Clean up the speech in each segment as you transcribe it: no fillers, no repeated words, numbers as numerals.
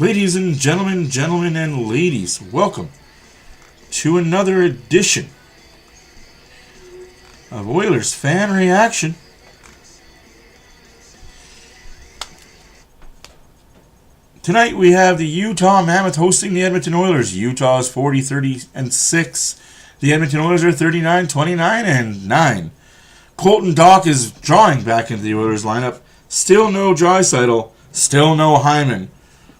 Ladies and gentlemen and ladies, welcome to another edition of Oilers Fan Reaction. Tonight we have the Utah Mammoth hosting the Edmonton Oilers. Utah is 40-30-6. The Edmonton Oilers are 39-29-9. Colton Dach is drawing back into the Oilers lineup. Still no Draisaitl. Still no Hyman.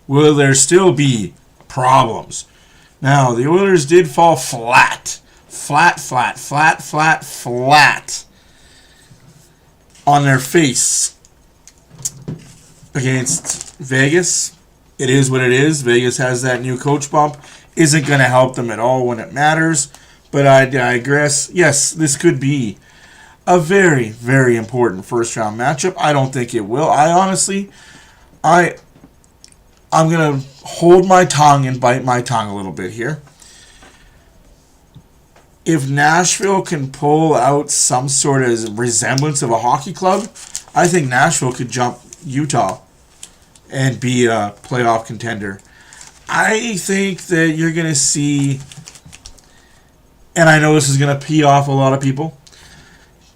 Will there still be problems? Now, the Oilers did fall flat on their face against Vegas. It is what it is. Vegas has that new coach bump. Isn't going to help them at all when it matters. But I digress. Yes, this could be a very, very important first-round matchup. I don't think it will. I'm going to hold my tongue and bite my tongue a little bit here. If Nashville can pull out some sort of resemblance of a hockey club, I think Nashville could jump Utah and be a playoff contender. I think that you're going to see, and I know this is going to pee off a lot of people,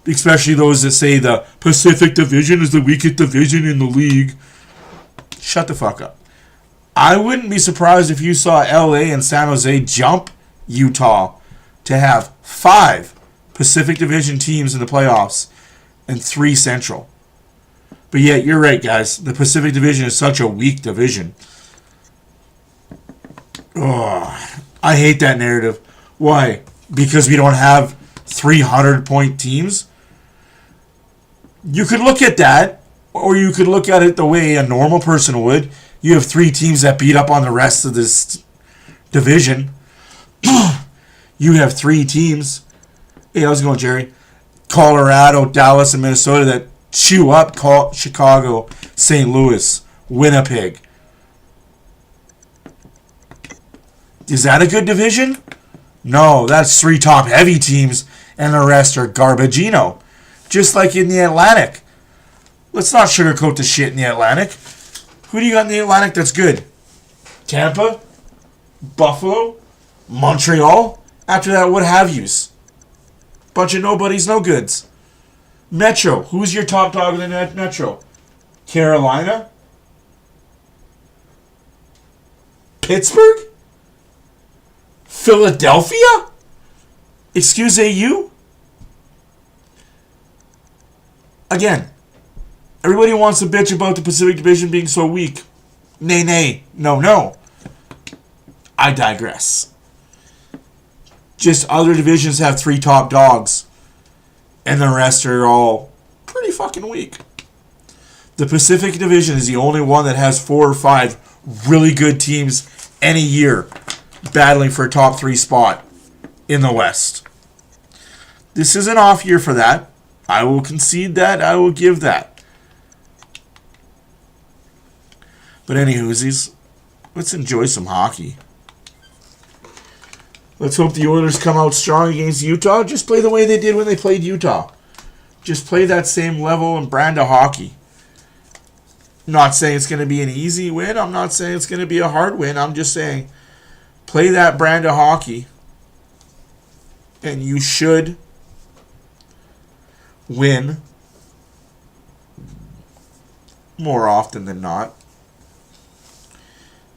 especially those that say the Pacific Division is the weakest division in the league. Shut the fuck up. I wouldn't be surprised if you saw LA and San Jose jump Utah to have 5 Pacific Division teams in the playoffs and 3 Central. But yet, you're right, guys. The Pacific Division is such a weak division. Oh, I hate that narrative. Why? Because we don't have 300-point teams? You could look at that, or you could look at it the way a normal person would. You have 3 teams that beat up on the rest of this division. You have 3 teams. Hey, how's it going, Jerry? Colorado, Dallas, and Minnesota that chew up Chicago, St. Louis, Winnipeg. Is that a good division? No, that's 3 top-heavy teams, and the rest are garbagino. Just like in the Atlantic. Let's not sugarcoat the shit in the Atlantic. Who do you got in the Atlantic that's good? Tampa? Buffalo? Montreal? After that, what have yous? Bunch of nobodies, no goods. Metro. Who's your top dog in the Metro? Carolina? Pittsburgh? Philadelphia? Excuse you? Again, everybody wants to bitch about the Pacific Division being so weak. Nay. No. I digress. Just other divisions have 3 top dogs, and the rest are all pretty fucking weak. The Pacific Division is the only one that has 4 or 5 really good teams any year battling for a top 3 spot in the West. This is an off year for that. I will concede that. I will give that. But anywhoosies, let's enjoy some hockey. Let's hope the Oilers come out strong against Utah. Just play the way they did when they played Utah. Just play that same level and brand of hockey. I'm not saying it's going to be an easy win. I'm not saying it's going to be a hard win. I'm just saying play that brand of hockey and you should win more often than not.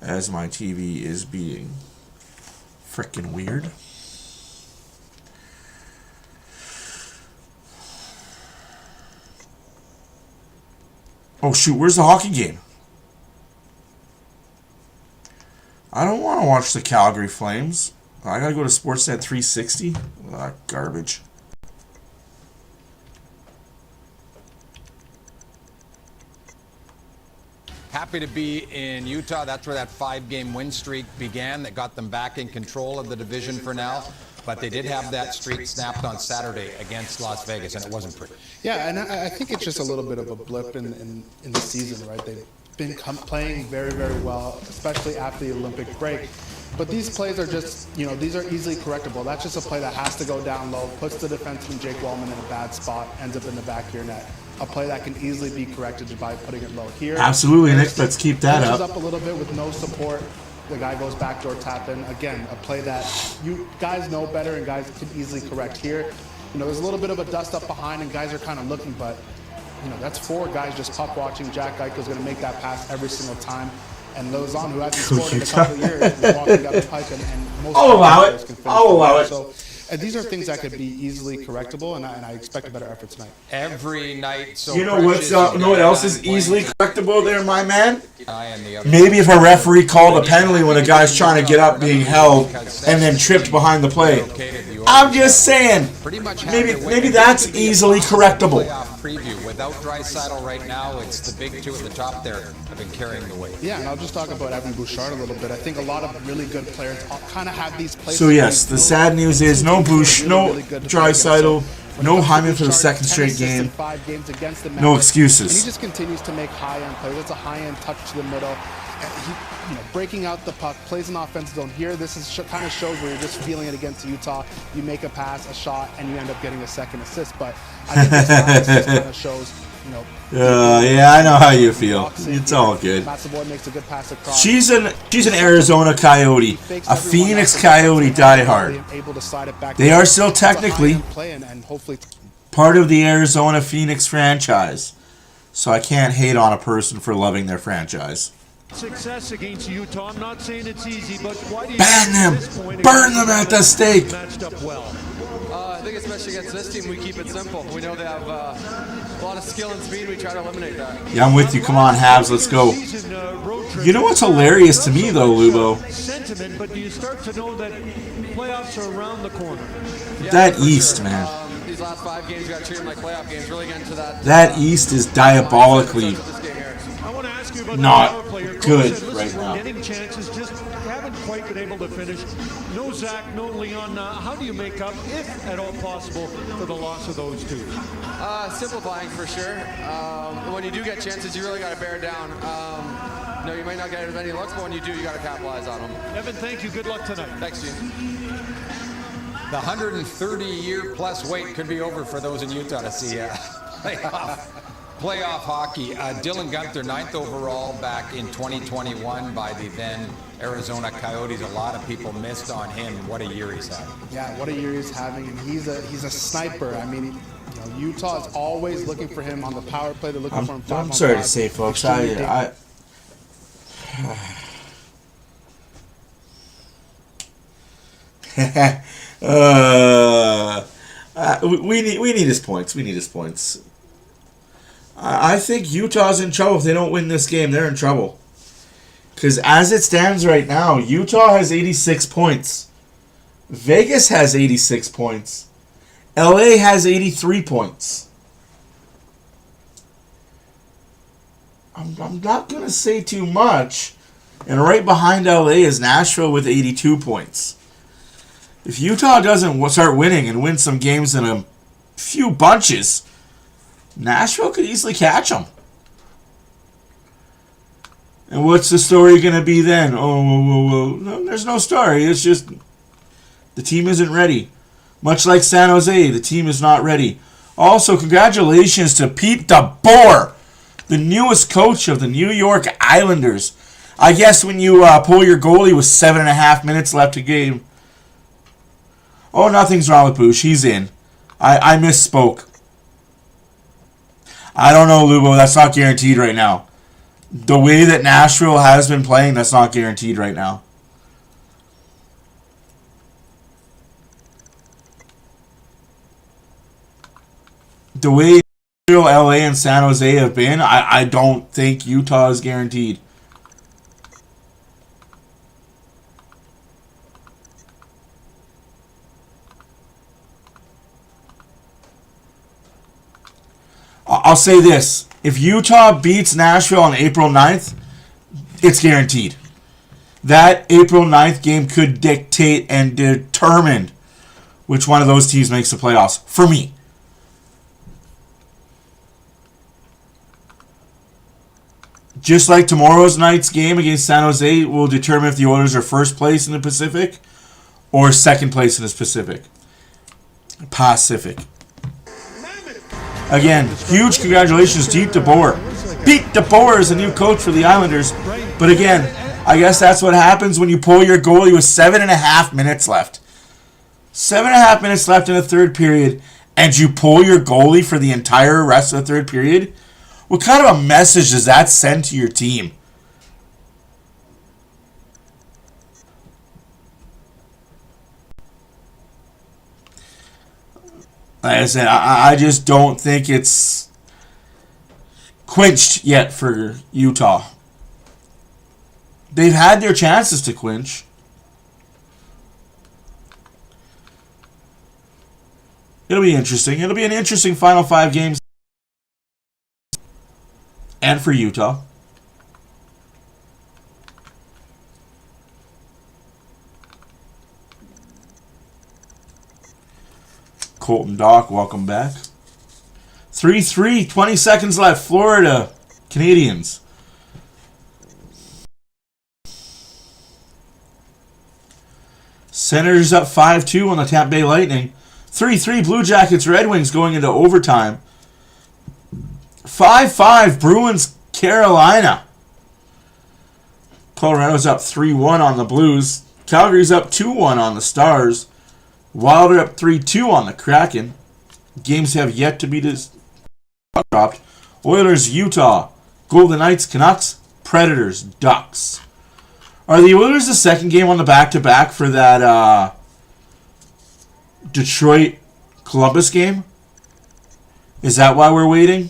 As my TV is being freaking weird. Oh shoot, where's the hockey game? I don't want to watch the Calgary Flames. I gotta go to Sportsnet 360. Garbage. Happy to be in Utah. That's where that 5-game win streak began that got them back in control of the division for now. But they did have that streak snapped on Saturday against Las Vegas, and it wasn't pretty. Yeah, and I think it's just a little bit of a blip in the season, right? They've been playing very, very well, especially after the Olympic break. But these plays are just, these are easily correctable. That's just a play that has to go down low, puts the defenseman Jake Wallman in a bad spot, ends up in the back of your net. a play that can easily be corrected by putting it low here. Absolutely, Nick. Let's keep that up. A little bit with no support. The guy goes backdoor tap in. Again, a play that you guys know better and guys can easily correct here. You know, there's a little bit of a dust up behind and guys are kind of looking, but you know, that's 4 guys just puck watching. Jack Eichel's going to make that pass every single time. And Lozon, who hasn't scored in a couple of years, is walking down the pike, and most I'll allow it. I'll allow it. So, and these are things that could be easily correctable, and I expect a better effort tonight. Every night. So you know what's you know what else is easily correctable there, my man? Maybe Maybe if a referee called a penalty when a guy's trying to get up being held and then tripped behind the play. I'm just saying, maybe that's easily correctable. Preview. Without Draisaitl right now, it's the big 2 at the top there have been carrying the weight. Yeah, and I'll just talk about Evan Bouchard a little bit. I think a lot of really good players kind of have these plays. So yes, the sad news is no Bush, no Draisaitl, no Hyman for the 2nd straight game. No excuses. And he just continues to make high-end plays. It's a high-end touch to the middle. And he, you know, breaking out the puck, plays an offensive zone. Here, this is kind of shows where you're just feeling it against Utah. You make a pass, a shot, and you end up getting a 2nd assist. But I think this just kind of shows, you know. Yeah, I know how you feel. It's all good. Makes a good pass across. She's an Arizona Coyote, a Phoenix Coyote diehard. They are still technically part of the Arizona Phoenix franchise, so I can't hate on a person for loving their franchise. Success against Utah. I'm not saying it's easy, but why do you ban them, burn them at the stake? Matched up well. I think especially against this team, we keep it simple. We know they have a lot of skill and speed. We try to eliminate that. Yeah, I'm with you. Come on, Habs, let's go. You know what's hilarious to me, though, Lubo? Sentiment, but do you start to know that playoffs are around the corner? That East, man. These last 5 games, you got to treat them like playoff games. Really get into that. That East is diabolically I want to ask you about not the power player. good Listen, right now. Getting chances, just haven't quite been able to finish. No Zach, no Leon. How do you make up, if at all possible, for the loss of those 2? Simplifying for sure. When you do get chances, you really got to bear down. No, you might not get as many looks, but when you do, you got to capitalize on them. Evan, thank you. Good luck tonight. Thanks, Gene. The 130-year-plus wait could be over for those in Utah to see playoff hockey. Dylan Guenther, 9th overall back in 2021 by the then Arizona Coyotes. A lot of people missed on him. What a year he's had. Yeah, what a year he's having. And he's a sniper. I mean, you know, Utah is always looking for him on the power play. They're looking for him. I'm sorry to say, folks. We need his points. We need his points. I think Utah's in trouble if they don't win this game. They're in trouble. Because as it stands right now, Utah has 86 points. Vegas has 86 points. LA has 83 points. I'm not going to say too much. And right behind LA is Nashville with 82 points. If Utah doesn't start winning and win some games in a few bunches, Nashville could easily catch them. And what's the story going to be then? No, there's no story. It's just the team isn't ready. Much like San Jose, the team is not ready. Also, congratulations to Pete DeBoer, the newest coach of the New York Islanders. I guess when you pull your goalie with 7.5 minutes left to game. Oh, nothing's wrong with Bush. He's in. I misspoke. I don't know, Lubo. That's not guaranteed right now. The way that Nashville has been playing, that's not guaranteed right now. The way Nashville, LA, and San Jose have been, I don't think Utah is guaranteed. I'll say this. If Utah beats Nashville on April 9th, it's guaranteed. That April 9th game could dictate and determine which one of those teams makes the playoffs. For me. Just like tomorrow's night's game against San Jose will determine if the Oilers are first place in the Pacific or second place in the Pacific. Pacific. Mammoth Again, huge congratulations to Pete DeBoer. Pete DeBoer is a new coach for the Islanders. But again, I guess that's what happens when you pull your goalie with 7.5 minutes left. 7.5 minutes left in the third period, and you pull your goalie for the entire rest of the third period? What kind of a message does that send to your team? Like I said, I just don't think it's quenched yet for Utah. They've had their chances to quench. It'll be interesting. It'll be an interesting final 5 games. And for Utah. Colton Dock, welcome back. 3-3, 20 seconds left. Florida Canadians. Senators up 5-2 on the Tampa Bay Lightning. 3-3 Blue Jackets Red Wings going into overtime. 5-5 Bruins Carolina. Colorado's up 3-1 on the Blues. Calgary's up 2-1 on the Stars. Wild are up 3-2 on the Kraken. Games have yet to be dropped. Oilers Utah. Golden Knights Canucks. Predators Ducks. Are the Oilers the second game on the back-to-back for that Detroit-Columbus game? Is that why we're waiting?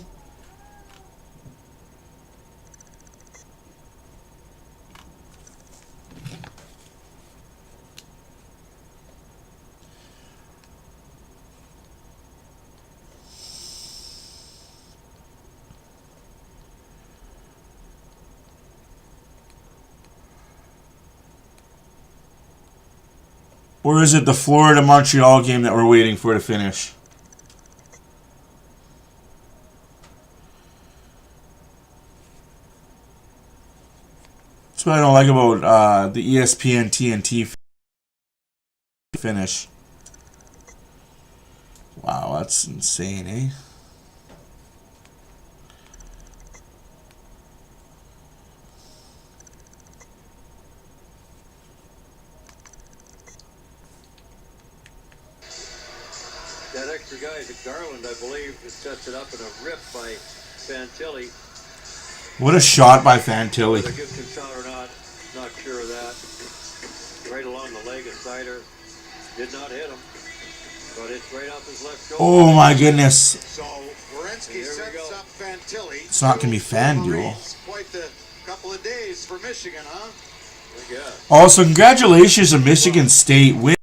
Or is it the Florida-Montreal game that we're waiting for to finish? That's what I don't like about the ESPN TNT finish. Wow, that's insane, eh? That extra guy, Garland, I believe, is tested up in a rip by Fantilli. What a shot by Fantilli. Whether Gibson shot or not sure of that. Right along the leg of Sider. Did not hit him, but it's right off his left shoulder. Oh my goodness. So Werenski sets up Fantilli. It's not going to be FanDuel. Quite the couple of days for Michigan, huh? I guess. Also, congratulations to Michigan State winning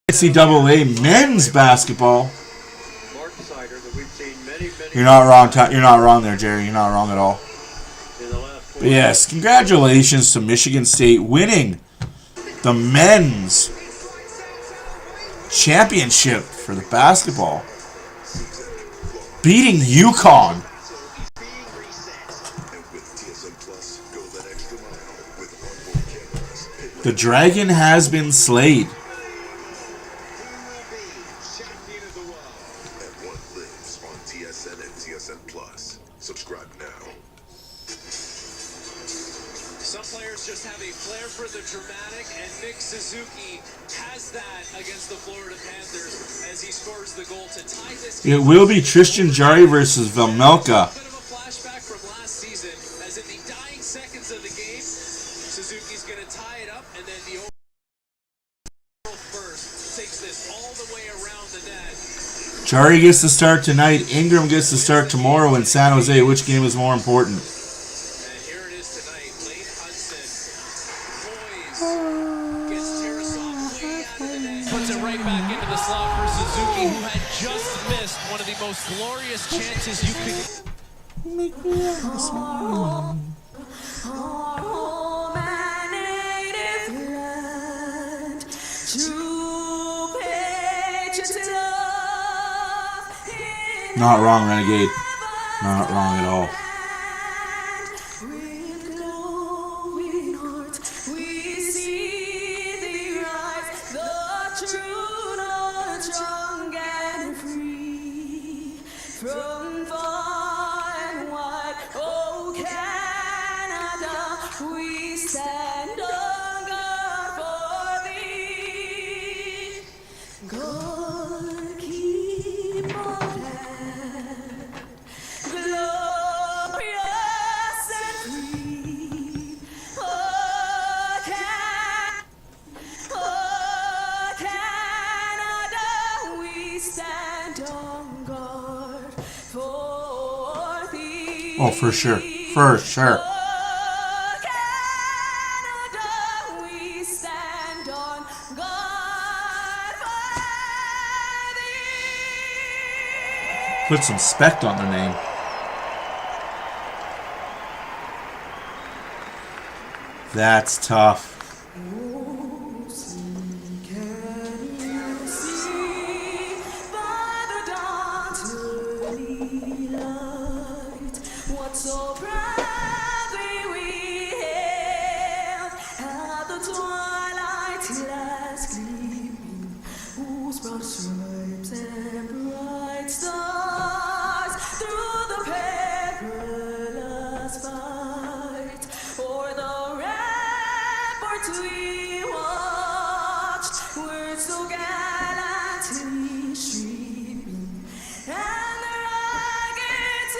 NCAA men's basketball. Martin Sider, that we've seen many You're not wrong. You're not wrong there, Jerry. You're not wrong at all. in the last 4 But yes, congratulations to Michigan State winning the men's championship for the basketball, beating UConn. The dragon has been slayed. Champion of the world. And one lives on TSN and TSN Plus. Subscribe now. Some players just have a flair for the dramatic, and Nick Suzuki has that against the Florida Panthers as he scores the goal to tie this game. It will be Tristan Jarry versus Velmelka. Bit of a flashback from last season, as in the dying seconds of the game, Suzuki's going to tie it up, and then the overall burst takes this all the way around the net. Jarry gets to start tonight. Ingram gets to start tomorrow in San Jose. Which game is more important? And here it is tonight. Lane Hudson poised, gets Tarasov way out of the net, puts it right back into the slot for Suzuki, who had just missed one of the most glorious chances you could. Make me smile. Not wrong, Renegade. Not wrong at all. from far and wide. Oh, Canada, we stand on guard for thee. God keep our land glorious and free. Oh, Canada, we stand on guard for thee. Oh, for sure. For sure. Oh, Canada, we stand on guard for thee. Put some spect on the name. That's tough. So proudly we hailed at the twilight's last gleaming, whose broad stripes and bright stars through the perilous fight o'er the ramparts we watched, were so gallantly streaming, and the rockets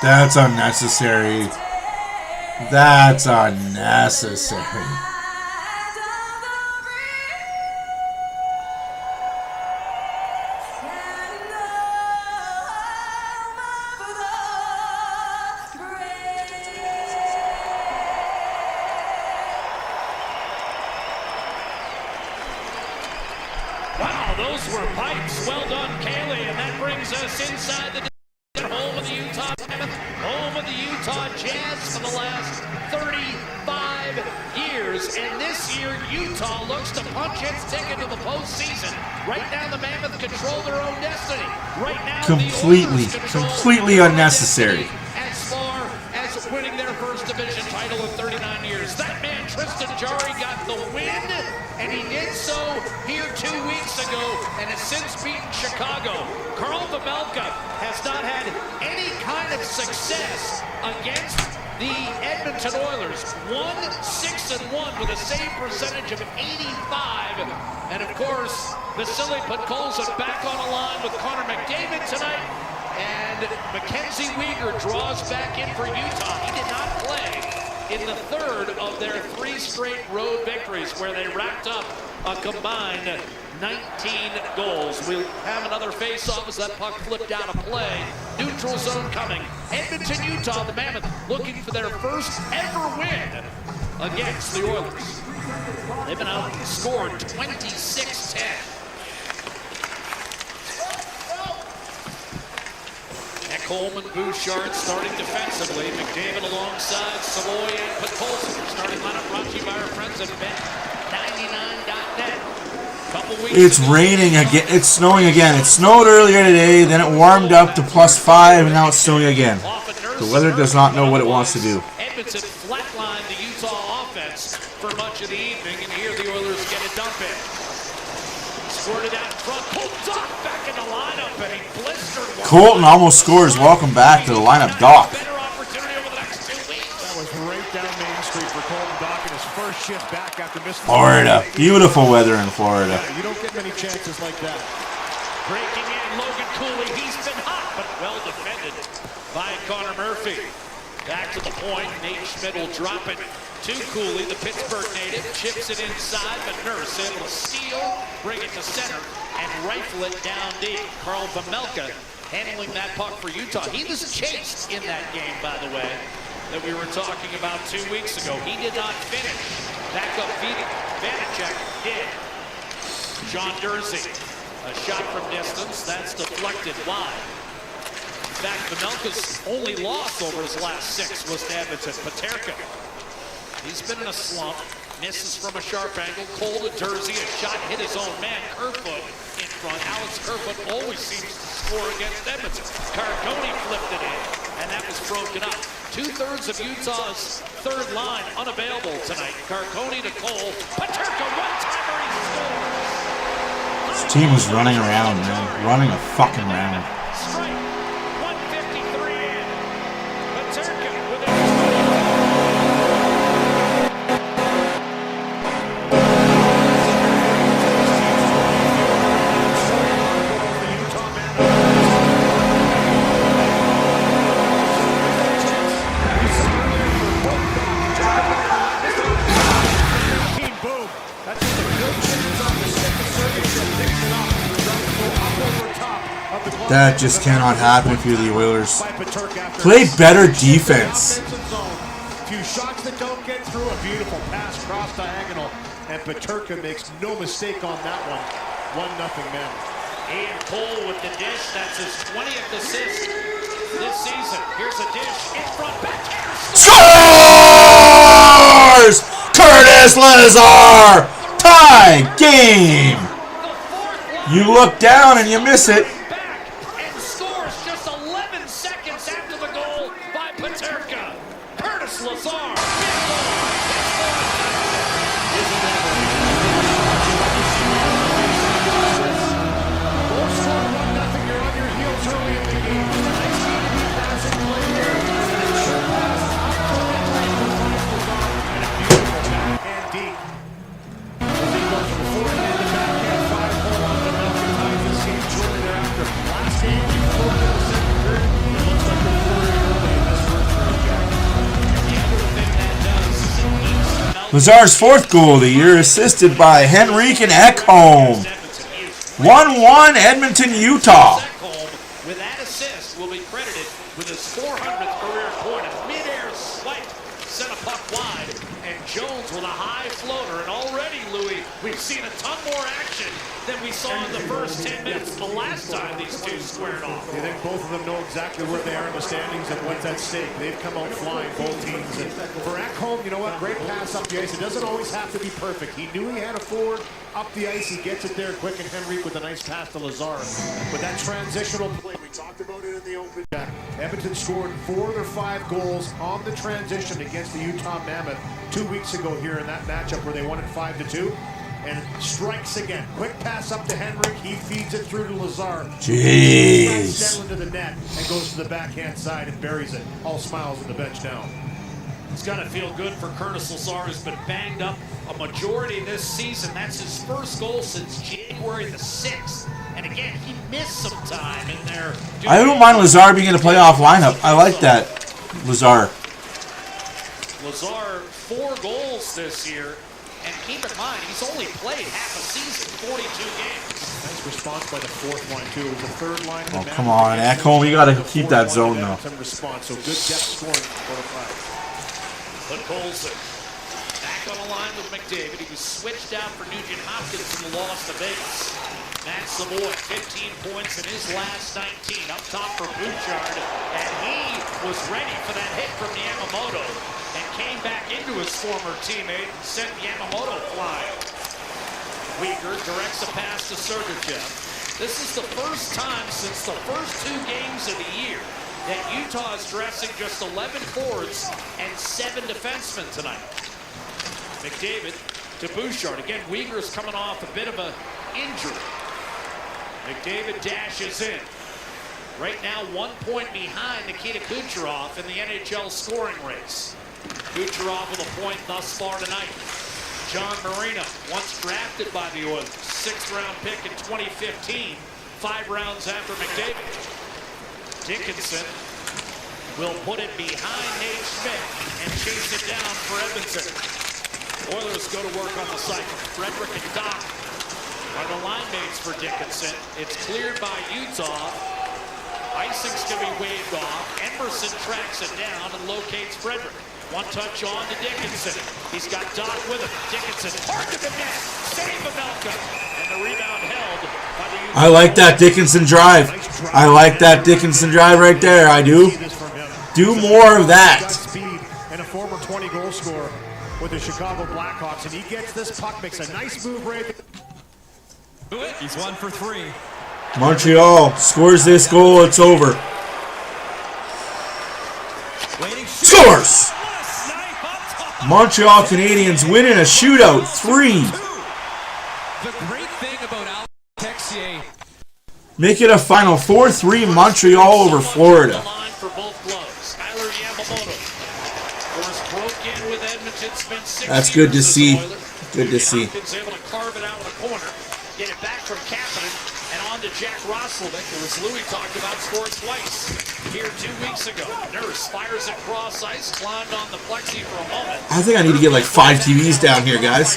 That's unnecessary. That's unnecessary. Wow, those were pipes. Well done, Kaylee. And that brings us inside the home of the Utah Mammoth, home of the Utah Jazz for the last 35 years. And this year, Utah looks to punch its ticket to the postseason. Right now, the Mammoth control their own destiny. Right now, Completely unnecessary. as far as winning their first division title in 39 years. That man, Tristan Jarry, got the win, and he did so here 2 weeks ago and has since beaten Chicago. Carl Pavelka has not had any kind of success against the Edmonton Oilers. 1-6-1 with a save percentage of 85. And of course, Vasily Podkolzin back on the line with Connor McDavid tonight. And Mackenzie Weegar draws back in for Utah. He did not play in the third of their 3 straight road victories, where they racked up a combined 19 goals. We'll have another face-off as that puck flipped out of play. Neutral zone coming. Edmonton, Utah, the Mammoth looking for their first ever win against the Oilers. They've been outscored 26-10. Ekholm and Bouchard starting defensively. McDavid alongside Savoy and Podkolzin. Starting lineup brought to you by our friends at Bet99.net. It's raining again. It's snowing again. It snowed earlier today, then it warmed up to +5, and now it's snowing again. The weather does not know what it wants to do. Edmonton flatlined the Utah offense for much of the evening, and here the Oilers get a dump in. Squirted out in front. Colton back in the lineup, and he blistered one. Colton almost scores. Welcome back to the lineup, Doc. Better opportunity over the next 2 weeks. That was right down Main Street for Colton Dock in his first shift back after missing. Florida. Beautiful weather in Florida. You don't get many chances like that. Breaking in, Logan Cooley. He's been hot, but well defended by Connor Murphy. Back to the point. Nate Schmidt will drop it to Cooley, the Pittsburgh native. Chips it inside, but Nurse able to steal, bring it to center, and rifle it down deep. Carl Pavelka handling that puck for Utah. He was chased in that game, by the way, that we were talking about 2 weeks ago. He did not finish. Backup Vanacek did. John Dursey, a shot from distance. That's deflected wide. In fact, Vanelka's only loss over his last 6 was to Edmonton. Paterka, he's been in a slump. Misses from a sharp angle. Cole to Jersey. A shot hit his own man. Kerfoot in front. Alex Kerfoot always seems to score against Edmonton. Carcone flipped it in, and that was broken up. 2/3 of Utah's third line unavailable tonight. Carcone to Cole. Paterka, one-timer, he scores. This team was running around, man. Running a fucking round. Strike. 153 in. Paterka with a That just cannot happen if you're the Oilers. Play better defense. Few shots that don't get through. A beautiful pass cross diagonal, and Paterka makes no mistake on that one. 1-0 men. Ian Cole with the dish. That's his 20th assist this season. Here's a dish in front. Backhand Scores! Curtis Lazar! Tie game! You look down and you miss it. back and scores just 11 seconds after the goal by Paterka. Curtis Lazar. Lazar's 4th goal of the year, assisted by Henrique and Ekholm. 1-1 Edmonton, Utah. With that assist, will be credited with his 400th career point. A mid-air swipe sent a puck wide, and Jones with a high floater. And already, Louis, we've seen a ton more action than we saw in the first 10 minutes the last time these two squared off. I think both of them know exactly where they are in the standings and what's at stake. They've come out flying, both teams. And for Ekholm, you know what? Great pass up the ice. It doesn't always have to be perfect. He knew he had a forward up the ice. He gets it there quick, and Henrique with a nice pass to Lazar. With that transitional play, we talked about it in the open. Edmonton scored 4 of their 5 goals on the transition against the Utah Mammoth 2 weeks ago here in that matchup where they won it 5-2. And strikes again. Quick pass up to Henrique. He feeds it through to Lazar. Jeez. Down into the net and goes to the backhand side and buries it. All smiles on the bench now. It's got to feel good for Curtis Lazar, who's been banged up a majority this season. That's his first goal since January the 6th. And again, he missed some time in there. I don't mind Lazar being in a playoff lineup. I like that, Lazar. Lazar, 4 goals this year. And keep in mind, he's only played half a season, 42 games. Nice response by the 4th line, too. It was the 3rd line. Oh, come on. Ekholm, you got to keep that zone, though. Response, so good depth scoring for the 5. But Colson back on the line with McDavid. He was switched out for Nugent Hopkins in the loss to Vegas. Matt Savoy, 15 points in his last 19. Up top for Bouchard. And he was ready for that hit from Yamamoto. And came back into his former teammate and sent Yamamoto flying. Uyghur directs a pass to Sergachev. This is the first time since the first 2 games of the year that Utah is dressing just 11 forwards and 7 defensemen tonight. McDavid to Bouchard. Again, Uyghur is coming off a bit of an injury. McDavid dashes in. Right now, 1 point behind Nikita Kucherov in the NHL scoring race. Kucherov with a point thus far tonight. John Marino, once drafted by the Oilers, 6th round pick in 2015, 5 rounds after McDavid. Dickinson will put it behind Nate Schmidt and chase it down for Edmonton. Oilers go to work on the cycle. Frederick and Doc are the line mates for Dickinson. It's cleared by Utah. Icing's going to be waved off. Emerson tracks it down and locates Frederick. One touch on to Dickinson. He's got Doc with him. Dickinson, hard to the net. Save Pavelka. And and the rebound held by the I like that Dickinson drive. I like that Dickinson drive right there. I do. Do more of that. Speed and a former 20-goal scorer with the Chicago Blackhawks, and he gets this puck, makes a nice move right there. He's 1 for 3. Montreal scores this goal. It's over. Scores! Montreal Canadiens win in a shootout. 3. The great thing about Alex Texier. Make it a final 4-3 Montreal over Florida. For both gloves. Tyler Yamamoto. Force broke in with Edmonton, spent 6 That's good to years as see. an Oiler. Good to see. Hopkins able to carve it out of the corner. Get it back from Kapanen and on to Jack Roslovic, who, as Louis talked about, scored twice here 2 weeks ago. Nurse fires it cross ice, climbed on the plexi for a moment. I think I need to get like 5 TVs down here, guys.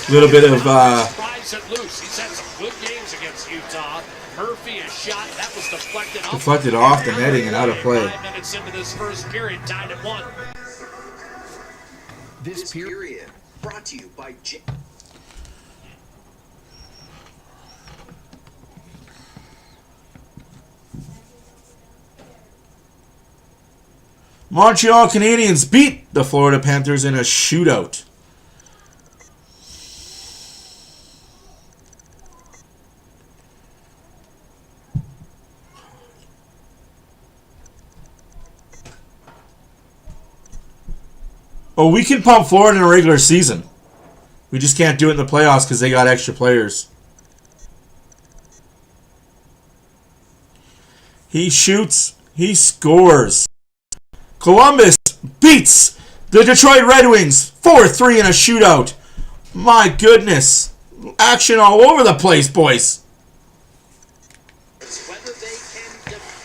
A little bit of Prize it loose. He's had some good games against Utah. Murphy is shot. That was deflected off the netting and out of play. 5 minutes into this first period, tied at 1. This period brought to you by Montreal Canadiens beat the Florida Panthers in a shootout. Oh, we can pump Florida in a regular season. We just can't do it in the playoffs because they got extra players. He shoots. He scores. Columbus beats the Detroit Red Wings 4-3 in a shootout. My goodness. Action all over the place, boys.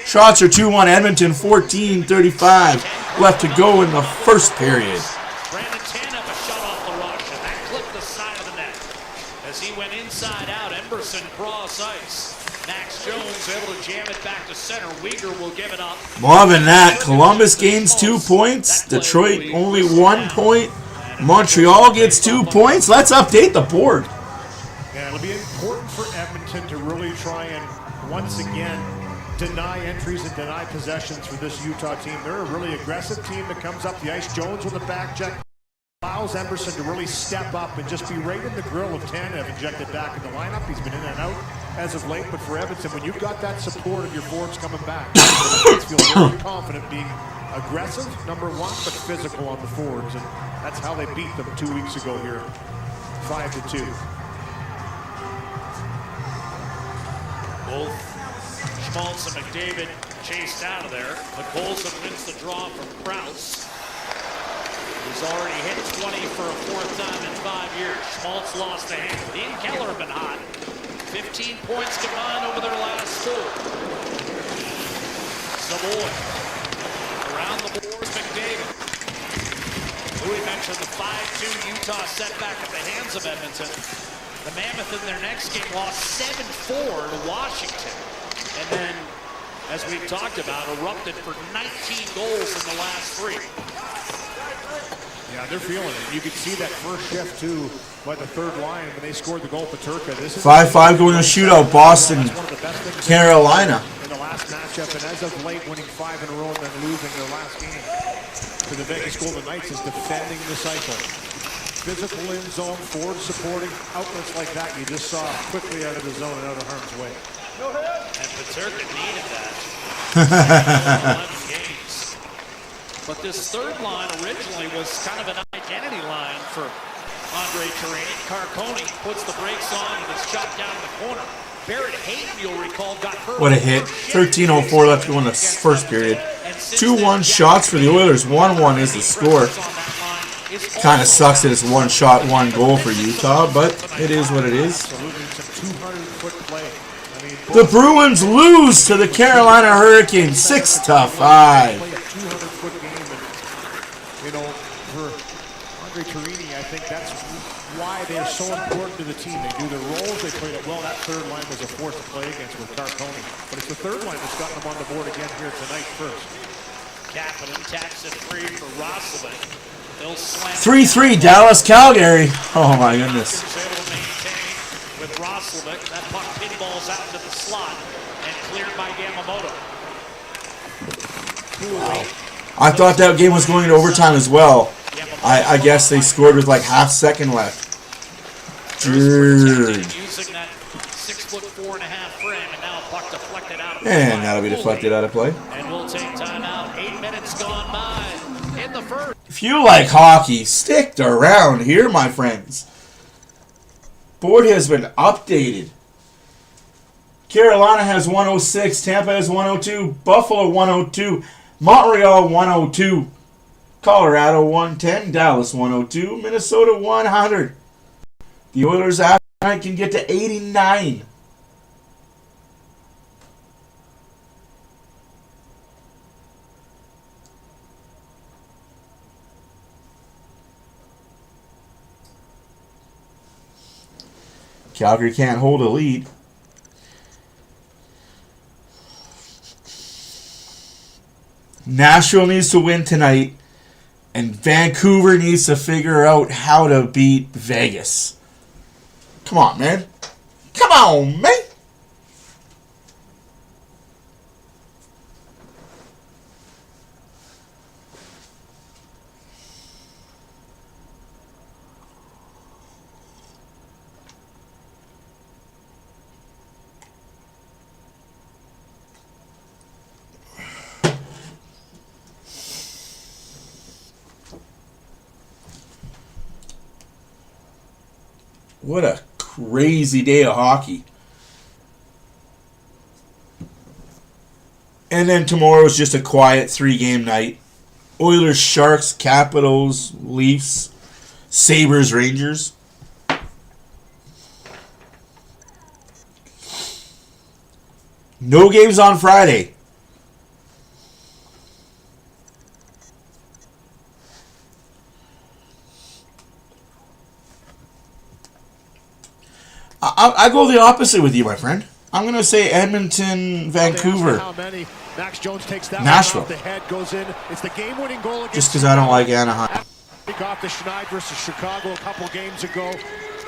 Shots are 2-1 Edmonton, 14:35 left to go in the first period. Brandon Tanev a shot off the rush, and that clipped the side of the net. As he went inside out, Emberson cross ice. Max Jones able to jam it back to center. Uyghur will give it up. Loving that. Columbus gains 2 points. Detroit only 1 point. Montreal gets 2 points. Let's update the board. Yeah, it'll be important for Edmonton to really try and once again deny entries and deny possessions for this Utah team. They're a really aggressive team that comes up the ice. Jones with the back check allows Emberson to really step up and just be right in the grill of Tanev injected back in the lineup. He's been in and out as of late, but for Edmonton, when you've got that support of your forwards coming back, you feel very confident being aggressive, number one, but physical on the forwards, and that's how they beat them 2 weeks ago here, 5-2. Both Schmaltz and McDavid chased out of there. Nicholson wins the draw from Krause. He's already hit 20 for a 4th time in 5 years. Schmaltz lost a hand. Dean Keller been hot. 15 points combined over their last 4. Savoy. Around the boards, McDavid. Louis mentioned the 5-2 Utah setback at the hands of Edmonton. The Mammoth in their next game lost 7-4 to Washington. And then, as we've talked about, erupted for 19 goals in the last 3. Yeah, they're feeling it. You could see that first shift, too, by the third line when they scored the goal for Turca. 5-5 going to shootout. Boston, Carolina. In the last matchup, and as of late, winning 5 in a row and then losing their last game to the Vegas Golden Knights is defending the cycle. Physical in zone, forward supporting, outlets like that you just saw quickly out of the zone and out of harm's way. And Paterka needed that. 11 games. But this third line originally was kind of an identity line for Andre Tourigny. Carconi puts the brakes on and is shot down in the corner. Barrett Hayton, you'll recall, got hurt. What a hit. 13:04 left to go in the first period. 2-1 shots for the Oilers. 1-1 is the score. Kind of sucks that it's 1 shot, 1 goal for Utah, but it is what it is. The Bruins lose to the Carolina Hurricanes 6-5. You know, for Andre Tourigny, I think that's why they're so important to the team. They do their roles, they played it well. That third line was a force to play against with Carconi. But it's the third line that's gotten them on the board again here tonight first. Kapanen tacks it free for Roslovic. 3-3 Dallas Calgary. Oh my goodness. Able to maintain with Roslovic. That puck pinballs out into the slot and cleared by Yamamoto. I thought that game was going into overtime as well. I guess they scored with like half second left. Using that 6'4.5" frame, and now puck deflected out of play. And that'll be deflected out of play. And we'll take time out. 8 minutes gone by in the first. If you like hockey, stick around here, my friends. Board has been updated. Carolina has 106, Tampa has 102, Buffalo 102, Montreal 102, Colorado 110, Dallas 102, Minnesota 100. The Oilers after tonight can get to 89. Calgary can't hold a lead. Nashville needs to win tonight, and Vancouver needs to figure out how to beat Vegas. Come on, man. Come on, man. What a crazy day of hockey. And then tomorrow's just a quiet 3-game night. Oilers, Sharks, Capitals, Leafs, Sabres, Rangers. No games on Friday. I go the opposite with you, my friend. I'm going to say Edmonton, Vancouver, Nashville. Just because I don't like Anaheim. Got the Schneid versus Chicago a couple games ago.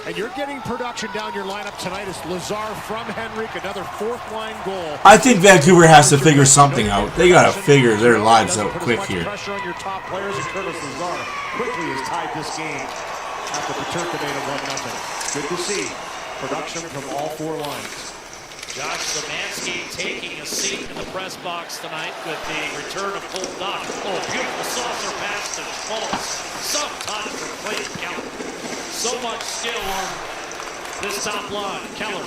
And you're getting production down your lineup tonight. It's Lazar from Henrik, another fourth-line goal. I think Vancouver has to figure something out. They got to figure their lives out quick here. Pressure on your top players, and Curtis Lazar quickly has tied this game after the Turk made it 1-0. Good to see. Production from all four lines. Josh Szymanski taking a seat in the press box tonight with the return of Cole Dock. Oh, beautiful saucer pass to Schmaltz. Some touch from Clayton Keller. So much skill on this top line. Keller,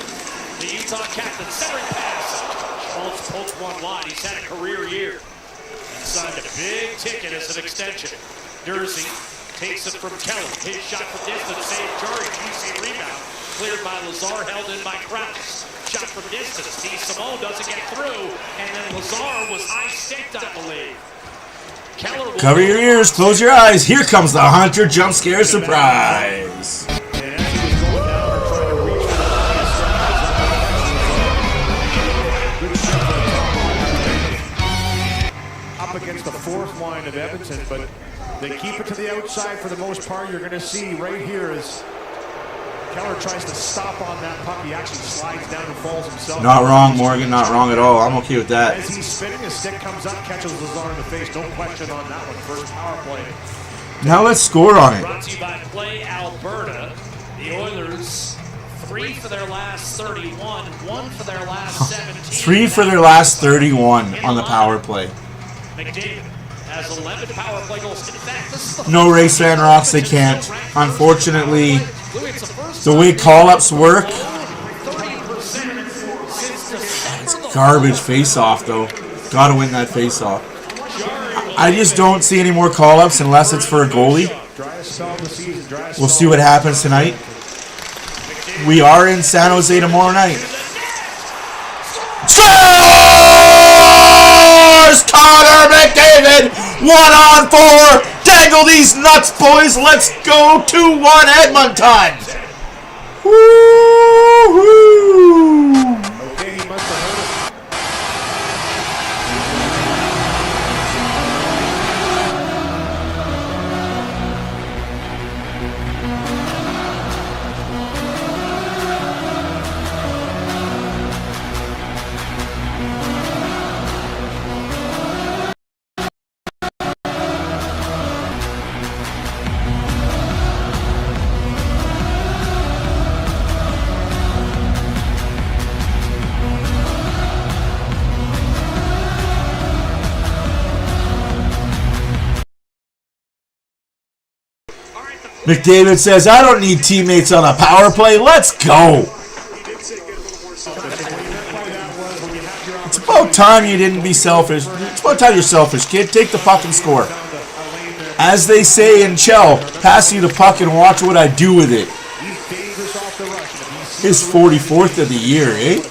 the Utah captain, centering pass. Schmaltz poked one wide. He's had a career year. And signed a big ticket as an extension. Jersey takes it from Keller. His shot from distance, saved Jarry. Juicy rebound. Cleared by Lazar, held in by Krause. Shot from distance. Steve Simone doesn't get through. And then Lazar was high-staked, I believe. Keller Cover your ears, close your eyes. Here comes the Hunter jump scare surprise. Up against the fourth line of Edmonton, but they keep it to the outside for the most part. You're going to see right here is Keller tries to stop on that puck. He actually slides down and falls himself. Not wrong, Morgan. Not wrong at all. I'm okay with that. As he's spinning, his stick comes up, catches Lazar in the face. No question on that one. First power play. Now let's score on it. Brought to you by Play Alberta. The Oilers, 3 for their last 31, 1 for their last 17. 3 for their last 31 on the power play. McDavid has 11 power play goals. In fact, this is the No Race Van Rocks, they can't. Unfortunately, the way call-ups work, it's garbage face-off, though. Gotta win that face-off. I just don't see any more call-ups unless it's for a goalie. We'll see what happens tonight. We are in San Jose tomorrow night. Scores! Connor McDavid! 1-on-4! Dangle these nuts, boys! Let's go 2-1 Edmonton! Woo-hoo! Okay, he must have heard it. McDavid says, I don't need teammates on a power play. Let's go. It's about time you didn't be selfish. It's about time you're selfish, kid. Take the puck and score. As they say in Chell, pass you the puck and watch what I do with it. His 44th of the year, eh?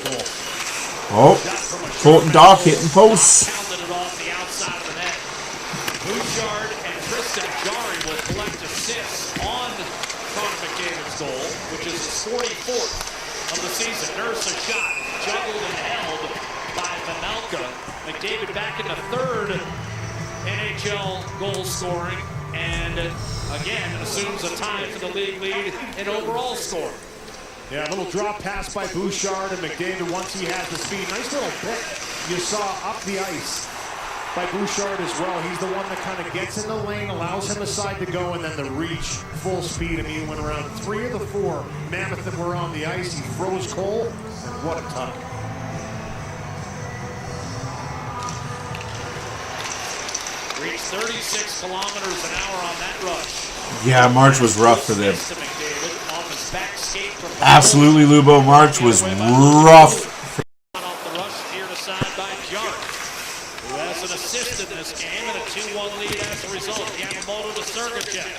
Oh, Colton Dock hitting posts. Bouchard and Tristan Jarry will collect assists on Connor McDavid's goal, which is his 44th of the season. Nurse a shot, juggled and held by Vanelka. McDavid back in the third NHL goal scoring, and again assumes a tie for the league lead in overall score. Yeah, a little drop pass by Bouchard and McDavid once he has the speed. Nice little pick you saw up the ice by Bouchard as well. He's the one that kind of gets in the lane, allows him a side to go, and then the reach, full speed. I mean, he went around 3 of the 4 Mammoth that were on the ice. He froze Cole, and what a tuck. Reached 36 kilometers an hour on that rush. Yeah, March was rough for them. Absolutely, Lubo. March was rough. Off the rush, steered aside by Jarry, who has an assist in this game and a 2-1 lead as a result. Yamamoto to Sergachev.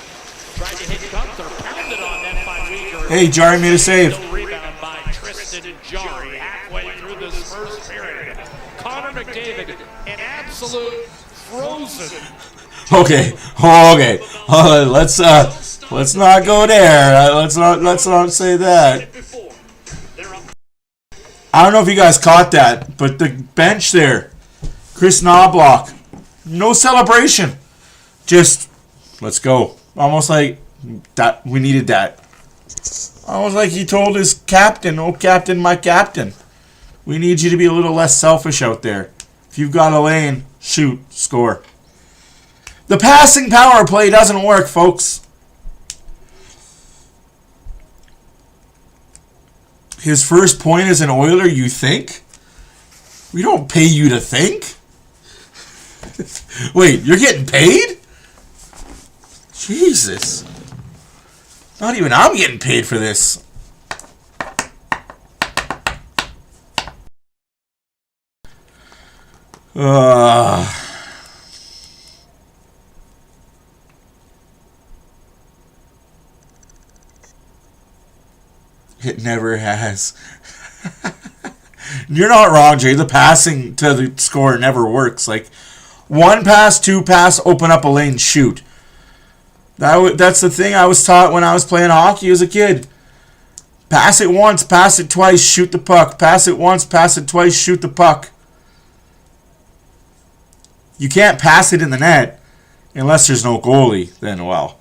Tried to hit Gunther, pounded on that by Weegar. Hey, Jarry made a save. Rebound by Tristan Jarry halfway through this first period. Connor McDavid, an absolute frozen. Okay. Let's not go there. Let's not say that. I don't know if you guys caught that, but the bench there, Chris Knobloch, no celebration. Just let's go. Almost like that we needed that. Almost like he told his captain, "Oh, captain, my captain, we need you to be a little less selfish out there. If you've got a lane, shoot, score." The passing power play doesn't work, folks. His first point as an Oiler, you think? We don't pay you to think. Wait, you're getting paid? Jesus. Not even I'm getting paid for this. It never has. You're not wrong, Jay. The passing to the score never works. Like, 1 pass, 2 pass, open up a lane, shoot. That's the thing I was taught when I was playing hockey as a kid. Pass it once, pass it twice, shoot the puck. Pass it once, pass it twice, shoot the puck. You can't pass it in the net unless there's no goalie. Then, well.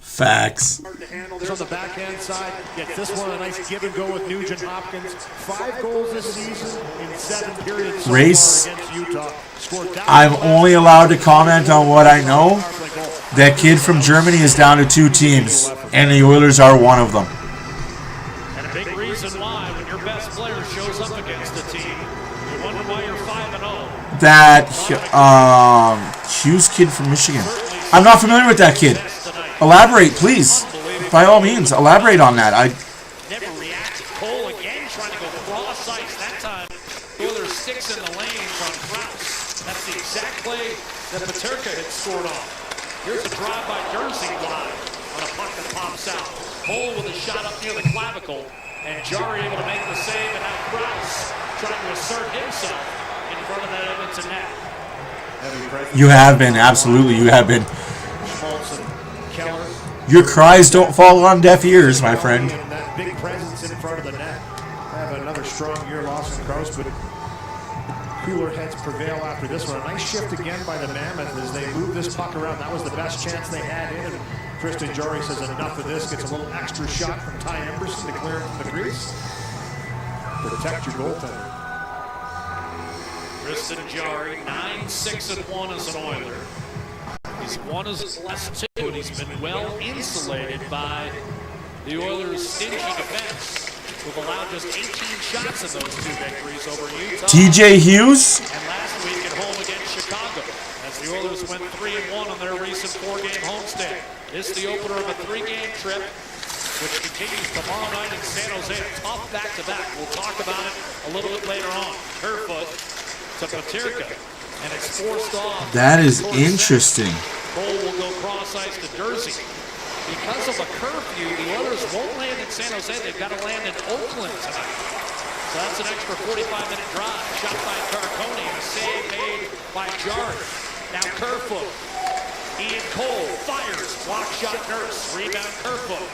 Facts. Hard to handle there on the backhand side. Gets this one a nice give and go with Nugent Hopkins. 5 goals this season in 7 periods. Race. Against Utah. I'm only allowed to comment on what I know. That kid from Germany is down to 2 teams, and the Oilers are one of them. And a big reason why, when your best player shows up against a team, you wonder why you're 5-0. That Hughes kid from Michigan. I'm not familiar with that kid. Elaborate, please. By all means, elaborate on that. Never reacted. Cole again trying to go cross ice. That time, Oilers 6 in the lane from Krause. That's the exact play that Paterka had scored on. Here's a drive by Dursey live on a puck that pops out. Cole with a shot up near the clavicle, and Jarry able to make the save, and now Krause trying to assert himself in front of that Edmonton net. You have been, absolutely, you have been. Your cries don't fall on deaf ears, my friend. That big presence in front of the net. Have another strong year, Lawson Krause, but cooler heads prevail after this one. A nice shift again by the Mammoth as they move this puck around. That was the best chance they had in. And Tristan Jarry says enough of this. Gets a little extra shot from Ty Emberson to clear him from the crease. Protect your goaltender. Tristan Jarry, 9-6-1 as an Oiler. He's won his last 2, and he's been well insulated by the Oilers' stingy defense, who've allowed just 18 shots in those 2 victories over Utah. TJ Hughes. And last week at home against Chicago, as the Oilers went 3-1 on their recent 4-game homestand. This is the opener of a 3-game trip, which continues tomorrow night in San Jose. A tough back-to-back. We'll talk about it a little bit later on. Kerfoot to Paterka, and it's forced off. That is interesting. Cole will go cross-ice to Jersey. Because of a curfew, the Oilers won't land in San Jose. They've got to land in Oakland tonight. So that's an extra 45-minute drive. Shot by Carcone, and a save made by Jarry. Now Kerfoot. Ian Cole fires. Block shot Nurse. Rebound Kerfoot.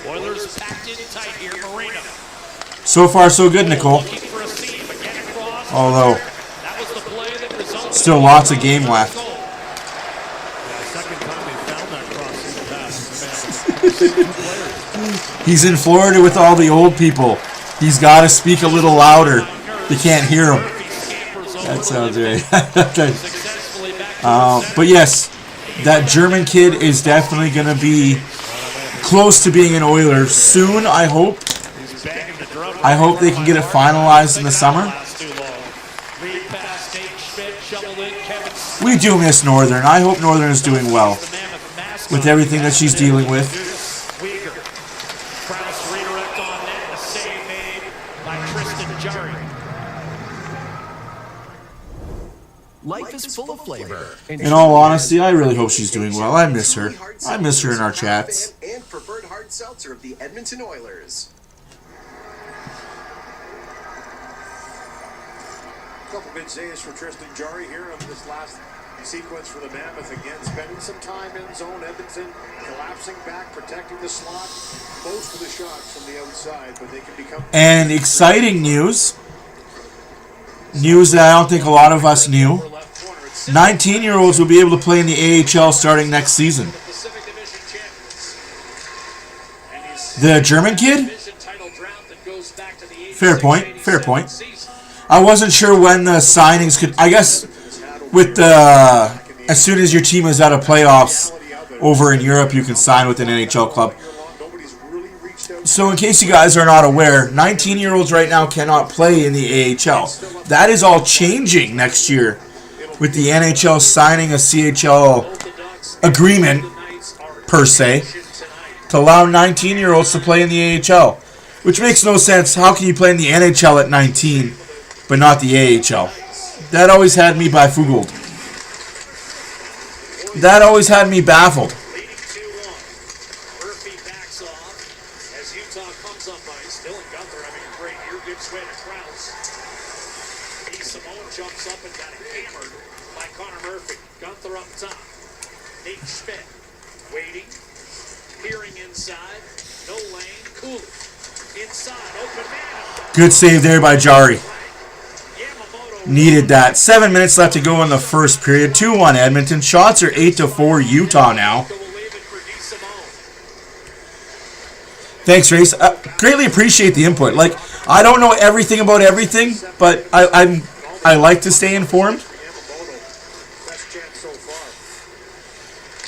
Oilers packed in tight here. Marino. So far, so good, Nicole. Looking for a seam. Again across. Although, That was the play that resulted. still lots of game left. Second time they found that cross in the pass. He's in Florida with all the old people. He's got to speak a little louder. They can't hear him. That sounds right. But yes, that German kid is definitely going to be close to being an Oiler soon, I hope. I hope they can get it finalized in the summer. We do miss Northern. I hope Northern is doing well with everything that she's dealing with. Life is full of flavor. In all honesty, I really hope she's doing well. I miss her. I miss her in our chats. And preferred hard seltzer of the Edmonton Oilers. A couple big saves for Tristan Jarry here on this last sequence for the Mammoth. Again, spending some time in zone. Edmonton collapsing back, protecting the slot. Most of the shots from the outside, but they can become... And exciting news. News that I don't think a lot of us knew. 19-year-olds will be able to play in the AHL starting next season. The German kid? Fair point. Fair point. I wasn't sure when the signings could... I guess with the... As soon as your team is out of playoffs over in Europe, you can sign with an NHL club. So in case you guys are not aware, 19-year-olds right now cannot play in the AHL. That is all changing next year with the NHL signing a CHL agreement, per se, to allow 19-year-olds to play in the AHL, which makes no sense. How can you play in the NHL at 19, but not the AHL? That always had me befuddled. That always had me baffled. Good save there by Jarry. Needed that. 7 minutes left to go in the first period. 2-1 Edmonton. Shots are 8-4 Utah now. Thanks, Race. Greatly appreciate the input. Like, I don't know everything about everything, but I like to stay informed.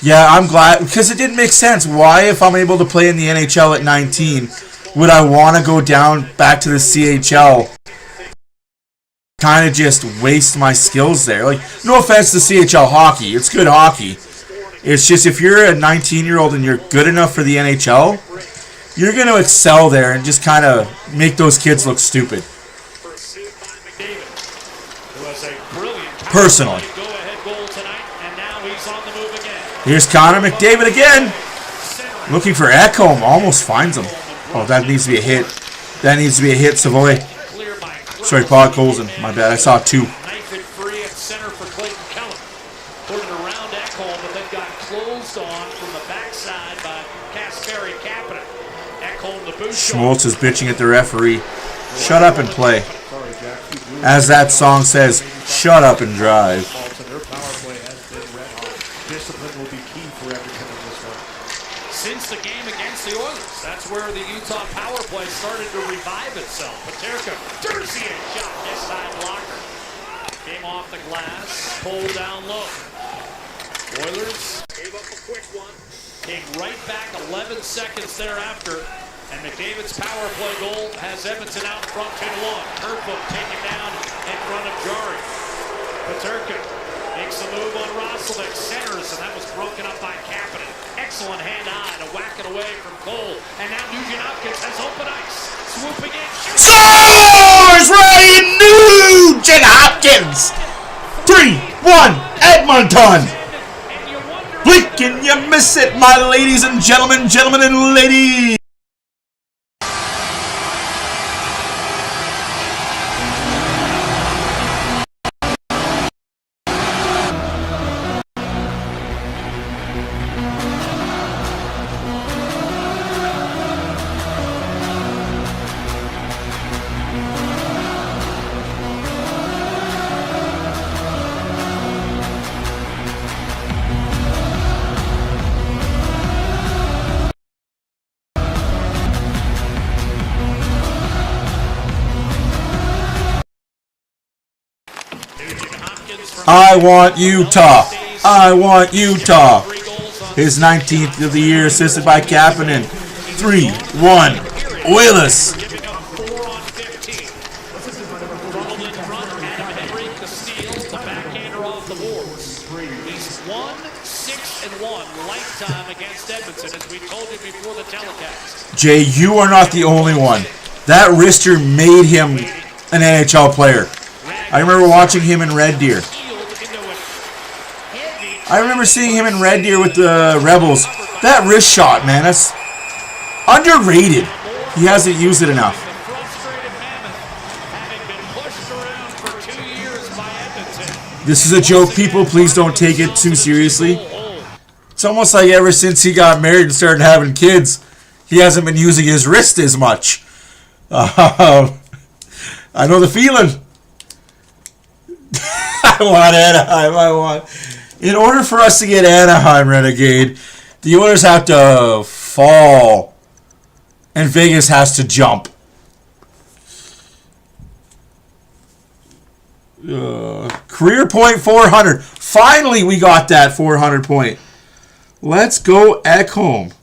Yeah, I'm glad, because it didn't make sense. Why, if I'm able to play in the NHL at 19, would I want to go down back to the CHL? Kind of just waste my skills there. Like, no offense to CHL hockey. It's good hockey. It's just if you're a 19-year-old and you're good enough for the NHL, you're going to excel there and just kind of make those kids look stupid. Personally. Here's Connor McDavid again. Looking for Ekholm. Almost finds him. Oh, that needs to be a hit. That needs to be a hit, Savoy. Sorry, Paul Colson. My bad. I saw two. Knife it free at center for Clayton Kellum. Putting it around Ekholm, but they've got closed on from the backside by Kasperi Kapanen. Ekholm, the boot. Schmaltz is bitching at the referee. Shut up and play. As that song says, shut up and drive. Since the game against the Oilers, that's where the Utah power play started to revive itself. Paterka, Jersey, shot, this side blocker. Came off the glass, pulled down low. Oilers Gave up a quick one. came right back 11 seconds thereafter. And McDavid's power play goal has Edmonton out in front 2-1. Kerfoot taken down in front of Jari. Peterka makes a move on Roslovic, centers, and that was broken up by Kapanen. Excellent hand-eye to whack it away from Cole. And now Nugent Hopkins has open ice. Swooping in, shoots. Scores! Ryan Nugent Hopkins! 3-1 Edmonton! Blink and you miss it, my ladies and gentlemen, gentlemen and ladies! I want Utah. I want Utah. His 19th of the year, assisted by Kapanen. 3-1 Oilers. Giving up 4 on 15. Rumbled in front, Adam Henry, Castile, the backhander off the boards. He's 1-6-1 lifetime against Edmonton, as we told you before the telecast. Jay, you are not the only one. That wrister made him an NHL player. I remember watching him in Red Deer. I remember seeing him in Red Deer with the Rebels. That wrist shot, man, that's underrated. He hasn't used it enough. This is a joke, people. Please don't take it too seriously. It's almost like ever since he got married and started having kids, he hasn't been using his wrist as much. I know the feeling. I want Anaheim. In order for us to get Anaheim, Renegade, the Oilers have to fall, and Vegas has to jump. Career point 400. Finally, we got that 400 point. Let's go Ekholm.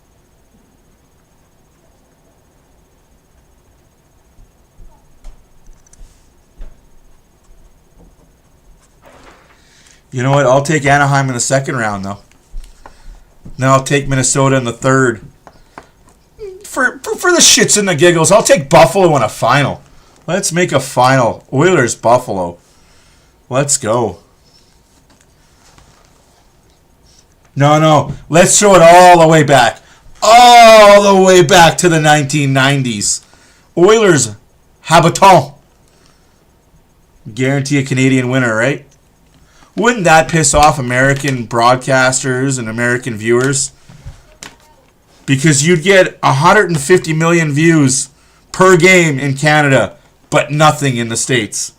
You know what? I'll take Anaheim in the second round, though. Then I'll take Minnesota in the third. For the shits and the giggles, I'll take Buffalo in a final. Let's make a final. Oilers, Buffalo. Let's go. No. Let's throw it all the way back. All the way back to the 1990s. Oilers, Habitant. Guarantee a Canadian winner, right? Wouldn't that piss off American broadcasters and American viewers? Because you'd get 150 million views per game in Canada, but nothing in the States.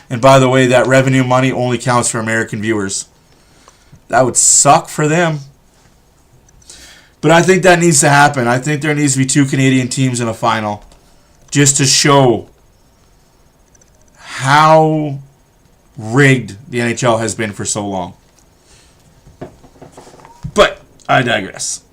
And by the way, that revenue money only counts for American viewers. That would suck for them. But I think that needs to happen. I think there needs to be 2 Canadian teams in a final. Just to show how rigged the NHL has been for so long. But I digress.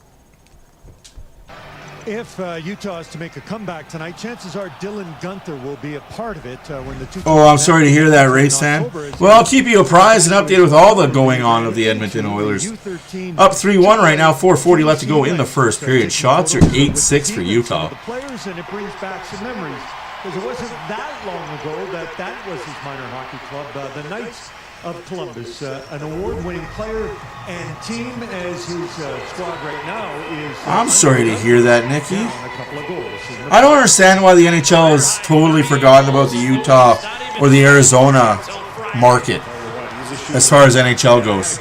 If Utah is to make a comeback tonight, chances are Dylan Gunther will be a part of it when the two. Oh, I'm sorry to hear that, Ray Stan. Well, I'll keep you apprised and updated with all the going on of the Edmonton Oilers. Up 3-1 right now, 4:40 left to go in the first period. Shots are 8-6 for Utah. The players, and it brings back some memories. Because it wasn't that long ago that was his minor hockey club, the Knights of Columbus. An award-winning player and team as his squad right now is... I'm sorry to hear that, Nikki. I don't understand why the NHL has totally forgotten about the Utah or the Arizona market as far as NHL goes.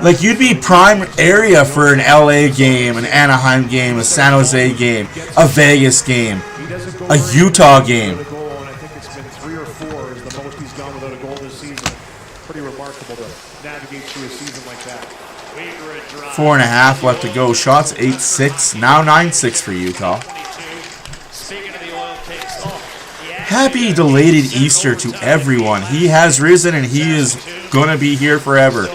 Like, you'd be prime area for an LA game, an Anaheim game, a San Jose game, a Vegas game, a Utah game. I think it's been 3 or 4 is the most he's gone without a goal this season. Pretty remarkable to navigate through a season like that. 4.5 left to go. Shots 8-6. Now 9-6 for Utah. Happy belated Easter to everyone. He has risen and he is going to be here forever.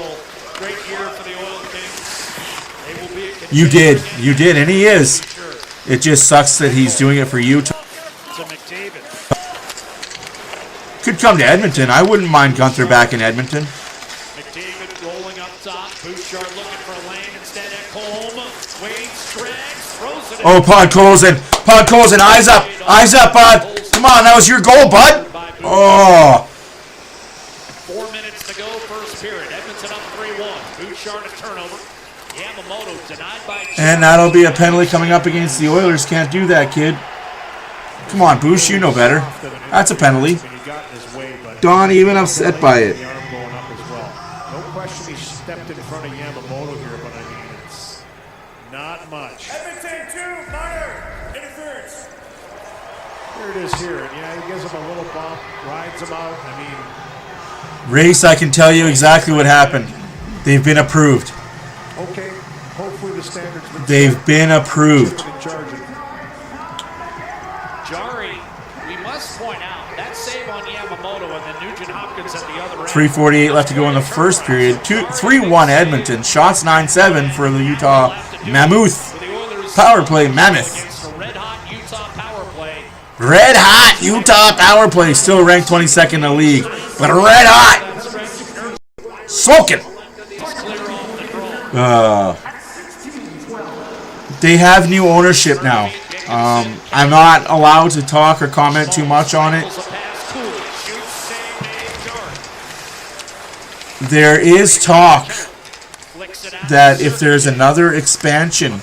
You did, and he is. It just sucks that he's doing it for Utah. Could come to Edmonton. I wouldn't mind Gunther back in Edmonton. McDavid rolling up top. Bouchard looking for a lane instead at Colm. Wade Straggs throws it. Oh, Podkolzin, eyes up, Bud. Come on, that was your goal, Bud. Oh. 4 minutes to go, first period. Edmonton up 3-1. Bouchard a turnover. Yamamoto denied by. And that'll be a penalty coming up against the Oilers. Can't do that, kid. Come on, Bouch, you know better. That's a penalty. Don even upset by it. No question he stepped in front of Yamamoto here, but I mean, it's not much. Edmonton 2, minor interference. Here it is here, and yeah, he gives him a little bump, rides him out. I mean, Race, I can tell you exactly what happened. They've been approved. okay, hopefully the standards. They've been approved. Jari, we must point out that save on Yamamoto and then Nugent Hopkins at the other end. 3:48 left to go in the first period. 3-1 Edmonton. Shots 9-7 for the Utah Mammoth. Power play, Mammoth. Red hot Utah power play. Still ranked 22nd in the league. But red hot. Smoking. They have new ownership now. I'm not allowed to talk or comment too much on it. There is talk that if there's another expansion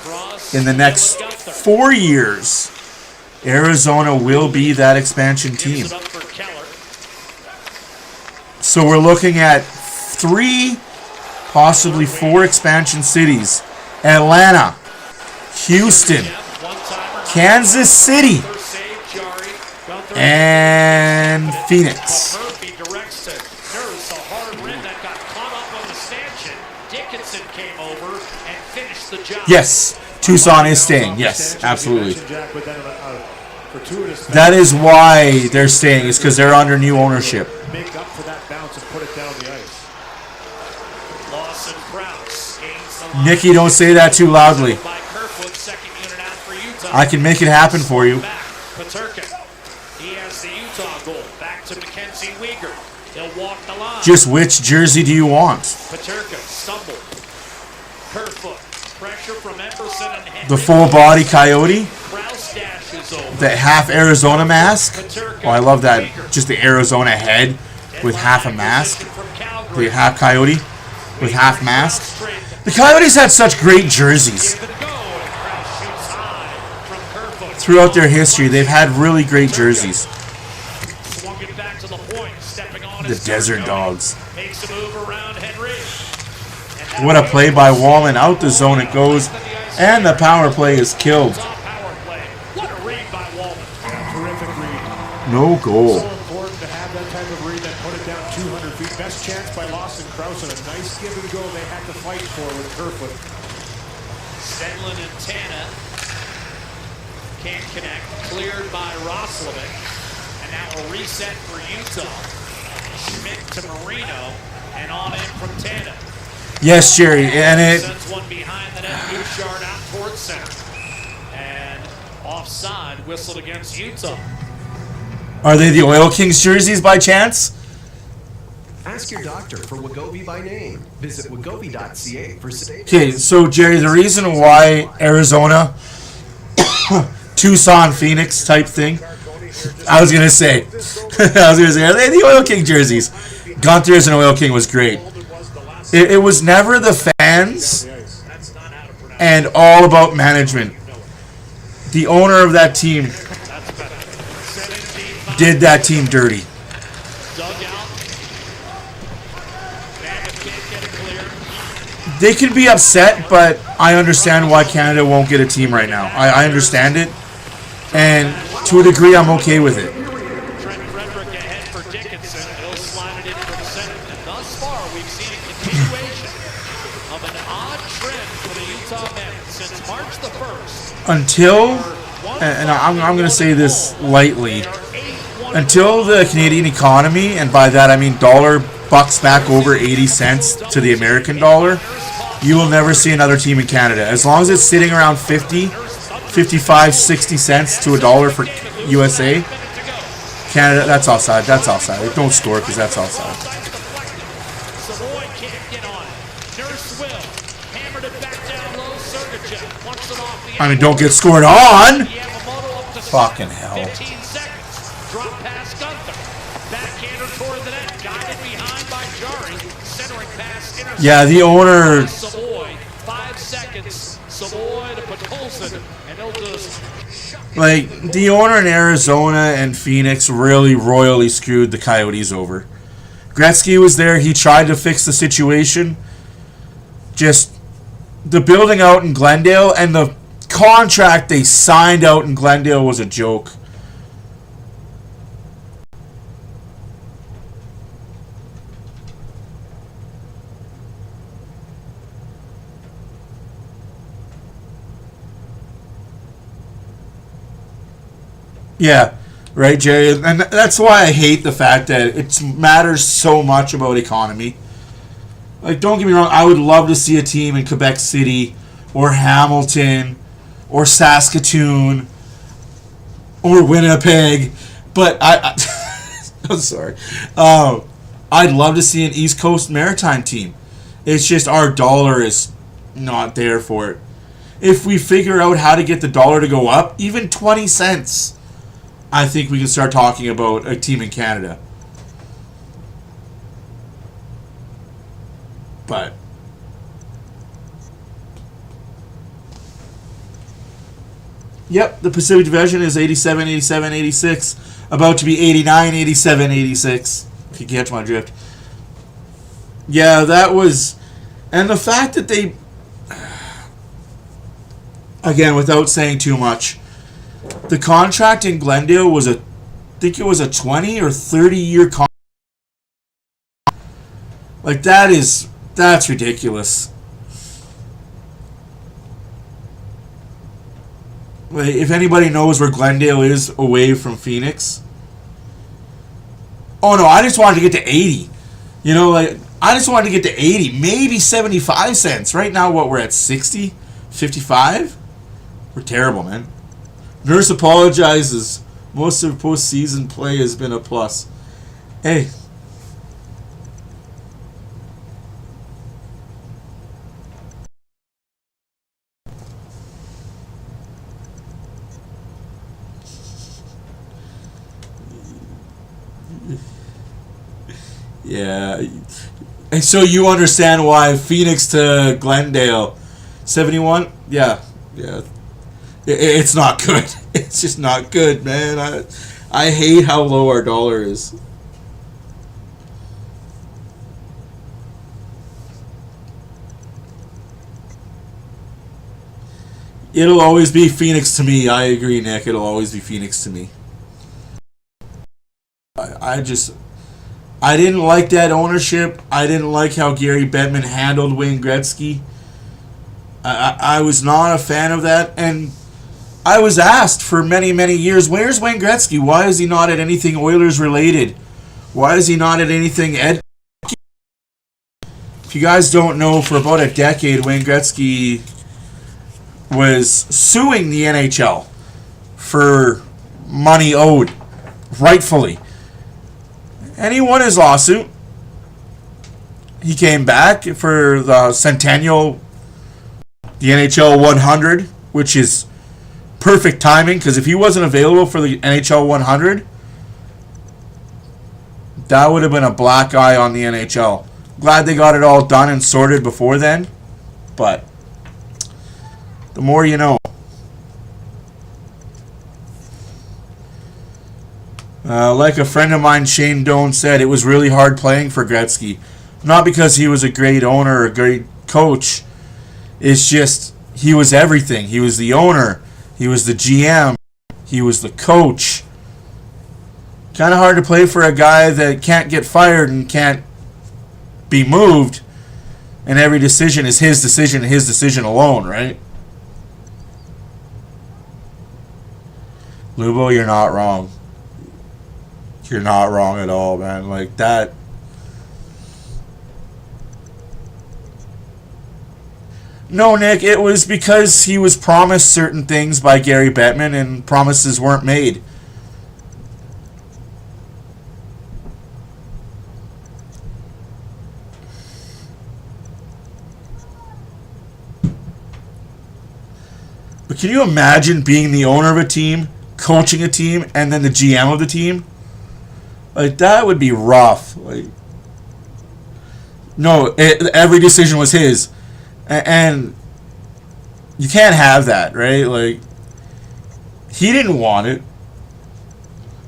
in the next 4 years, Arizona will be that expansion team. So we're looking at 3, possibly 4 expansion cities. Atlanta, Houston, Kansas City, and Phoenix. Yes, Tucson is staying. Yes, absolutely. That is why they're staying, is because they're under new ownership. Make up for that bounce and put it down the ice. Nikki, don't say that too loudly. I can make it happen for you. He has the Utah goal. Back to Mackenzie Weegar. He'll walk the line. Just which jersey do you want? Paterka stumbled. Kerfoot. Pressure from Emerson and Henry. The full body Coyote? Krause dashes over. The half Arizona mask? Oh, I love that. Just the Arizona head with half a mask. The half Coyote with half mask. The Coyotes had such great jerseys. Throughout their history, they've had really great jerseys. The Desert Dogs. What a play by Wallman. Out the zone it goes. And the power play is killed. No goal. So important to have that type of read that put it down 200 feet. Best chance by Lawson Krause and a nice give and go they had to fight for with Kerfoot. Stenlund and Tana can't connect. Cleared by Roslovic. And now a reset for Utah. Schmidt to Marino. And on in from Tana. Yes, Jerry. And it. Sends one behind the net. Bouchard out towards center. And offside whistled against Utah. Are they the Oil Kings jerseys by chance? Ask your doctor for Wegovy by name. Visit wegovy.ca for safety. Okay, so Jerry, the reason why Arizona, Tucson, Phoenix type thing, I was gonna say, are they the Oil King jerseys? Gunther as an Oil King was great. It was never the fans and all about management. The owner of that team did that team dirty. They can be upset, but I understand why Canada won't get a team right now. I understand it, and to a degree, I'm okay with it. Trent Frederick ahead for Dickinson. He'll slide it in from center. And thus far, we've seen a continuation of an odd trend for the Utah Mammoth since March the 1st. Until, and I'm going to say this lightly, until the Canadian economy, and by that I mean dollar bucks back over 80 cents to the American dollar, you will never see another team in Canada. As long as it's sitting around 50, 55, 60 cents to a dollar for USA, Canada, that's offside. That's offside. Don't score because that's offside. Savoy can't get on it. Nurse will. Hammered it back down low. Sergachev punts it off the I mean, don't get scored on. Yamamoto up to Fucking hell. 15 seconds. Drop pass Gunther. Backhander toward the net. Guided behind by Jari. Centering pass. Intercept. Yeah, the owner. Savoy. 5 seconds. Savoy to Podkolzin. And he'll just... Like, the owner in Arizona and Phoenix really royally screwed the Coyotes over. Gretzky was there. He tried to fix the situation. Just the building out in Glendale and the contract they signed out in Glendale was a joke. Yeah, right, Jerry. And that's why I hate the fact that it matters so much about economy. Like, don't get me wrong, I would love to see a team in Quebec City or Hamilton or Saskatoon or Winnipeg, but I'm sorry. I'd love to see an East Coast Maritime team. It's just our dollar is not there for it. If we figure out how to get the dollar to go up, even 20 cents, I think we can start talking about a team in Canada. But yep, the Pacific Division is 87, 87, 86. About to be 89, 87, 86. If you catch my drift. Yeah, that was... And the fact that they... Again, without saying too much... The contract in Glendale was I think it was a 20 or 30-year contract. Like, that's ridiculous. Like, if anybody knows where Glendale is away from Phoenix. Oh no, I just wanted to get to 80. You know, like, I just wanted to get to 80, maybe 75 cents. Right now, what, we're at 60? 55? We're terrible, man. Nurse apologizes. Most of postseason play has been a plus. Hey. Yeah. And so you understand why Phoenix to Glendale. 71? Yeah. Yeah. It's not good. It's just not good, man. I hate how low our dollar is. It'll always be Phoenix to me. I agree, Nick. It'll always be Phoenix to me. I didn't like that ownership. I didn't like how Gary Bettman handled Wayne Gretzky. I was not a fan of that, and I was asked for many, many years, where's Wayne Gretzky? Why is he not at anything Oilers related? Why is he not at anything Ed? If you guys don't know, for about a decade, Wayne Gretzky was suing the NHL for money owed, rightfully. And he won his lawsuit. He came back for the Centennial, the NHL 100, which is perfect timing, because if he wasn't available for the NHL 100, that would have been a black eye on the NHL. Glad they got it all done and sorted before then, but the more you know. Like a friend of mine, Shane Doan, said, it was really hard playing for Gretzky. Not because he was a great owner or a great coach. It's just he was everything. He was the owner. He was the GM. He was the coach. Kind of hard to play for a guy that can't get fired and can't be moved. And every decision is his decision alone, right? Lubo, you're not wrong. You're not wrong at all, man. Like that. No, Nick, it was because he was promised certain things by Gary Bettman and promises weren't made. But can you imagine being the owner of a team, coaching a team, and then the GM of the team? Like, that would be rough. Like, no, every decision was his. And you can't have that, right? Like, he didn't want it.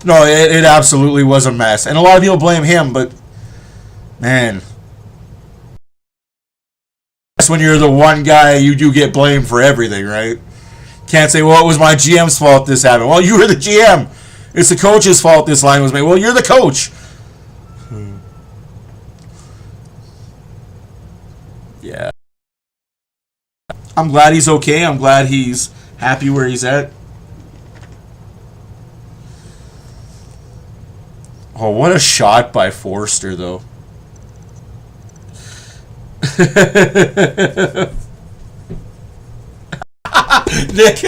No, it absolutely was a mess. And a lot of people blame him, but, man. That's when you're the one guy, you do get blamed for everything, right? Can't say, well, it was my GM's fault this happened. Well, you were the GM. It's the coach's fault this line was made. Well, you're the coach. Yeah. I'm glad he's okay. I'm glad he's happy where he's at. Oh, what a shot by Forster, though. Nick,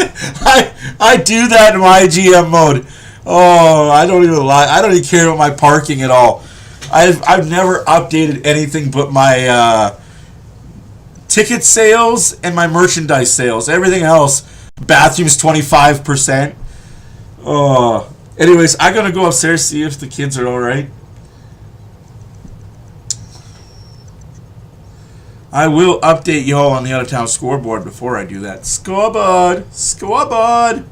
I do that in my GM mode. Oh, I don't even lie. I don't even care about my parking at all. I've never updated anything but my ticket sales and my merchandise sales. Everything else, bathrooms 25%. Oh, anyways, I'm gonna go upstairs see if the kids are all right. I will update y'all on the out-of-town scoreboard before I do that. Scoreboard! Scoreboard!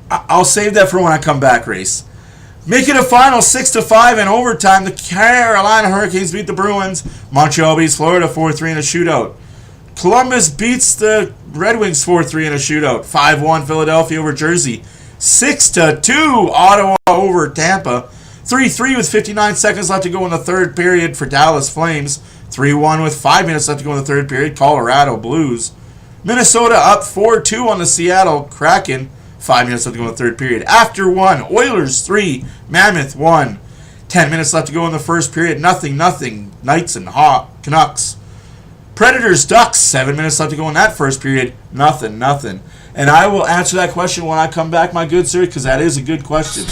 I'll save that for when I come back, Race. Make it a final 6-5 in overtime. The Carolina Hurricanes beat the Bruins. Montreal beats Florida 4-3 in a shootout. Columbus beats the Red Wings 4-3 in a shootout. 5-1 Philadelphia over Jersey. 6-2 Ottawa over Tampa. 3-3 with 59 seconds left to go in the third period for Dallas Flames. 3-1 with 5 minutes left to go in the third period, Colorado Blues. Minnesota up 4-2 on the Seattle Kraken. 5 minutes left to go in the third period. After 1, Oilers 3, Mammoth 1. 10 minutes left to go in the first period. Nothing. Knights and Canucks. Predators, Ducks, 7 minutes left to go in that first period. Nothing. And I will answer that question when I come back, my good sir, because that is a good question.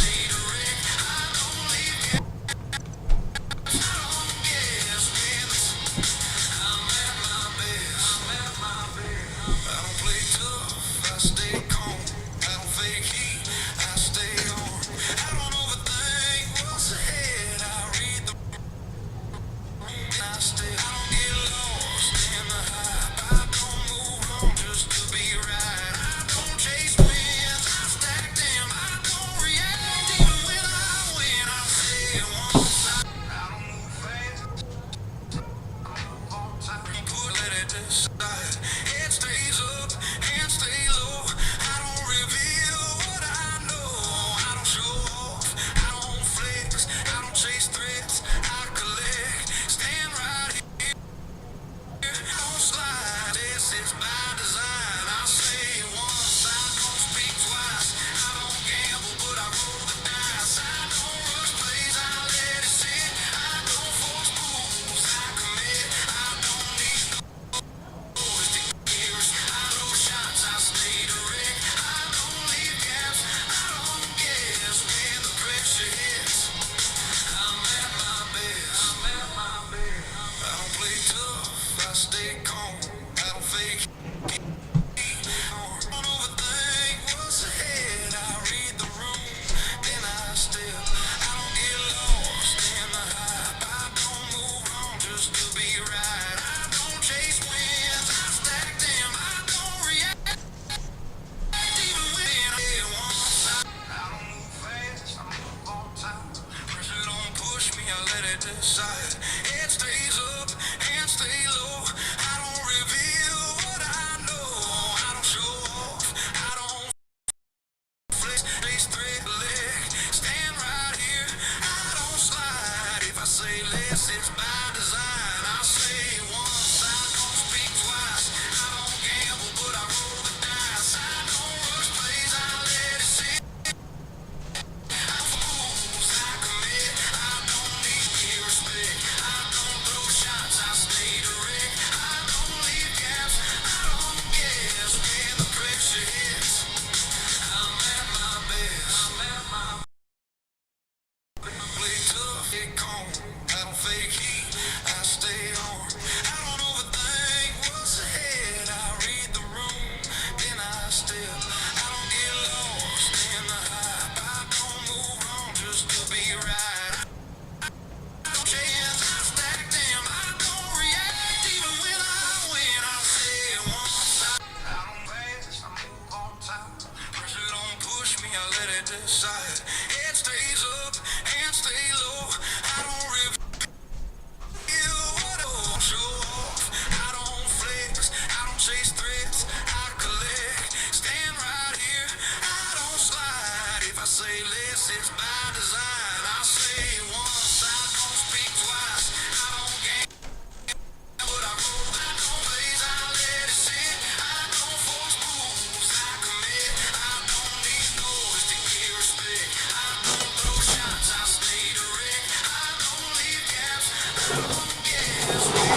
It stays up and stay low. I don't reveal what I know. say less, it's by design. I say once, I don't speak twice. I don't gamble, but I roll. I don't blaze, I let it sit. I don't force moves, I commit. I don't need noise to get respect. I don't throw shots, I stay direct. I don't leave gaps, I don't guess.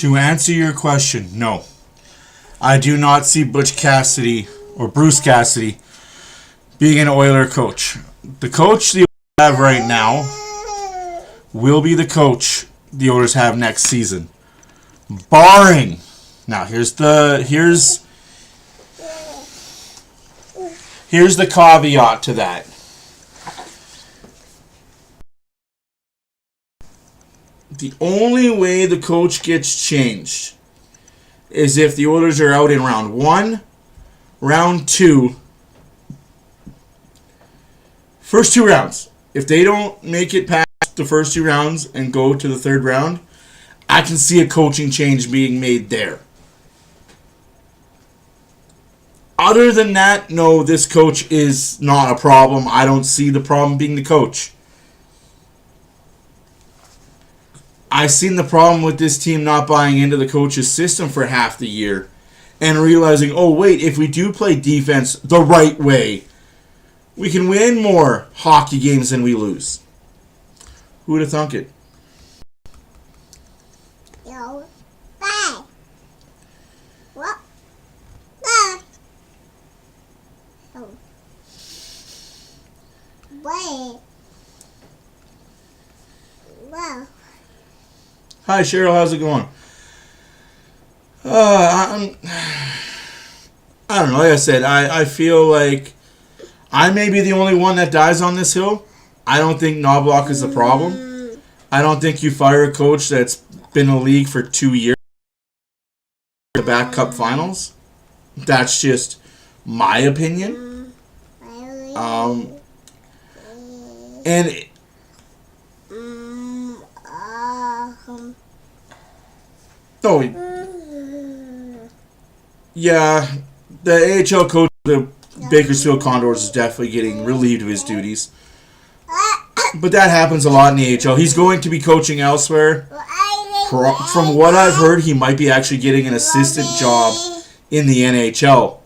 To answer your question, no. I do not see Butch Cassidy or Bruce Cassidy being an Oiler coach. The coach the Oilers have right now will be the coach the Oilers have next season. Barring, now here's the caveat to that. The only way the coach gets changed is if the Oilers are out in round 1, round 2, first 2 rounds. If they don't make it past the first 2 rounds and go to the 3rd round, I can see a coaching change being made there. Other than that, no, this coach is not a problem. I don't see the problem being the coach. I've seen the problem with this team not buying into the coach's system for half the year and realizing, oh wait, if we do play defense the right way, we can win more hockey games than we lose. Who would have thunk it? Hi Cheryl, how's it going? I don't know, like I said, I feel like I may be the only one that dies on this hill. I don't think Knobloch is the problem. I don't think you fire a coach that's been in the league for 2 years. The back cup finals. That's just my opinion. And yeah, the AHL coach of the Bakersfield Condors is definitely getting relieved of his duties. But that happens a lot in the AHL. He's going to be coaching elsewhere. From what I've heard, he might be actually getting an assistant job in the NHL.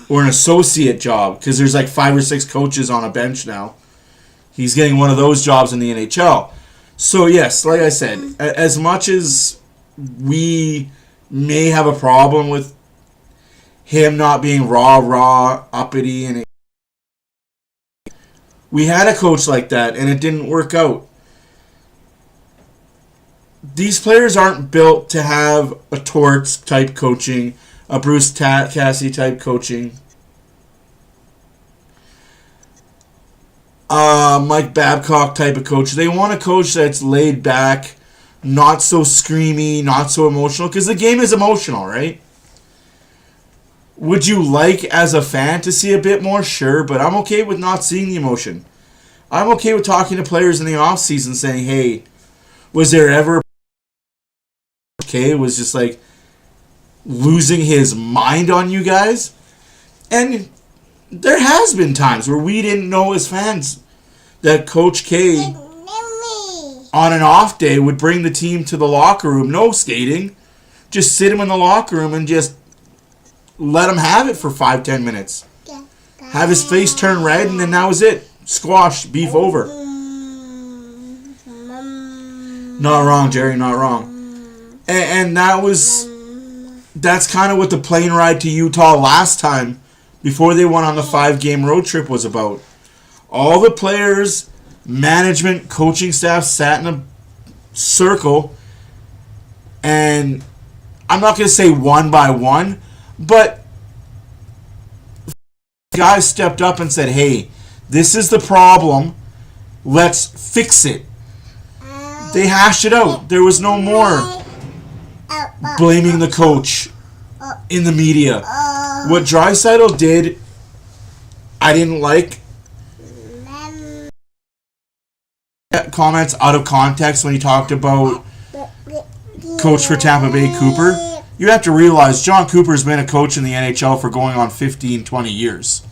Or an associate job, because there's like 5 or 6 coaches on a bench now. He's getting one of those jobs in the NHL. So yes, like I said, as much as we may have a problem with him not being raw, uppity, and we had a coach like that, and it didn't work out. These players aren't built to have a Torts type coaching, a Bruce Cassidy type coaching, Mike Babcock type of coach. They want a coach that's laid back, not so screamy, not so emotional, because the game is emotional, right? Would you like, as a fan, to see a bit more? Sure, but I'm okay with not seeing the emotion. I'm okay with talking to players in the offseason saying, hey, was there ever was just like losing his mind on you guys? And there has been times where we didn't know as fans that Coach K on an off day would bring the team to the locker room, no skating, just sit him in the locker room and just let him have it for 5-10 minutes. Have his face turn red, and then that was it. Squash, beef over. Not wrong, Jerry, not wrong. And that's kind of what the plane ride to Utah last time, before they went on the 5-game road trip, was about. All the players, management, coaching staff sat in a circle, and I'm not going to say one by one, but guys stepped up and said, hey, this is the problem, let's fix it. They hashed it out. There was no more blaming the coach in the media. What Draisaitl did, I didn't like. Comments out of context when he talked about coach for Tampa Bay, Cooper. You have to realize John Cooper's been a coach in the NHL for going on 15, 20 years.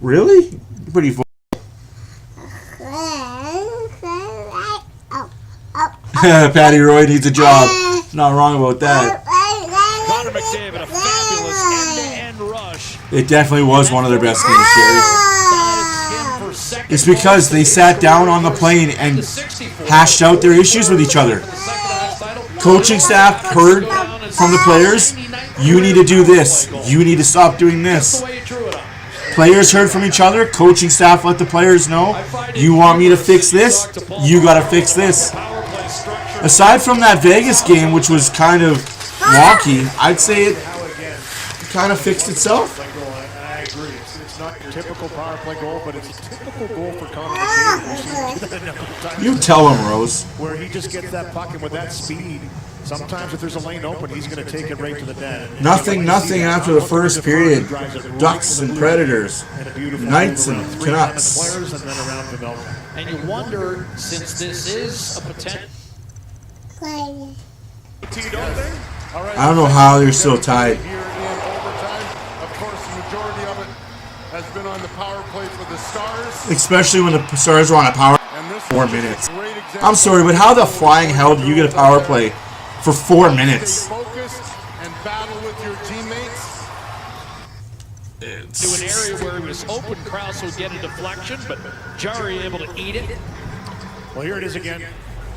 Really? Pretty full. Patty Roy needs a job. Not wrong about that. Connor McDavid, a fabulous end-to-end rush. It definitely was one of their best games, Jerry. It's because they sat down on the plane and hashed out their issues with each other. Coaching staff heard from the players, you need to do this. You need to stop doing this. Players heard from each other. Coaching staff let the players know, you want me to fix this? You got to fix this. Aside from that Vegas game, which was kind of wonky, I'd say it kind of fixed itself. I agree. It's not your typical power play goal, but it's a typical goal for Connor McDavid. You tell him, Rose. Where he just gets that puck, and with that speed, sometimes if there's a lane open, he's going to take it right to the net. Nothing after the first period. Ducks and Predators. Knights and Canucks. And you wonder, since this is a potential... I don't know how they're still tied. Of course, the majority of it has been on the power play for the Stars. Especially when the Stars were on a power 4 minutes. I'm sorry, but how the flying hell do you get a power play for 4 minutes? Focused and battle with your teammates. To an area where it was open, Krause would get a deflection, but Jari able to eat it. Well, here it is again.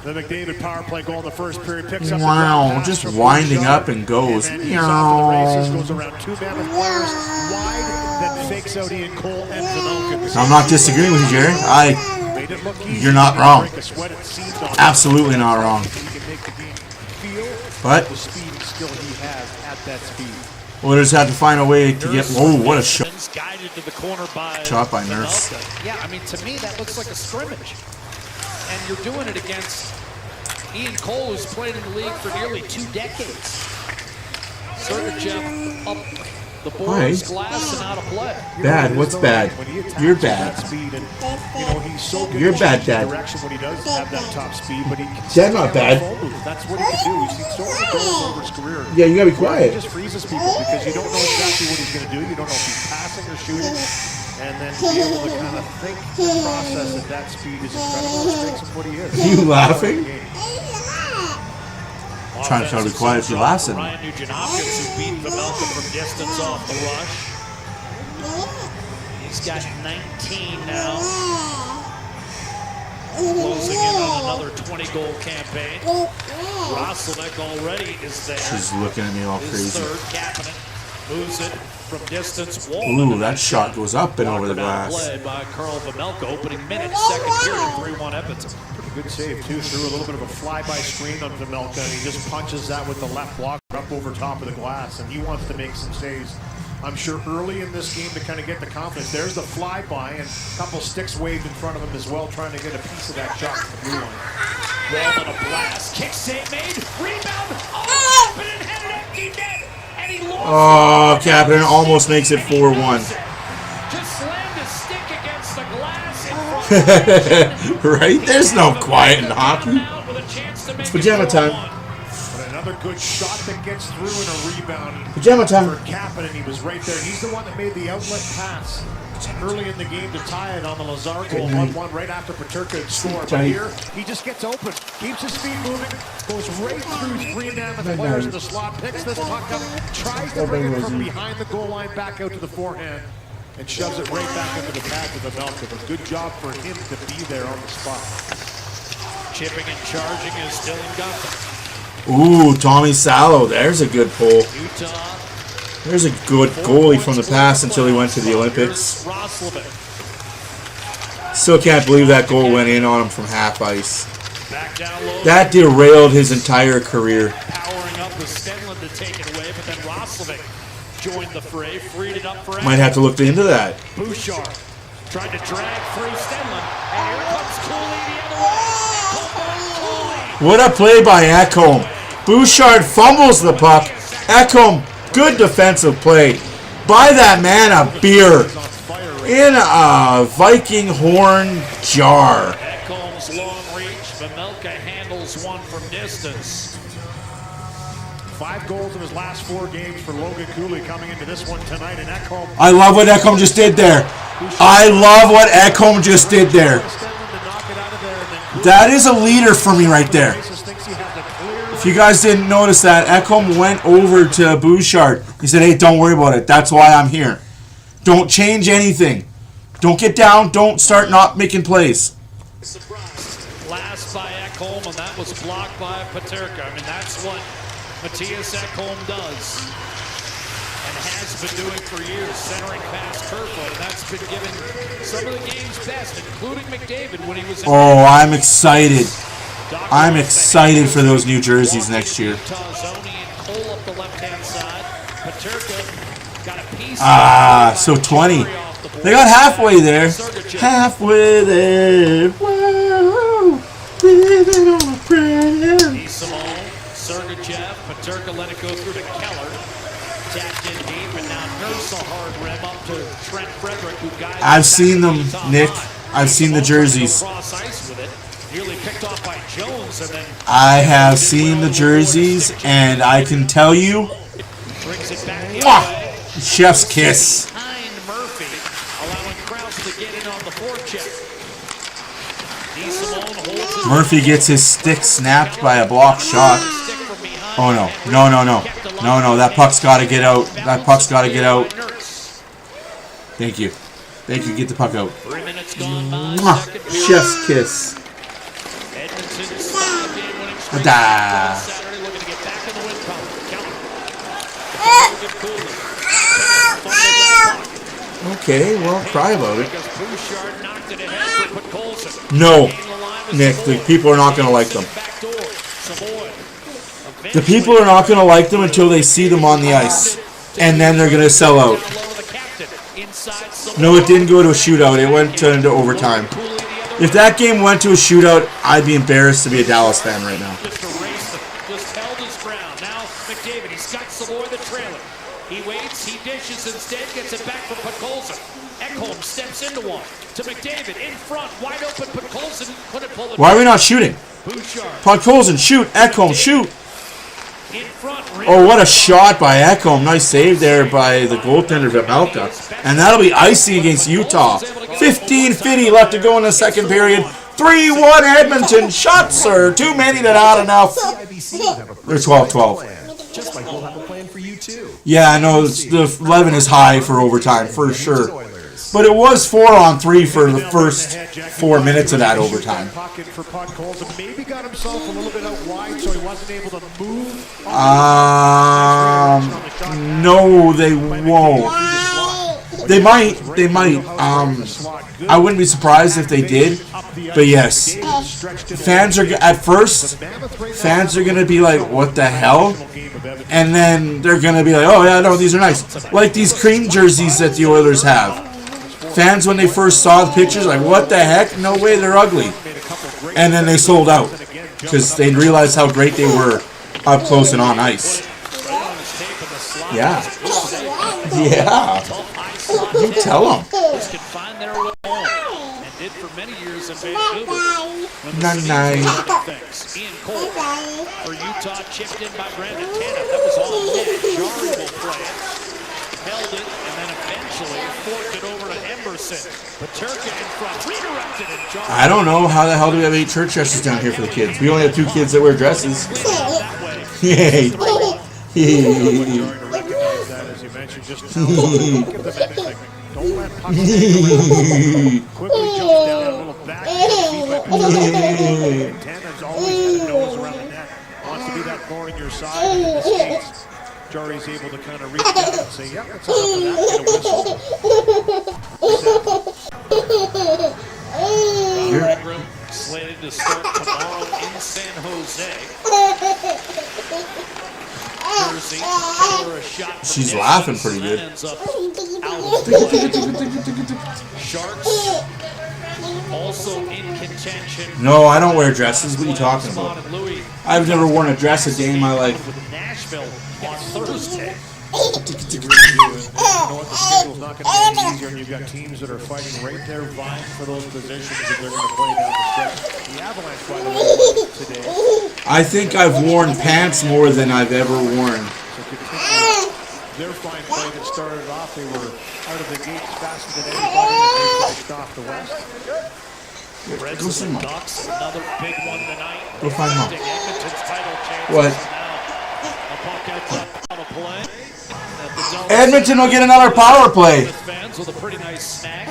The McDavid power play goal in the first period picks up. Wow, just winding up and goes. And he's off to the races, goes around 2 Mammoth players wide, then fakes out Ian Cole and Vanolkin. I'm not disagreeing with you, Jerry. You're not wrong. Absolutely not wrong. He can make the game feel but the speed and skill he has at that speed. Oilers had to find a way to get. Oh, what a shot! Guided to the corner by Shot by Nurse. Yeah, I mean, to me, that looks like a scrimmage. And you're doing it against Ian Cole, who's played in the league for nearly 2 decades. Sergachev up the boards, glass, and out of play. Bad. What's bad? You're bad. You're bad, Dad. When he does have that top speed, but he Dad, not bad. That's what he can do. He's seen so many goals over his career. Yeah, you gotta be quiet. He just freezes people because you don't know exactly what he's going to do. You don't know if he's passing or shooting. And then to be able to kind of think and process at that speed is incredible. It makes him what he is. You laughing? Trying to be quiet if you're laughing. Ryan Nugent-Hopkins, who beat Pavelka from distance off the rush. He's got 19 now. Closing in on another 20-goal campaign. Roslovic already is there. She's looking at me all crazy. His third, Kapanen moves it from distance. Ooh, that shot goes up and over the glass. Play by Carl Pavelka, opening minute, second period, 3-1 Edmonton. Good save, too. Threw a little bit of a flyby screen on Pavelka, and he just punches that with the left block up over top of the glass, and he wants to make some saves. I'm sure early in this game to kind of get the confidence. There's the flyby, and a couple sticks waved in front of him as well, trying to get a piece of that shot from the blue line. Wall on a blast, kick save made, rebound, oh, Kapanen had an empty net, and he lost. Oh, Kapanen almost makes it 4-1. Just slammed his stick against the glass in front of Right? There's no quiet in hockey. It's pajama time. But another good shot that gets through and a rebound. Pajama time. For Kapanen, he was right there. He's the one that made the outlet pass early in the game to tie it on the Lazar goal. 1-1 right after Paterka had scored. But here, he just gets open, keeps his feet moving, goes right through three Mammoth players in the slot, picks this puck up, tries to bring it from behind the goal line back out to the forehand, and shoves it right back into the pad to the Pavelka. But good job for him to be there on the spot. Chipping and charging is Dylan Gunther. Ooh, Tommy Salo. There's a good pull. Utah. There's a good goalie from the past until he went to the Olympics. Still can't believe that goal went in on him from half ice. That derailed his entire career. Powering up with Stenlund to take it away, but then Roslovic joined the fray, freed it up for Might have to look into that. Bouchard tried to drag through Stenlund, and here comes Cooley the other way. What a play by Ekholm. Bouchard fumbles the puck. Ekholm, good defensive play. Buy that man a beer in a Viking horn jar. Ekholm's long reach. Pavelka handles one from distance. 5 goals in his last 4 games for Logan Cooley coming into this one tonight. And Ekholm. I love what Ekholm just did there. I love what Ekholm just did there. That is a leader for me right there. If you guys didn't notice that, Ekholm went over to Bouchard. He said, hey, don't worry about it. That's why I'm here. Don't change anything. Don't get down. Don't start not making plays. Last by Ekholm, and that was blocked by Paterka. I mean, that's what Matthias Ekholm does and has been doing for years, centering past Kerfoot, and that's been given some of the game's best, including McDavid when he was in. Oh, I'm excited. I'm excited for those new jerseys next year. Ah, so 20. They got halfway there. Halfway there. Whoa, living on a prayer. Sergachev, Paterka let it go through to Keller. Tapped in deep, and now Nurse a hard rim up to Trent Frederick, who guides. I've seen them, Nick. I've seen the jerseys. Nearly picked off by Jones, and then I have seen the jerseys, and I can tell you, chef's kiss. behind Murphy, allowing Krause to get in on the forecheck. Murphy gets his stick snapped by a block shot. Oh no, no, no, no. No, no, that puck's gotta get out. That puck's gotta get out. Thank you. Thank you, get the puck out. Mwah. Chef's kiss. Da. Okay, well, cry about it. No, Nick, the people are not going to like them. The people are not going to like them until they see them on the ice. and then they're going to sell out. No, it didn't go to a shootout. It went into overtime. If that game went to a shootout, I'd be embarrassed to be a Dallas fan right now. Just held his ground. Now McDavid, he's got Savoy the trailer. He waits, he dishes instead, gets it back from Podkolzin. Ekholm steps into one. To McDavid, in front, wide open. Podkolzin couldn't pull it. Why are we not shooting? Bouchard. Podkolzin, shoot. Ekholm, shoot. In front, Oh, what a shot by Ekholm. Nice save there by the goaltender, Vimelka. And that'll be icy against Utah. 15:50 left to go in the second period. 3-1 Edmonton. Shots, sir. Too many to not enough. They're 12-12. Just like we'll have a plan for you too. Yeah, I know. The 11 is high for overtime, for sure. But it was 4-on-3 for the first 4 minutes of that overtime. Pocket for Podkolzin. Maybe got himself a little bit out wide, so he wasn't able to move. No, they won't. They might. They might. I wouldn't be surprised if they did. But yes, fans are at first. Fans are gonna be like, "What the hell?" And then they're gonna be like, "Oh yeah, no, these are nice." Like these cream jerseys that the Oilers have. Fans, when they first saw the pictures, like, "What the heck? No way, they're ugly." And then they sold out because they realized how great they were up close and on ice. Yeah. Yeah. You tell them. Night. Ian Cole for Utah, chipped in by Brandon Tanev. That was all net. Jari will play it. Held it, and then eventually forked it over to Emerson. Paterka in front, redirected, and Jari. I don't know how the hell do we have 8 church dresses down here for the kids. We only have 2 kids that wear dresses. Yay. Recognize that, as you mentioned, just now. Don't give them anything. Don't let pucks take away. Quickly jumps down a little back. Tanner's always had a nose around the net. Wants to be that thorn in your side. And in the skates, Jari's able to kind of reach down and say, "Yep, that's enough for that." Get a whistle. Slated to start tomorrow in San Jose. She's laughing pretty good. Sharks also in contention. No, I don't wear dresses. What are you talking about? I've never worn a dress a day in my life. Nashville on Thursday. You know what, the schedule's not going to be any easier, and you've got teams that are fighting right there, vying for those positions that they're going to play down the stretch. The Avalanche, by the way, today. I think I've worn pants more than I've ever worn. So continue their fine play that started off. They were out of the gates faster than anybody, and they pushed off the West. Go see Mom. Ducks, another big one tonight. Go find Mom. Edmonton's title chances. What? A puck ends up on a play. Edmonton will get another power play. Fans with a pretty nice snag.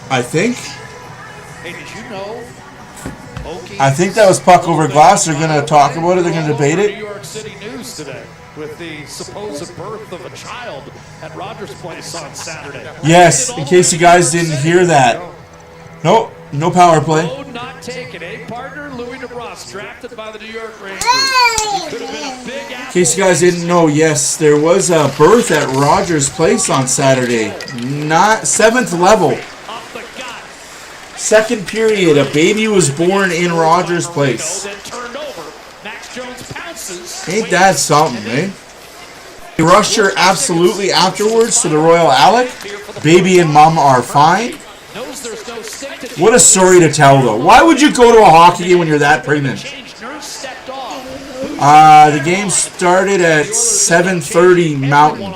I think. Hey, did you know? I think that was puck over glass. They're going to talk about it. They're going to debate New it. York City News today with the supposed birth of a child at Rogers Place on Saturday. Yes, in case you guys didn't hear that. Nope, no power play. Load not taken. Partner Louis DeBrusk, drafted by the New York Rangers. He could have been a big In case you guys didn't know, yes, there was a birth at Rogers Place on Saturday. Not 7th level. Second period, a baby was born in Rogers Place. Ain't that something, eh? They rushed her absolutely afterwards to the Royal Alec. Baby and mom are fine. What a story to tell, though. Why would you go to a hockey game when you're that pregnant? The game started at 7:30 Mountain,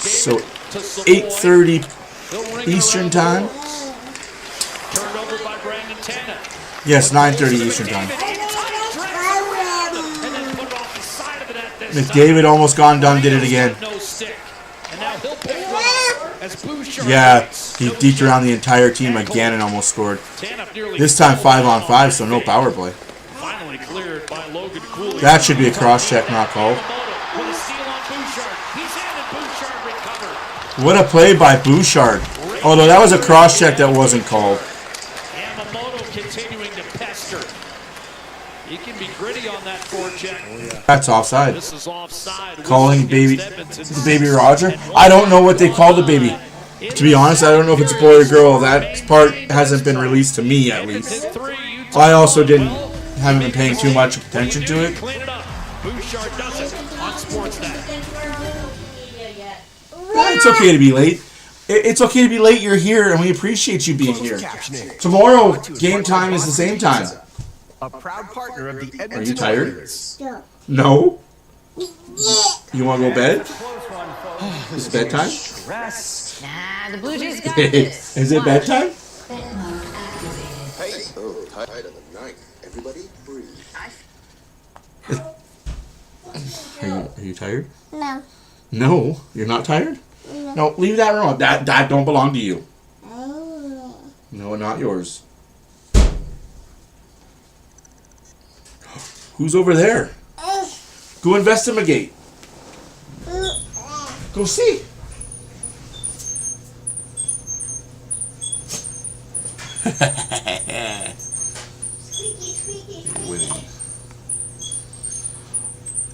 so 8:30 Eastern Time. Yes, 9:30 Eastern Time. McDavid almost gone done, did it again. Yeah, he deked around the entire team again and almost scored. This time 5-on-5, so no power play. That should be a cross-check, not called. What a play by Bouchard. Although that was a cross-check that wasn't called. He can be gritty on that forecheck. That's offside. This is offside. Calling the baby Roger. I don't know what they call the baby. To be honest, I don't know if it's a boy or girl. That part hasn't been released to me, at least. I also haven't been paying too much attention to it. Bouchard does it on Sportsnet. It's okay to be late. It's okay to be late. You're here, and we appreciate you being here. Tomorrow, game time is the same time. A proud partner of the Edmonton Are you tired? Oilers. No? You want to go to bed? Is it bedtime? Nah, the Blue Jays got this. Is it bedtime? Hey, tight of the night. Everybody breathe. Are you tired? No. No, you're not tired? No, leave that room. That don't belong to you. No, not yours. Who's over there? Go investigate. Go see.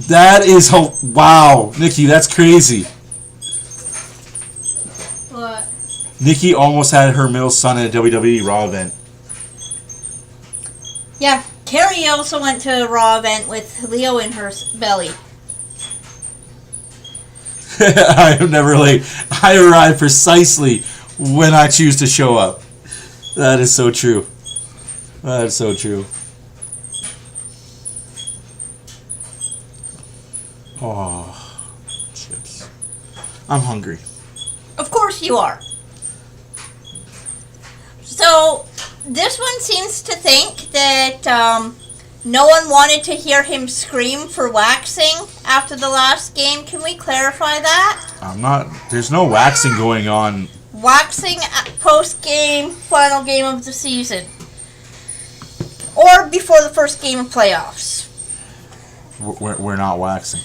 That is wow, Nikki, that's crazy. What? Nikki almost had her middle son at a WWE Raw event. Yeah, Carrie also went to a Raw event with Leo in her belly. I am never late. I arrive precisely when I choose to show up. That is so true. That is so true. Oh, chips. I'm hungry. Of course you are. So, this one seems to think that no one wanted to hear him scream for waxing after the last game. Can we clarify that? I'm not. There's no waxing going on. Waxing at post-game, final game of the season. Or before the first game of playoffs. We're not waxing.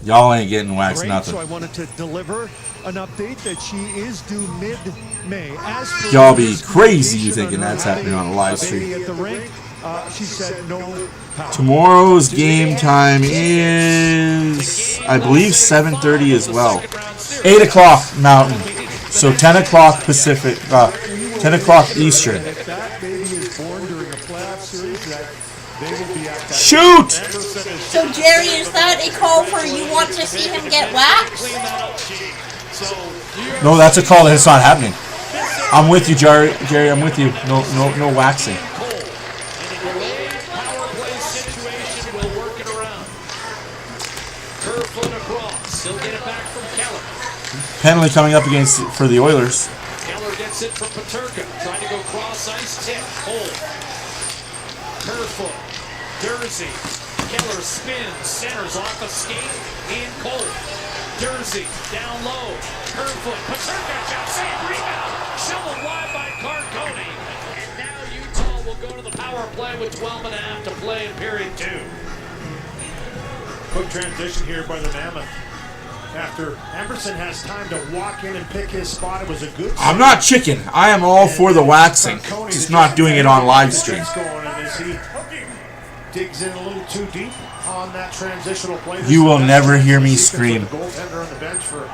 Y'all ain't getting waxed nothing. So I wanted to deliver an update that she is due mid-May. Y'all be crazy you thinking that's happening on a live stream. At the rink, she said no power. Tomorrow's game time is, I believe, 7:30 as well. 8 o'clock Mountain. So 10 o'clock Pacific, 10 o'clock Eastern. If that baby is born during a playoff series, that they will be at that. Shoot! So, Jerry, is that a call for you want to see him get waxed? No, that's a call that it's not happening. I'm with you, Jerry. Jerry, I'm with you. No waxing. Penalty coming up against for the Oilers. Keller gets it from Paterka, trying to go cross ice tip. Cole. Kerfoot. Jersey. Keller spins, centers off a skate. In Cole. Jersey down low. Kerfoot. Paterka shot, save, rebound. Shoveled wide by Carcone. And now Utah will go to the power play with 12.5 to play in period 2. Quick transition here by the Mammoth. After Emerson has time to walk in and pick his spot, it was a good. I'm not chicken. I am all for the waxing. Just not doing it on live stream. As he digs in a little too deep on that transitional play. You will never hear me scream. The goaltender on the bench for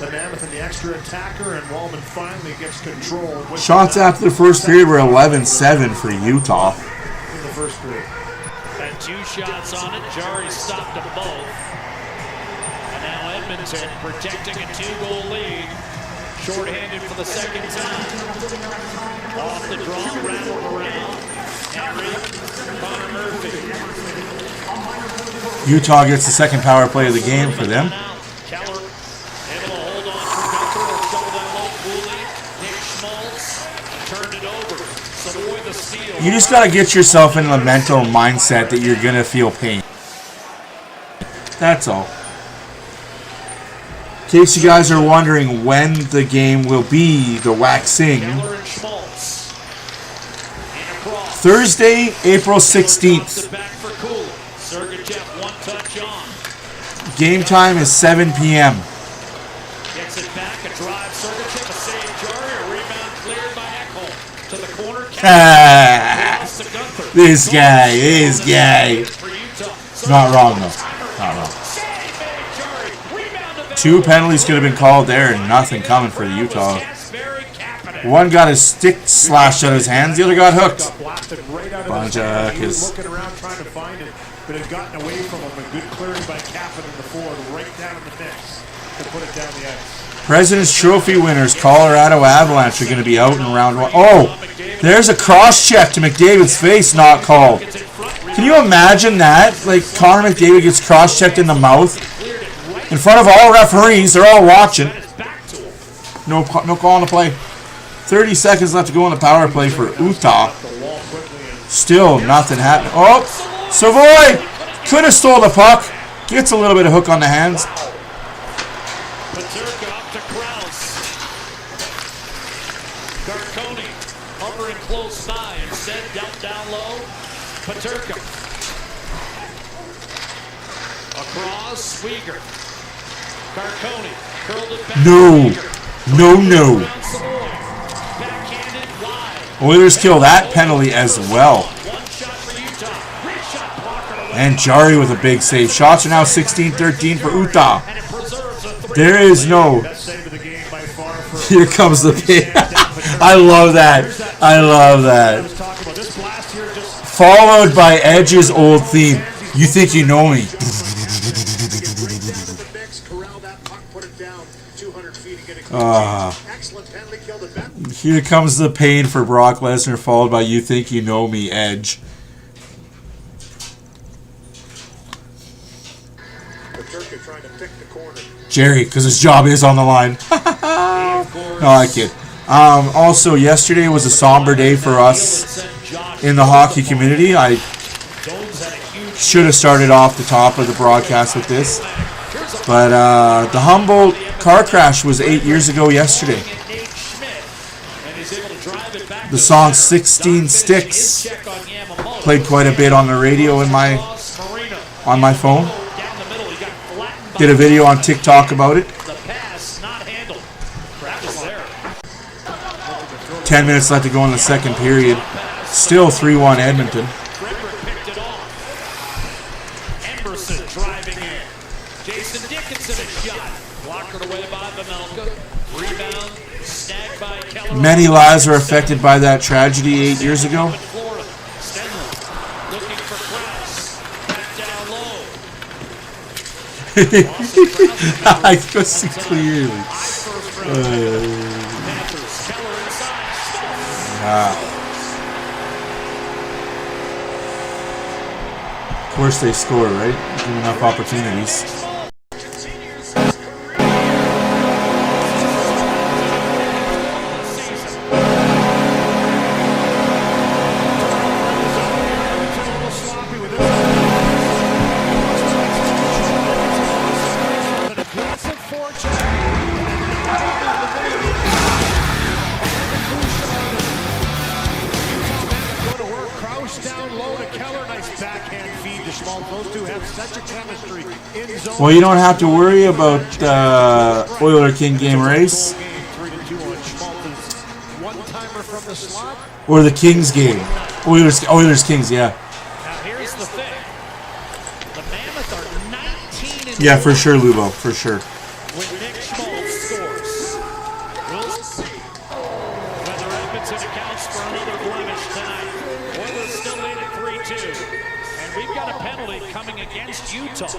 the Mammoth and the extra attacker, and Wallman finally gets control. Shots after the first period were 11-7 for Utah. In the first period. Had 2 shots on it. Jari stopped them both. And now Edmonton protecting a 2-goal lead. Shorthanded for the second time. Off the draw, rattled around. Henry, Connor Murphy. Utah gets the second power play of the game for them. Keller able to hold on for Gunther. Shovel down low. Cooley, Nick Schmaltz turned it over. Savoy the steal. You just got to get yourself in the mental mindset that you're going to feel pain. That's all. In case you guys are wondering when the game will be, the waxing. Thursday, April 16th. Game time is 7 p.m. Gets it back, a drive, Sergachev, a save, Jari, a rebound cleared by Ekholm. To the corner, Lost to Gunther. This guy. Not wrong, though. Not wrong. 2 penalties could have been called there and nothing coming for the Utah. One got his stick slashed out of his hands, the other got hooked. Bunch of he was looking around trying to find it, but it had gotten away from him. A good clearing by Kapanen in the forward, right down in the mix to put it down the ice. President's Trophy winners, Colorado Avalanche, are going to be out in round 1. Oh, there's a cross-check to McDavid's face, not called. Can you imagine that? Like, Connor McDavid gets cross-checked in the mouth in front of all referees. They're all watching. No call on the play. 30 seconds left to go on the power play for Utah. Still nothing happening. Oh, Savoy could have stole the puck. Gets a little bit of hook on the hands. Paterka up to Krause. Garconi hovering close by. Instead, down low. Paterka. Across, Weegar. Garconi curled it back. No. Oilers kill that penalty as well. And Jari with a big save. Shots are now 16-13 for Utah. There is no... Here comes the pin. I love that. Followed by Edge's old theme. You think you know me. Here comes the pain for Brock Lesnar, followed by You Think You Know Me, Edge. Jerry, because his job is on the line. No, I kid. Also, yesterday was a somber day for us in the hockey community. I should have started off the top of the broadcast with this. But the Humboldt car crash was 8 years ago yesterday. The song 16 Sticks played quite a bit on the radio in my phone. Did a video on TikTok about it. 10 minutes left to go in the second period. Still 3-1 Edmonton. Emberson driving in. Jason Dickinson a shot. Blocked away by Pavelka. Rebound. Snagged by Keller. Many lives were affected by that tragedy 8 years ago. Looking for Krause. Back down low. I can see clearly. Of course they score, right? Give enough opportunities. Well, you don't have to worry about Oiler King game race or the Kings game. Oilers Kings, yeah. Now here's the thing. The Mammoth are 19 Yeah, for sure, Lubo, for sure. when Nick Schmaltz scores. We'll see whether Edmonton accounts for another blemish tonight. Oilers still lead at 3-2. And we've got a penalty coming against Utah.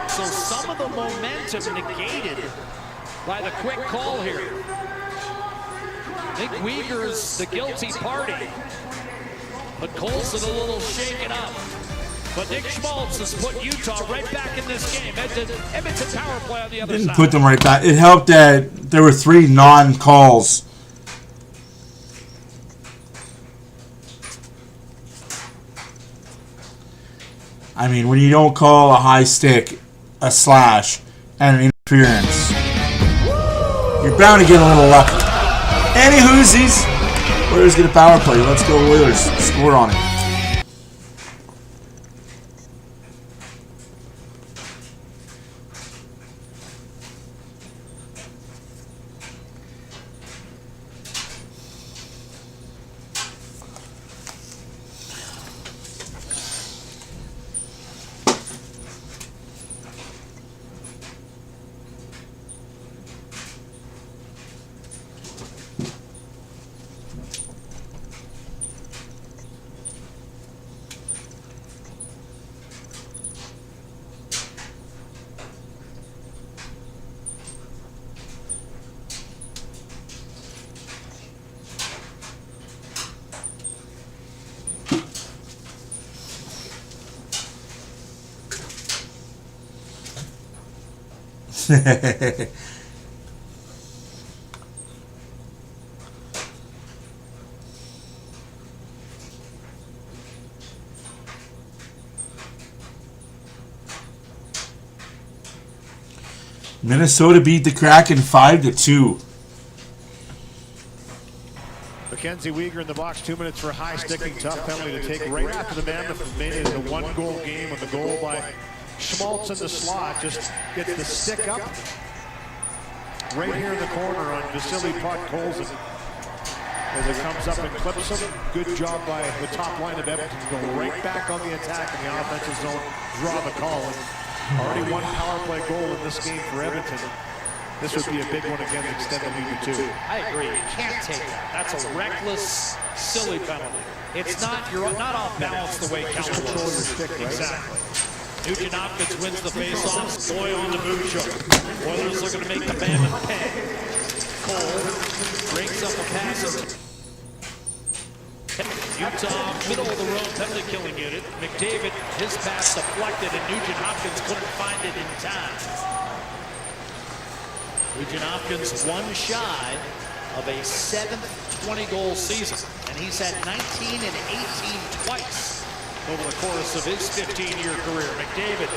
So some of the momentum negated by the quick call here. I think Weegar's the guilty party, but Colson a little shaken up. But Nick Schmaltz has put Utah right back in this game. Edmonton power play on the other Didn't side. put them right back. It helped that there were 3 non-calls. I mean, when you don't call a high stick, a slash, and an interference, you're bound to get a little lucky. Any whoosies, Oilers get a power play. Let's go Oilers. Score on it. Minnesota beat the Kraken 5-2. Mackenzie Weegar in the box, 2 minutes for a high-sticking, tough penalty to take right after the Mammoth made it in a one-goal game, and the goal by Schmaltz in the slot just gets the stick up right here in the corner on Vasily Podkolzin as it comes up and clips him. Good job by the top line of Edmonton to go right back on the attack in the offensive zone, draw the call. And already one power play goal in this game for Edmonton. This would be a big one again to extend the lead to 2. I agree. You can't take that. That's a reckless, silly penalty. It's not, you're not off balance the way Cal control was. your stick, right? Exactly. Nugent Hopkins wins the face-off. Boy on the Bouchard. Oilers looking to make the Mammoth pay. Cole breaks up a pass. Utah, middle of the road penalty killing unit. McDavid, his pass deflected, and Nugent Hopkins couldn't find it in time. Nugent Hopkins one shy of a 7th 20-goal season, and he's had 19 and 18 twice over the course of his 15-year career. McDavid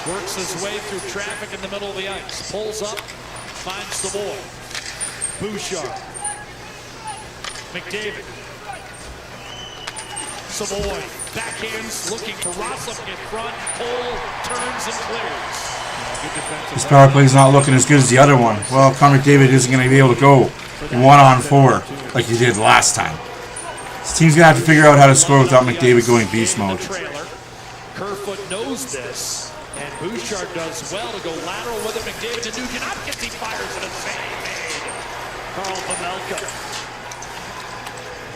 works his way through traffic in the middle of the ice, pulls up, finds the boy. Bouchard. McDavid. Savoy. Backhands looking for Rossum in front. Cole turns and clears. This power play is not looking as good as the other one. Well, Connor McDavid isn't going to be able to go 1-on-4 like he did last time. This team's going to have to figure out how to score without McDavid going beast mode. Kerfoot knows this, and Bouchard does well to go lateral with it. McDavid to Nugent Hopkins, he fires at a save made. Carl Pamelka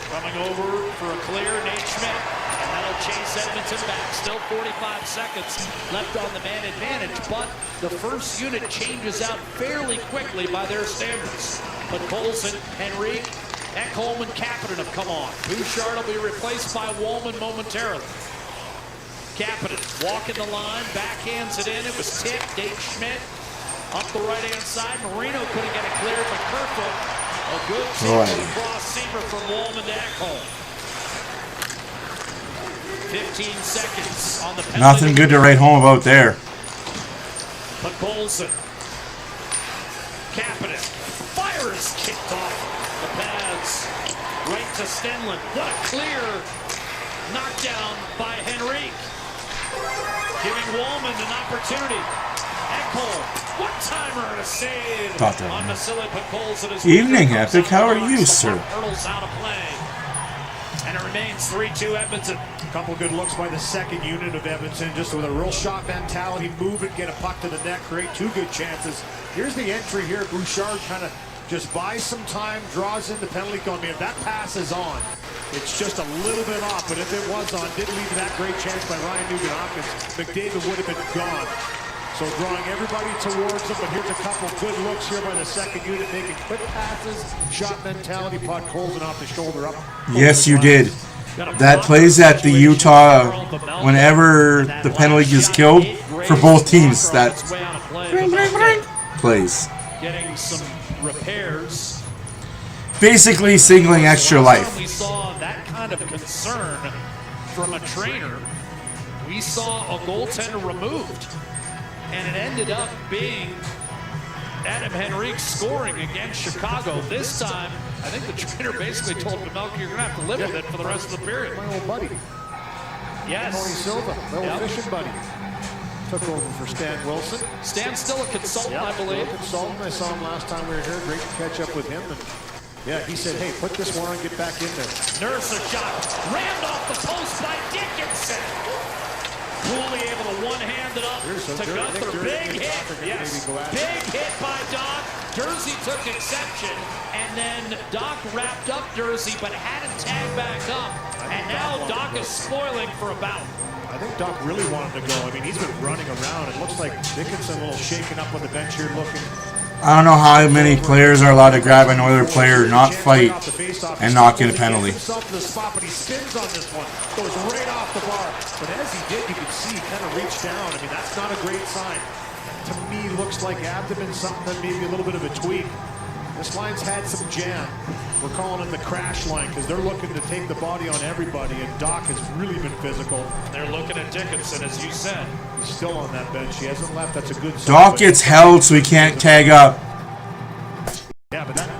coming over for a clear, Nate Schmidt, and that'll chase Edmonton back. Still 45 seconds left on the man advantage, but the first unit changes out fairly quickly by their standards. But Colson, Henrique, Ekholm, and Kapanen have come on. Bouchard will be replaced by Wallman momentarily. Kapanen walking the line, backhands it in. It was tipped. Nate Schmidt up the right-hand side. Marino couldn't get it cleared, but Kerfoot, a good cross-seamer from Wallman to Ekholm. 15 seconds on the penalty. Nothing good to write home about there. But Colson. Kapanen. Fire is kicked off the pads. Right to Stenlund. What a clear knockdown by Henrique. Giving Wallman an opportunity. Ekholm. One timer and a save on Vasily Podkolzin. Evening, Epic. How are you, sir? Hurdles out of play. And it remains 3-2 Edmonton. A couple good looks by the second unit of Edmonton, just with a real shot mentality, move it, get a puck to the net, create 2 good chances. Here's the entry here. Bouchard kind of just buys some time, draws in the penalty cone. I mean, if that pass is on, it's just a little bit off, but if it was on, didn't leave that great chance by Ryan Nugent-Hopkins. McDavid would have been gone. So drawing everybody towards him, but here's a couple good looks here by the second unit, making quick passes, shot mentality, Podkolzin off the shoulder up. Yes, you did. That plays at the Utah whenever the penalty is killed for both teams. That plays. Getting some repairs. Basically singling extra life. We saw that kind of concern from a trainer. We saw a goaltender removed. And it ended up being Adam Henrique scoring against Chicago. This time, I think the trainer basically told Pamelka, you're going to have to live with it for the rest of the period. My old buddy. Yes. Tony Silva, my old fishing buddy. Took over for Stan Wilson. Stan's still a consultant, I believe. A consultant. I saw him last time we were here. Great to catch up with him. And yeah, he said, hey, put this one on, get back in there. Nurse a shot. Rammed off the post by Dickinson. Cooley able to one-hand it up to Gunther. Big hit, yes. Big hit by Doc. Jersey took exception, and then Doc wrapped up Jersey, but hadn't tagged back up. And now Doc is spoiling for a bout. I think Doc really wanted to go. I mean, he's been running around. It looks like Dickinson a little shaken up on the bench here looking. I don't know how many players are allowed to grab an Oiler player, not fight, and not get a penalty. Himself to the spot, but he spins on this one. Goes right off the bar. But as he did, you could see he kind of reached down. I mean, that's not a great sign. to me, looks like abdomen, something, maybe a little bit of a tweak. This line's had some jam. We're calling it the crash line because they're looking to take the body on everybody, and Doc has really been physical. They're looking at Dickinson, as you said. He's still on that bench. He hasn't left. That's a good sign. Doc gets held so he can't tag up.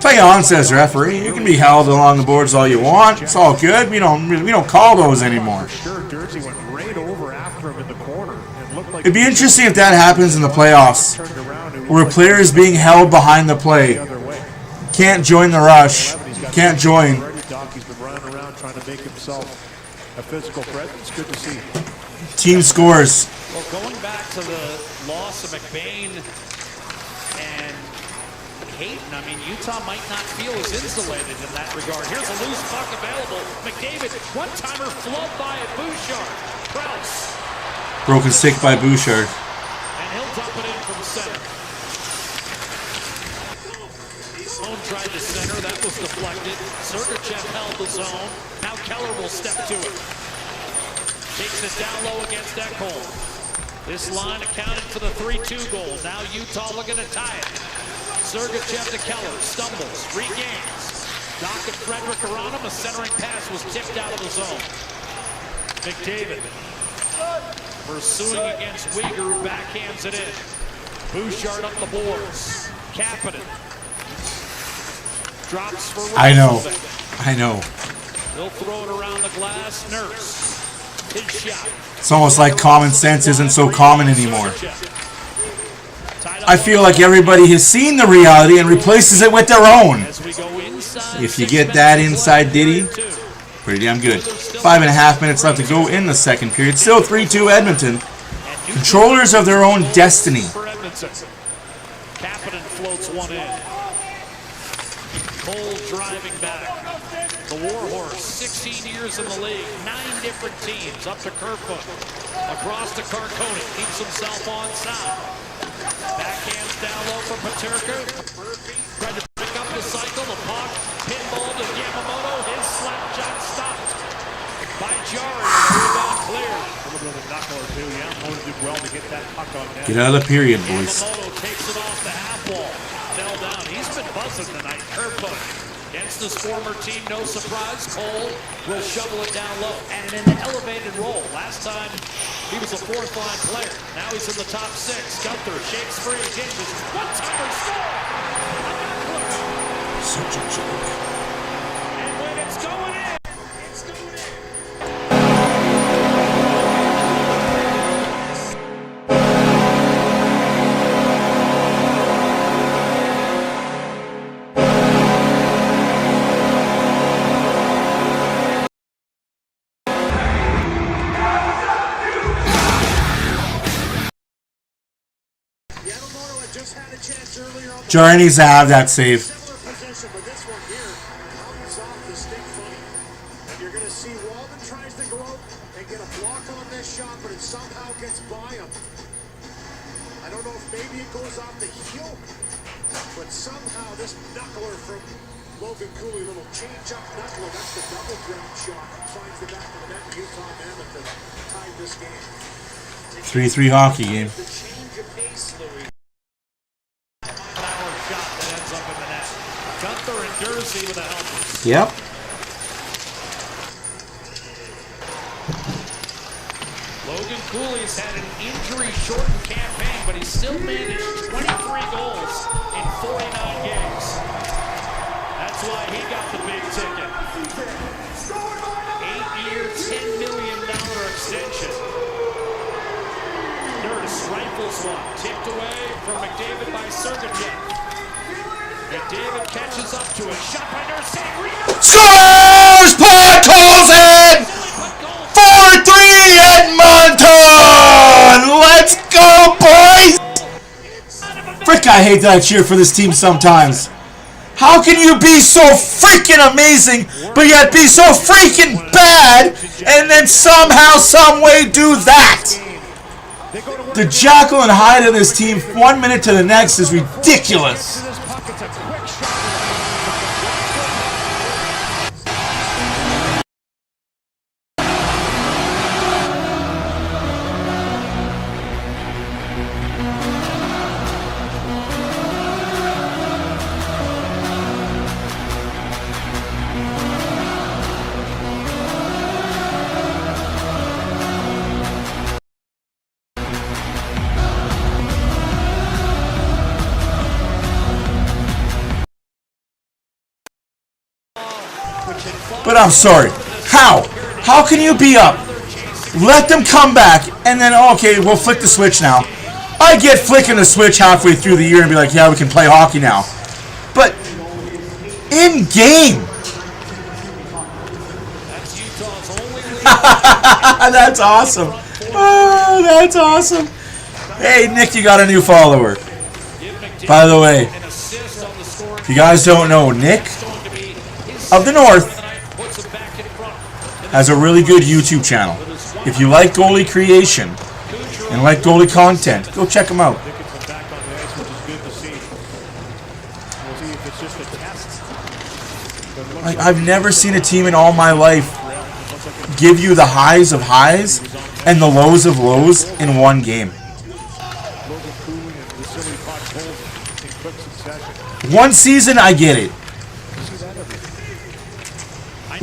Play on, says referee. You can be held along the boards all you want. It's all good. We don't call those anymore. Sure, Jersey went right over after him in the corner. And looked like It'd be interesting if that happens in the playoffs, where a player is being held behind the play, can't join the rush, can't join. Doc, he's been running around trying to make himself a physical threat. It's good to see. Team scores. Well, going back to the loss of McBain and Hayton, I mean, Utah might not feel as insulated in that regard. Here's a loose puck available. McDavid, one-timer flubbed by at Bouchard. Krause. Broken stick by Bouchard. And he'll dump it in from center. Zone tried to center. That was deflected. Sergachev held the zone. Now Keller will step to it. Takes it down low against Ekholm. This line accounted for the 3-2 goal. Now Utah looking to tie it. Sergachev to Keller, stumbles, regains. Doc and Frederick are on him. A centering pass was tipped out of the zone. McDavid pursuing against Uyghur, who backhands it in. Bouchard up the boards. Kapanen drops for I know. He'll throw it around the glass. Nurse, his shot. It's almost like common sense isn't so common anymore. I feel like everybody has seen the reality and replaces it with their own. If you get that inside ditty, pretty damn good. 5.5 minutes left to go in the second period. Still 3-2 Edmonton. Controllers of their own destiny. Kapanen floats one in. Cole driving back. The Warhorse, 16 years in the league, 9 different teams, up to Kerfoot, across to Carcone, keeps himself on side. Backhands down low for Paterka. Tried to pick up the cycle, the puck, pinball to Yamamoto, his slap shot stopped by Jari, rebound clear. A little bit of a knuckle or two. Yamamoto did well to get that puck on net. Get out of the period, boys. Yamamoto takes it off the half wall, fell down. He's been buzzing tonight. Kerfoot. Against his former team, no surprise. Cole will shovel it down low. And in an elevated role. Last time, he was a fourth-line player. Now he's in the top 6. Gunther shakes free, hinges. One-timer score! Such a joke. And when it's going in, it's going in. Jari needs to have that save. But this one here comes off the stick funny. And you're going to see Walden tries to go out and get a block on this shot, but it somehow gets by him. I don't know if maybe it goes off the heel, but somehow this knuckler from Logan Cooley, little change-up knuckler, that's the double drop shot, finds the back of the net. Utah Mammoth that tied this game. 3-3 hockey game. The change of pace, Louis. Shot that ends up in the net. Gunther and Jersey with a help. Yep. Logan Cooley's had an injury-shortened campaign, but he's still managed 23 goals in 49 games. That's why he got the big ticket. 8-year, $10 million extension. Nurse rifles one, tipped away from McDavid by Sergachev. McDavid catches up to it. Shot by Nurse. Scores! Puck calls in! 4-3 Edmonton! Let's go, boys! Frick, I hate that I cheer for this team sometimes. How can you be so freaking amazing, but yet be so freaking bad, and then somehow, some way do that? The Jekyll and Hyde of this team, 1 minute to the next, is ridiculous. But I'm sorry. How? How can you be up? Let them come back, and then, okay, we'll flick the switch now. I get flicking the switch halfway through the year and be like, yeah, we can play hockey now. But in game. That's awesome. Oh, that's awesome. Hey, Nick, you got a new follower. By the way, if you guys don't know, Nick of the North has a really good YouTube channel. If you like goalie creation and like goalie content, go check him out. Like, I've never seen a team in all my life give you the highs of highs and the lows of lows in one game. One season, I get it.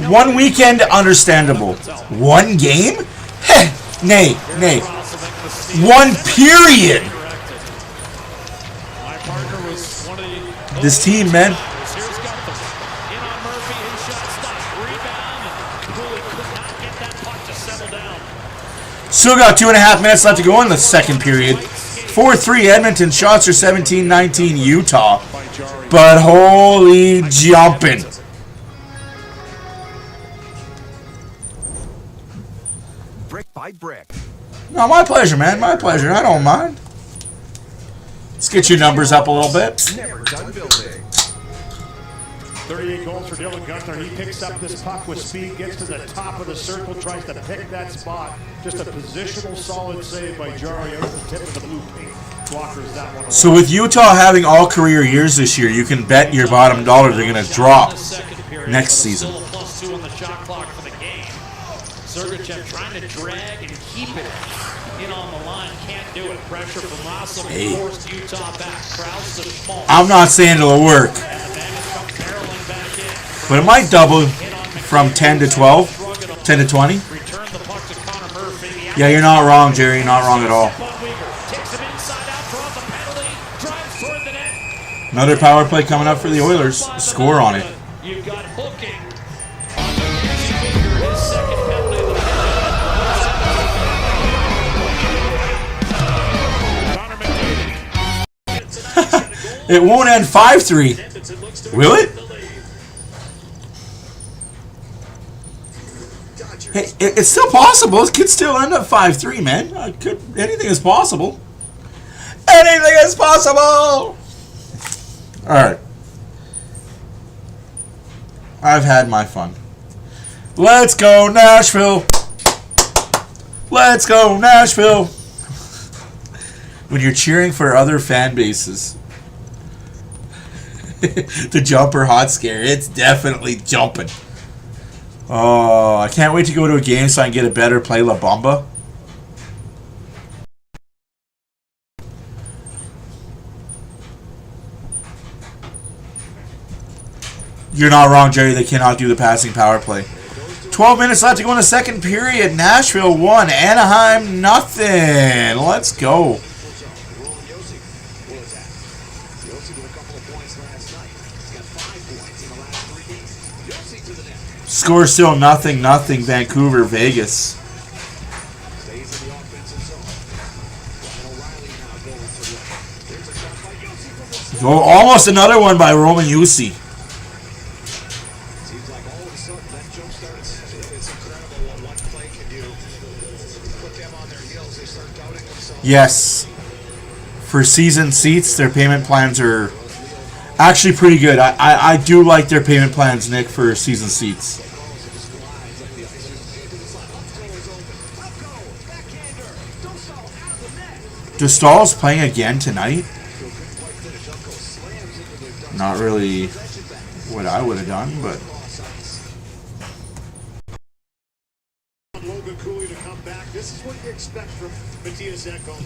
One weekend, understandable. One game? Heh, nay. One period. This team, man. Still got 2.5 minutes left to go in the second period. 4-3 Edmonton. Shots are 17-19 Utah. But holy jumping. Brick by brick. No, my pleasure, man. My pleasure. I don't mind. Let's get your numbers up a little bit. Never done building. 38 goals for Dylan Gunther. He picks up this puck with speed, gets to the top of the circle, tries to pick that spot. Just a positional solid save by Jari out the tip of the blue paint. Blockers that one. So with Utah having all career years this year, you can bet your bottom dollar they're going to drop next season. +2 on the shot clock for the game. Sergachev trying to drag and keep it in on the line. Can't do it. Pressure from Russell forced Utah back. Krause to Schmaltz. I'm not saying it'll work, but it might double from 10 to 12, 10 to 20. Yeah, you're not wrong, Jerry. You're not wrong at all. Another power play coming up for the Oilers. Score on it. You've got hooking. It won't end 5-3. Will it? Hey, it's still possible. It could still end up 5-3, man. Anything is possible. Anything is possible. All right. I've had my fun. Let's go, Nashville. Let's go, Nashville. When you're cheering for other fan bases. The jumper hot scare. It's definitely jumping. Oh, I can't wait to go to a game so I can get a better play La Bamba. You're not wrong, Jerry. They cannot do the passing power play. 12 minutes left to go in the second period. Nashville 1, Anaheim nothing. Let's go. Score still nothing, Vancouver, Vegas. Oh, almost another one by Roman Jussi. Yes. For season seats, their payment plans are actually pretty good. I do like their payment plans, Nick, for season seats. Dostal's playing again tonight? Not really what I would have done, but...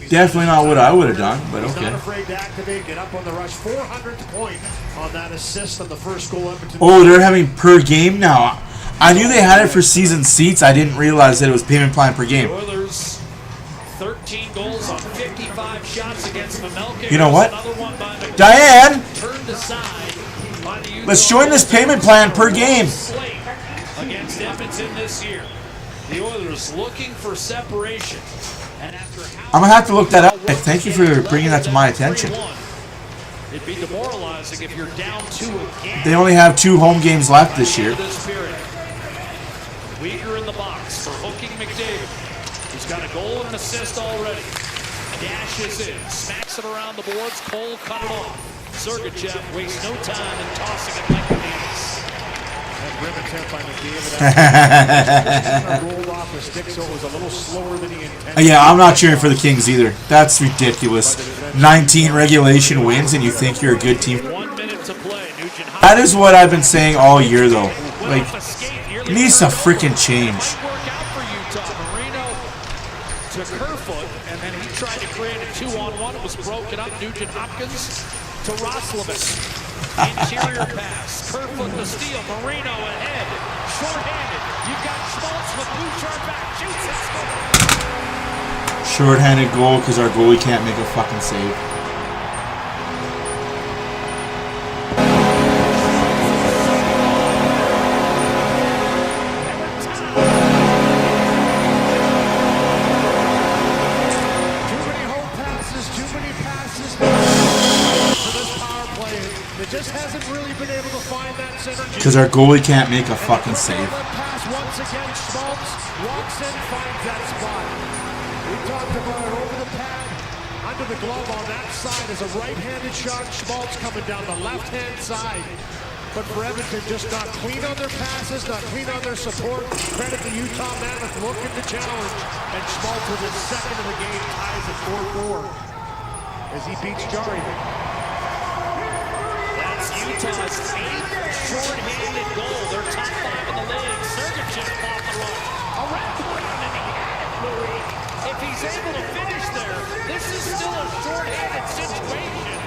Definitely not what I would have done, but okay. Not afraid to activate, get up on the rush. 400th point on that assist on the first goal. Oh, they're having per game now. I knew they had it for season seats. I didn't realize that it was payment plan per game. Oilers 13 goals on 55 shots against Mamelka. You know what? Diane, let's join this payment plan per game. it's in this year. The Oilers looking for separation. And after I'm going to have to look that up. Thank you for bringing that to my attention. it'd be demoralizing if you're down 2 again. They only have 2 home games left this year. Weaker in the box for hooking McDavid. He's got a goal and an assist already. Dashes in, smacks it around the boards. Cole cut it off. Sergachev wastes no time in tossing it like the Kings. That grim attempt by McDavid. Rolled off the stick, so it was a little slower than he intended. Yeah, I'm not cheering for the Kings either. That's ridiculous. 19 regulation wins and you think you're a good team. 1 minute to play. That is what I've been saying all year, though. Like, it needs to freaking change. To Kerfoot, and then he tried to create a 2-on-1. It was broken up. Nugent Hopkins to Roslovic. Interior pass. Kerfoot the steal. Marino ahead. Short-handed. You've got Schmaltz with Bouchard back. Shoots and scores. Short-handed goal because our goalie can't make a fucking save. Just hasn't really been able to find that synergy. Because our goalie can't make a fucking save. Pass once again, Schmaltz walks in, finds that spot. We talked about it over the pad, under the glove on that side is a right-handed shot. Schmaltz coming down the left-hand side. But for Edmonton, just not clean on their passes, not clean on their support. Credit to Utah Mammoth looking to challenge. And Schmaltz with his second of the game ties at 4-4 as he beats Jari. Utah's 8th short-handed goal. They're top 5 in the league. Sergachev off the run. Around and he had it, Louis. If he's able to finish there, this is still a short-handed situation.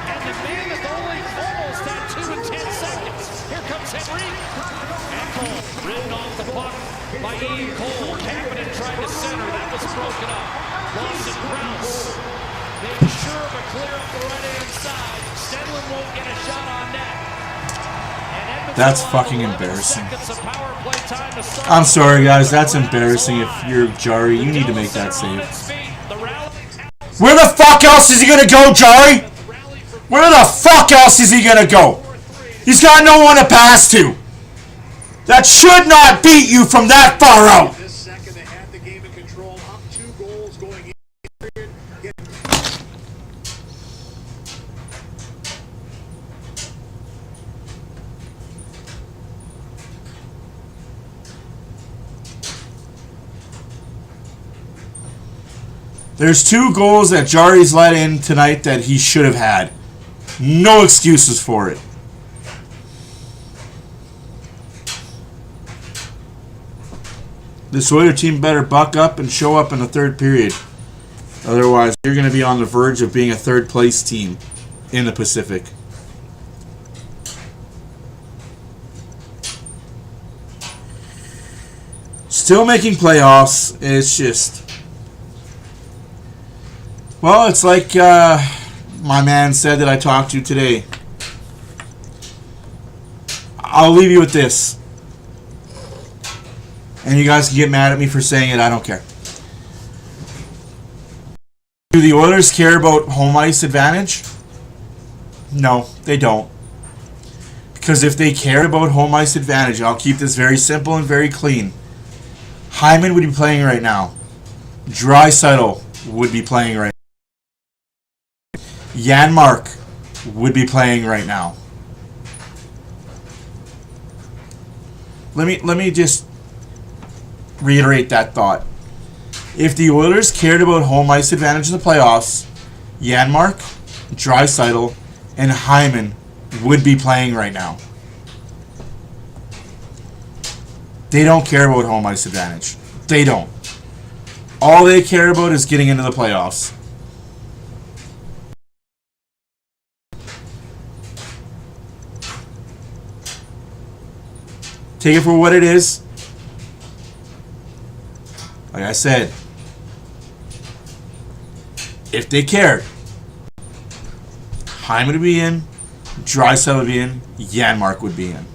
And the Mammoth only almost had 2 and 10 seconds. Here comes Henry. And Cole, ridden off the puck by Ian Cole. Kapanen tried to center. That was broken up. Lawson Krause. Being sure of a clear up the right-hand side. Stenlund won't get a shot on net. That's fucking embarrassing. I'm sorry, guys. That's embarrassing. If you're Jari, you need to make that save. Where the fuck else is he gonna go, Jari? Where the fuck else is he gonna go? He's got no one to pass to. That should not beat you from that far out. This second, they had the game in control, up 2 goals going in. There's 2 goals that Jari's let in tonight that he should have had. No excuses for it. This Oiler team better buck up and show up in the 3rd period. Otherwise, you're going to be on the verge of being a 3rd place team in the Pacific. Still making playoffs. It's just... Well, it's like my man said that I talked to today. I'll leave you with this. And you guys can get mad at me for saying it. I don't care. Do the Oilers care about home ice advantage? No, they don't. Because if they cared about home ice advantage, I'll keep this very simple and very clean. Hyman would be playing right now. Draisaitl would be playing right now. Janmark would be playing right now. Let me just reiterate that thought. If the Oilers cared about home ice advantage in the playoffs, Janmark, Draisaitl, and Hyman would be playing right now. They don't care about home ice advantage. They don't. All they care about is getting into the playoffs. Take it for what it is. Like I said, if they cared, Hyman would be in, Draisaitl would be in, Janmark would be in.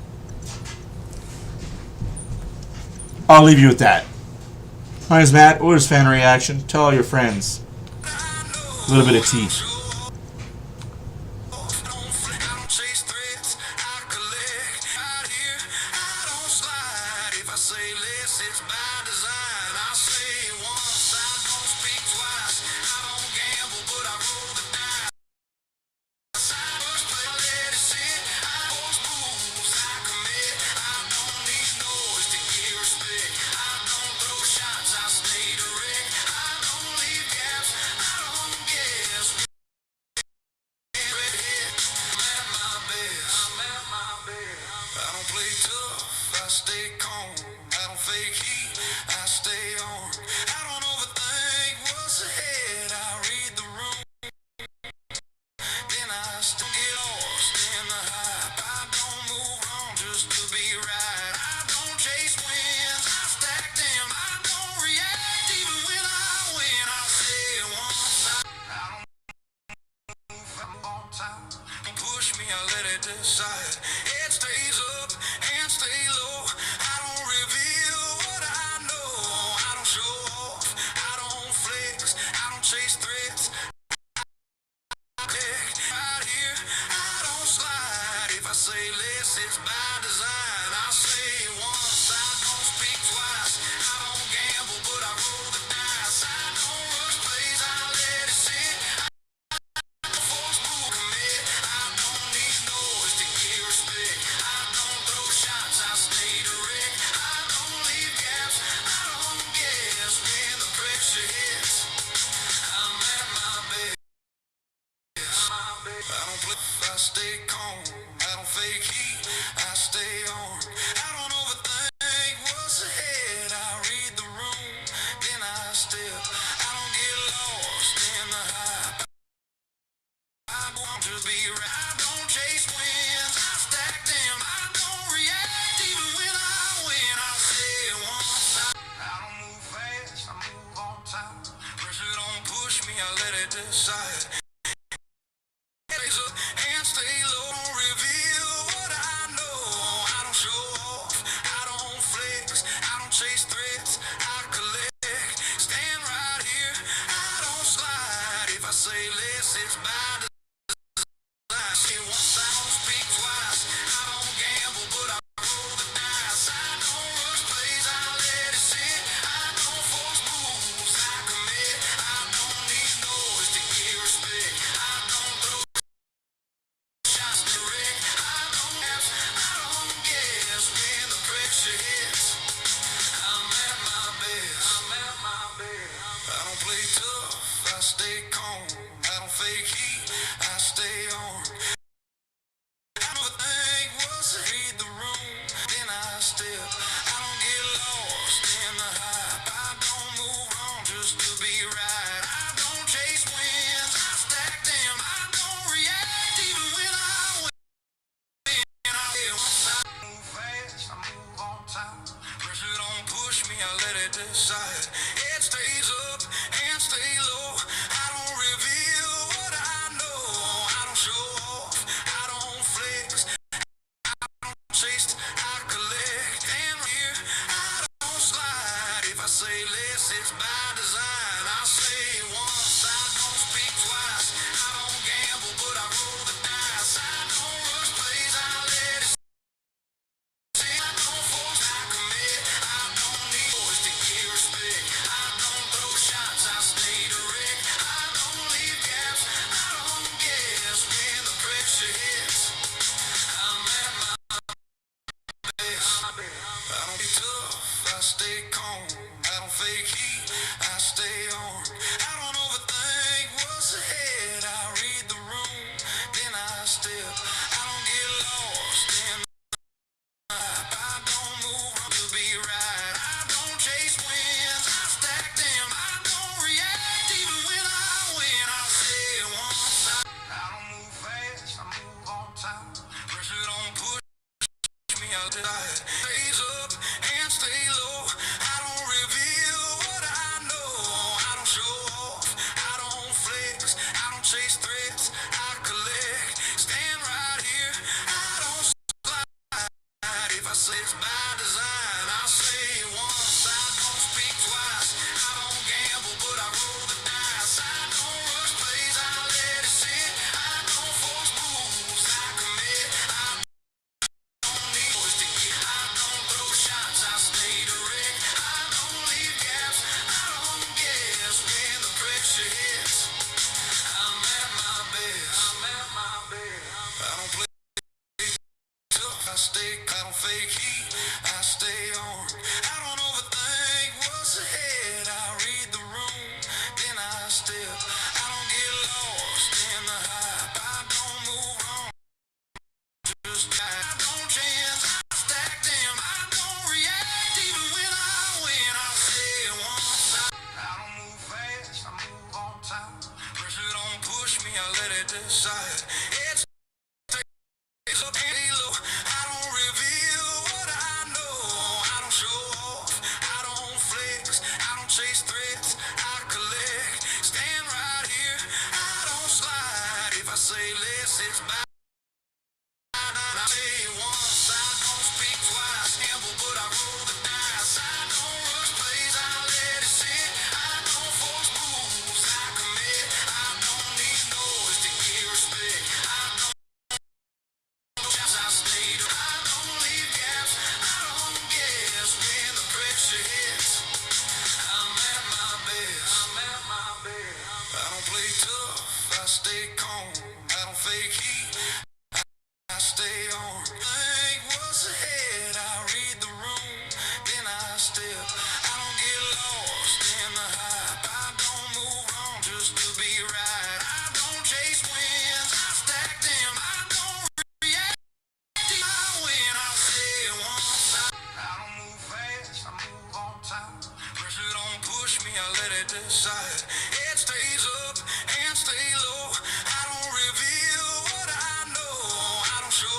I'll leave you with that. My name's Matt, Oilers Fan Reaction. Tell all your friends. A little bit of tea. I don't fake heat, I stay on. I don't overthink what's ahead. I read the room, then I step. I don't get lost in the hype. I don't move on. I don't chance, I stack them. I don't react even when I win. I say it once. I don't move fast, I move on time. Pressure don't push me, I let it decide. It's up and low. I don't reveal what I know. I don't show off, I don't flex. I don't chase threats, I collect. Stand right here, I don't slide. If I say less, it's bad. I say once, I don't speak twice. Gamble, but I roll the dice. I don't rush plays, I let it sit. I don't force moves, I commit. I don't need noise to get respect. I don't chance, I stay. I don't leave gaps, I don't guess when the pressure hits. I'm at my best. I'm at my best. I don't play tough, I stay calm. I don't fake heat, I stay on. Think what's ahead, I read the room, then I step. I don't get lost in the hype. I don't move on just to be right. I don't chase wins, I stack them. I don't react, I win. I say it once. I don't move fast, I move on time. Pressure don't push me, I let it decide. It stays up and stay low. I don't reveal what I know. I don't show,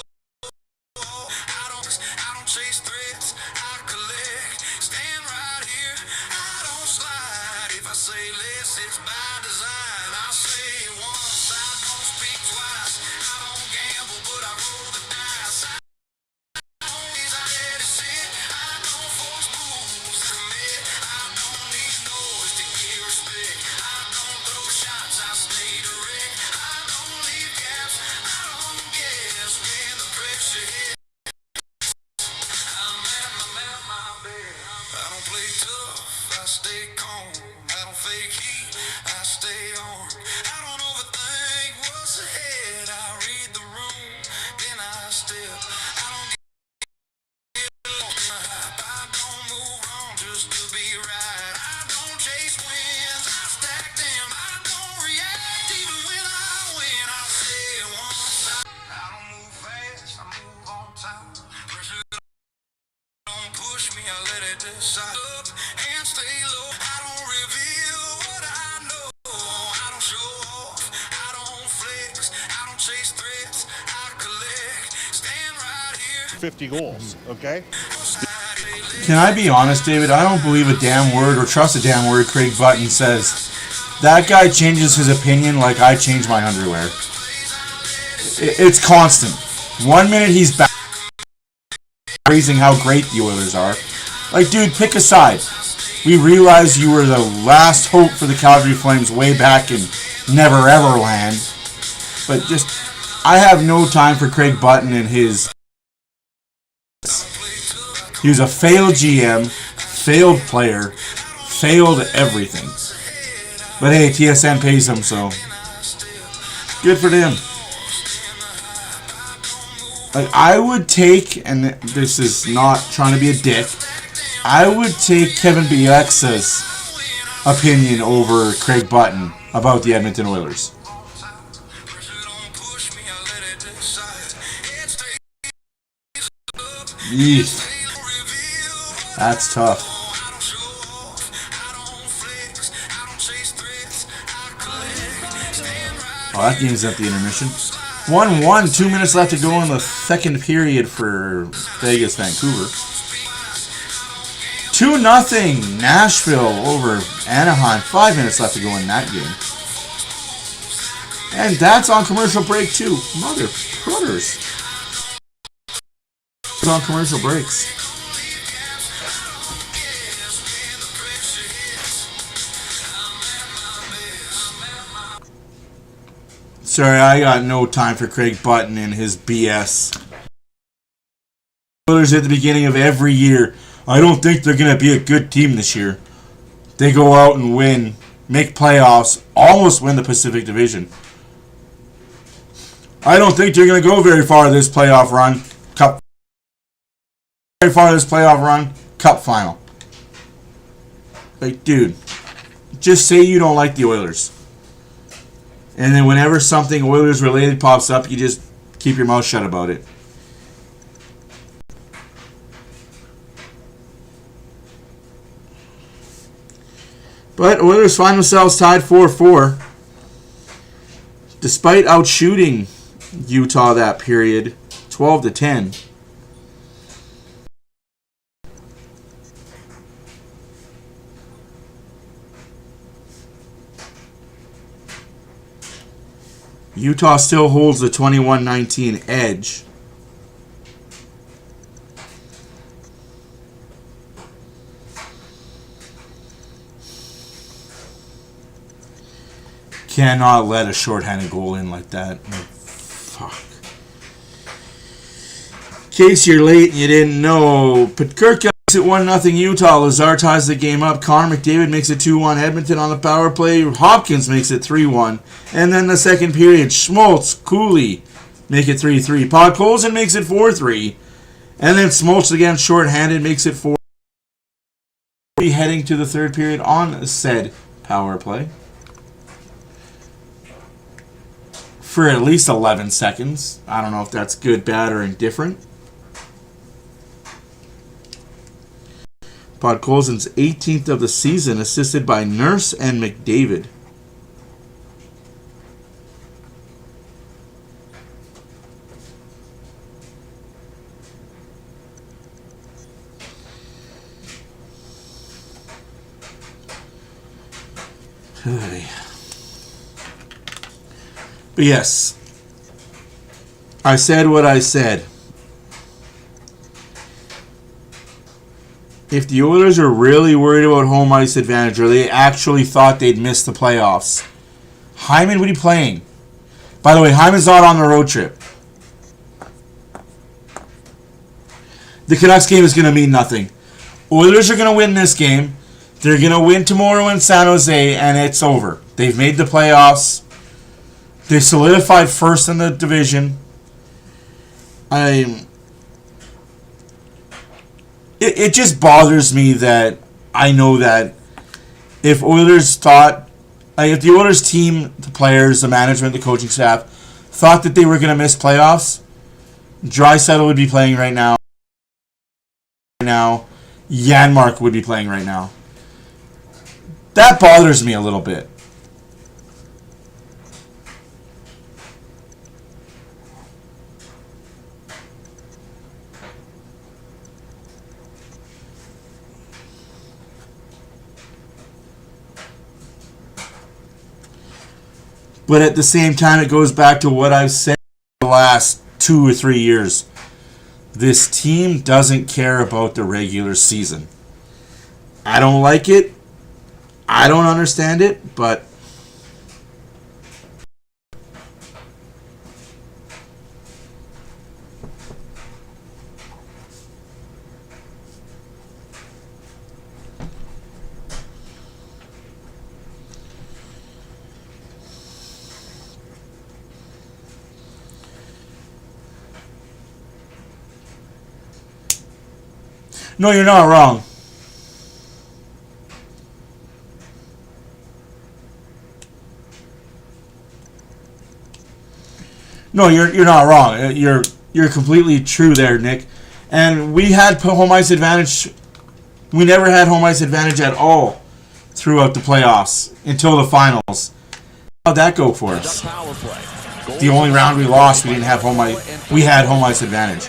I don't chase threats, I collect. Stand right here, I don't slide. If I say less, it's by design. I say once, I don't speak twice. I don't gamble, but I roll the dice. I let it sit, I don't force moves to commit. I don't need noise to get respect. I don't throw shots, I stay direct. I don't leave gaps, I don't guess when the pressure hits. I'm at my best. I don't play tough, I stay calm. I don't fake heat, I stay on. I don't overthink what's ahead. I read the room, then I step. I don't get lost in the hype. I don't move on just to be right. I don't chase wins, I stack them. I don't react even when I win. I say it once. I don't move fast, I move on time. Pressure don't push me, I let it decide. Up and stay low. I don't reveal what I know. I don't show off, I don't flex. I don't chase threats, I collect. Stand right here. 50 goals, okay? Can I be honest, David? I don't believe a damn word or trust a damn word Craig Button says. That guy changes his opinion like I change my underwear. It's constant. 1 minute he's back praising how great the Oilers are. Like, dude, pick a side. We realize you were the last hope for the Calgary Flames way back in Never Ever Land. But just, I have no time for Craig Button and his... He was a failed GM, failed player, failed everything. But hey, TSN pays him, so good for them. Like, I would take, and this is not trying to be a dick, I would take Kevin Bieksa's opinion over Craig Button about the Edmonton Oilers. Yeesh. That's tough. Oh, that game's at the intermission. 1-1, 2 minutes left to go in the second period for Vegas, Vancouver. 2-0 Nashville over Anaheim. 5 minutes left to go in that game. And that's on commercial break too. Mother prutters. It's on commercial breaks. Sorry, I got no time for Craig Button and his BS. Oilers at the beginning of every year. I don't think they're going to be a good team this year. They go out and win, make playoffs, almost win the Pacific Division. I don't think they're going to go very far this playoff run. Cup farthest playoff run, cup final. Like, dude, just say you don't like the Oilers. And then whenever something Oilers related pops up, you just keep your mouth shut about it. But Oilers find themselves tied 4-4. Despite outshooting Utah that period, 12-10. Utah still holds the 21-19 edge. Cannot let a shorthanded goal in like that. Like, fuck. In case you're late and you didn't know, Peterka makes it 1-0 Utah. Lazar ties the game up. Connor McDavid makes it 2-1 Edmonton on the power play. Hopkins makes it 3-1. And then the second period, Schmaltz, Cooley make it 3-3. Podkolzin makes it 4-3. And then Schmaltz again shorthanded makes it 4-3. Heading to the third period on said power play. For at least 11 seconds. I don't know if that's good, bad, or indifferent. Podkolzin's 18th of the season, assisted by Nurse and McDavid. But yes, I said what I said. If the Oilers are really worried about home ice advantage, or they actually thought they'd miss the playoffs, Hyman would be playing. By the way, Hyman's not on the road trip. The Canucks game is going to mean nothing. Oilers are going to win this game. They're going to win tomorrow in San Jose, and it's over. They've made the playoffs. They solidified first in the division. It just bothers me that I know that if Oilers thought, if the Oilers team, the players, the management, the coaching staff, thought that they were going to miss playoffs, Draisaitl would be playing right now. Janmark would be playing right now. That bothers me a little bit. But at the same time, it goes back to what I've said the last 2 or 3 years. This team doesn't care about the regular season. I don't like it. I don't understand it, but no, you're not wrong. No, you're not wrong. You're completely true there, Nick. And we had home ice advantage. We never had home ice advantage at all throughout the playoffs until the finals. How'd that go for us? The only round we lost, we didn't have home ice. We had home ice advantage.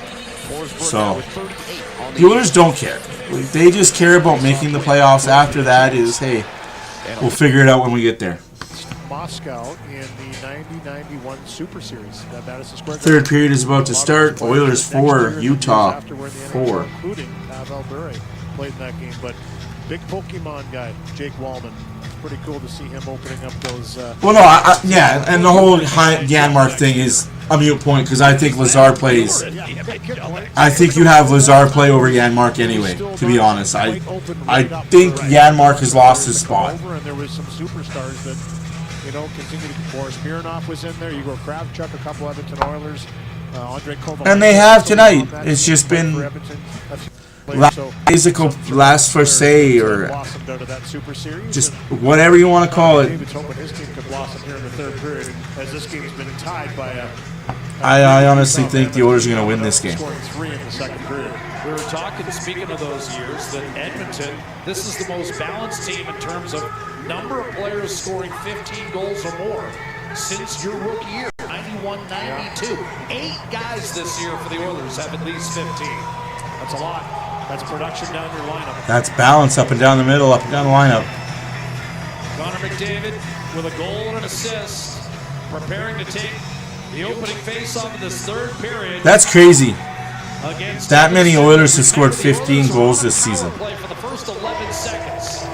So the Oilers don't care. They just care about making the playoffs. After that is, hey, we'll figure it out when we get there. Moscow in the 90-91 Super Series. Third period is about to start. Oilers 4, Utah 4. Including Pavel Bure played in that game, but big Pokemon guy, Jake Wallman. Pretty cool to see him opening up those. Well, no, yeah, and the whole Janmark thing is a mute point because I think Lazar plays. I think you have Lazar play over Janmark anyway. To be honest, I think Janmark has lost his spot. And there was some superstars that continue to. Boris Mironov was in there. Igor Kravchuk, a couple Edmonton Oilers. And they have tonight. It's just been physical last for say, or just whatever you want to call it. David's hoping his team could blossom here in the third period, as this game's been tied by I honestly think the Oilers are going to win this game. scoring 3 in the second period. We were talking, speaking of those years, that Edmonton, this is the most balanced team in terms of number of players scoring 15 goals or more since your rookie year, 91-92. 8 guys this year for the Oilers have at least 15. That's a lot. That's production down your lineup. That's balance up and down the middle, up and down the lineup. Connor McDavid with a goal and an assist, preparing to take the opening face-off of this third period. That's crazy. That many Oilers have scored 15 goals this season. For the first 11 seconds.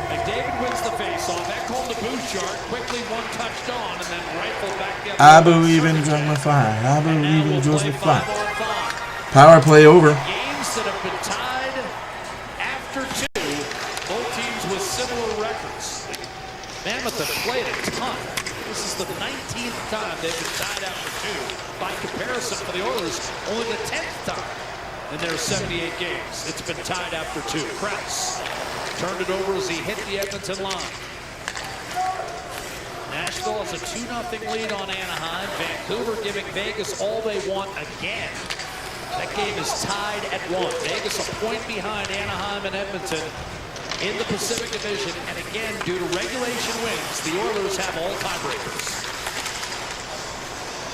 McDavid wins the face-off. Ekholm to Bouchard. Quickly one touched on and then rifled back the other. I believe in George McFly. I believe in George McFly. Power play over. Games that have been tied after 2. Both teams with similar records. Mammoth have played a ton. This is the 19th time they've been tied after 2. By comparison for the Oilers, only the 10th time in their 78 games. It's been tied after 2. Krause turned it over as he hit the Edmonton line. Nashville has a 2-0 lead on Anaheim. Vancouver giving Vegas all they want again. That game is tied at 1. Vegas a point behind Anaheim and Edmonton in the Pacific Division. And again, due to regulation wins, the Oilers have all tiebreakers.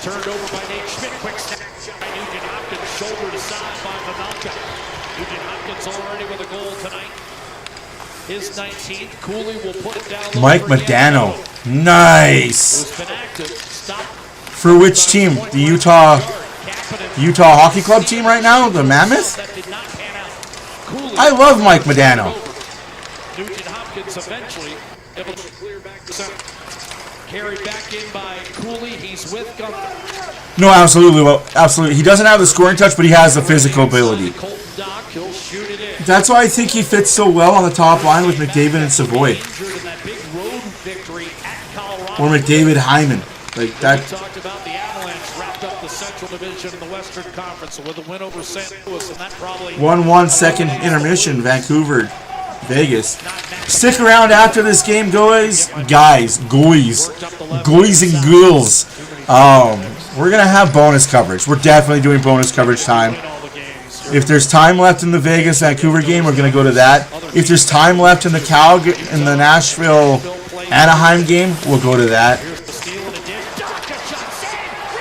Turned over by Nate Schmidt. Quick snap by Nugent Hopkins. Shouldered aside by Pavelka. Nugent Hopkins already with a goal tonight. His 19th. Cooley will put it down. Mike Modano. Nice. For which team? The Utah Hockey Club team right now? The Mammoth? I love Mike Modano. Nugent Hopkins eventually able to clear back the center. Carried back in by Cooley. He's with Gunther. No, absolutely. Well, absolutely. He doesn't have the scoring touch, but he has the physical ability. He'll shoot it in. That's why I think he fits so well on the top line with McDavid and Savoy. Or McDavid Hyman. Like that. We talked about the Avalanche wrapped up the Central Division in the Western Conference with a win over St. Louis, and that probably 1-1 second intermission, Vancouver, Vegas. Stick around after this game, guys, and girls. We're gonna have bonus coverage. We're definitely doing bonus coverage time. If there's time left in the Vegas Vancouver game, we're gonna go to that. If there's time left in the Nashville Anaheim game, we'll go to that.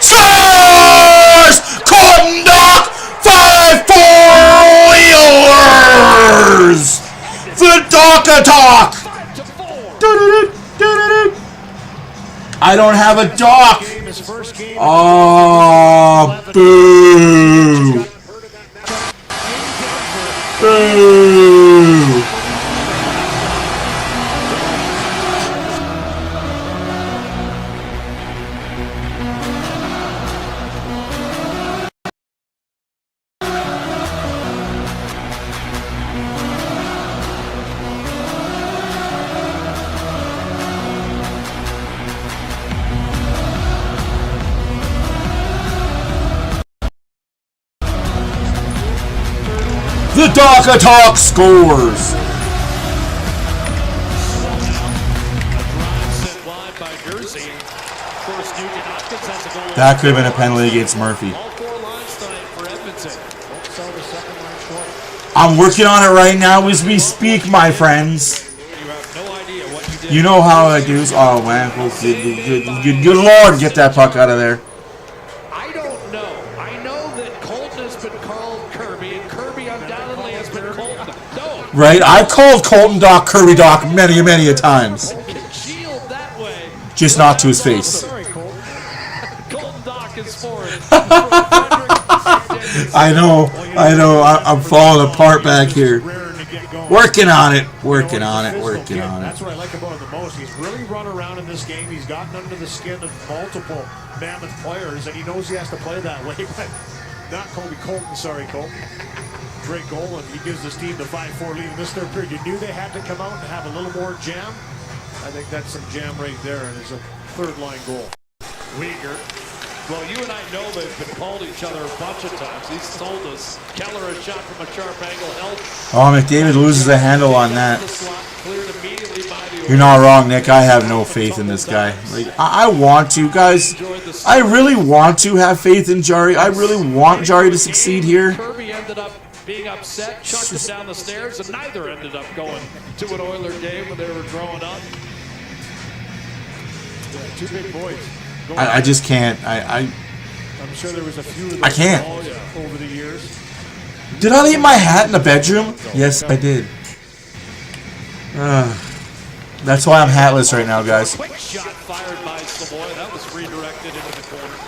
Scores! Colton Dach, 5-4 Oilers! The Dach attack! I don't have a Dach! Oh, boo! Boo! The Dach attack scores! That could have been a penalty against Murphy. I'm working on it right now as we speak, my friends. You know how I do. Oh, man. Good Lord, get that puck out of there. I don't know. I know that Colton has been called Kirby, and Kirby undoubtedly has been Colton. No. Right? I've called Colton Dach Kirby Dach many a times. Just not to his face. I know. I'm falling apart back here. Working on it. That's what I like about him the most. He's really run around in this game. He's gotten under the skin of multiple Mammoth players, and he knows he has to play that way. But not Colton. Sorry, Colton. Great goal, and he gives this team the 5-4 lead in this third period. You knew they had to come out and have a little more jam. I think that's some jam right there, and it's a third-line goal. Weegar Well, you and I know they've been called each other a bunch of times. He's told us Keller a shot from a sharp angle help. Oh, McDavid loses the handle on that. Cleared immediately by the You're not wrong, Nick. I have no faith in this guy. Like, I want to, guys. I really want to have faith in Jari. I really want Jari to succeed here. Kirby ended up being upset, chucked him down the stairs, and neither ended up going to an Oiler game when they were growing up. Yeah, two big boys. I just can't. I'm sure there was a few of those I can't. over the years. Did I leave my hat in the bedroom? Yes, I did. That's why I'm hatless right now, guys. Quick shot fired by Savoy. That was redirected into the corner.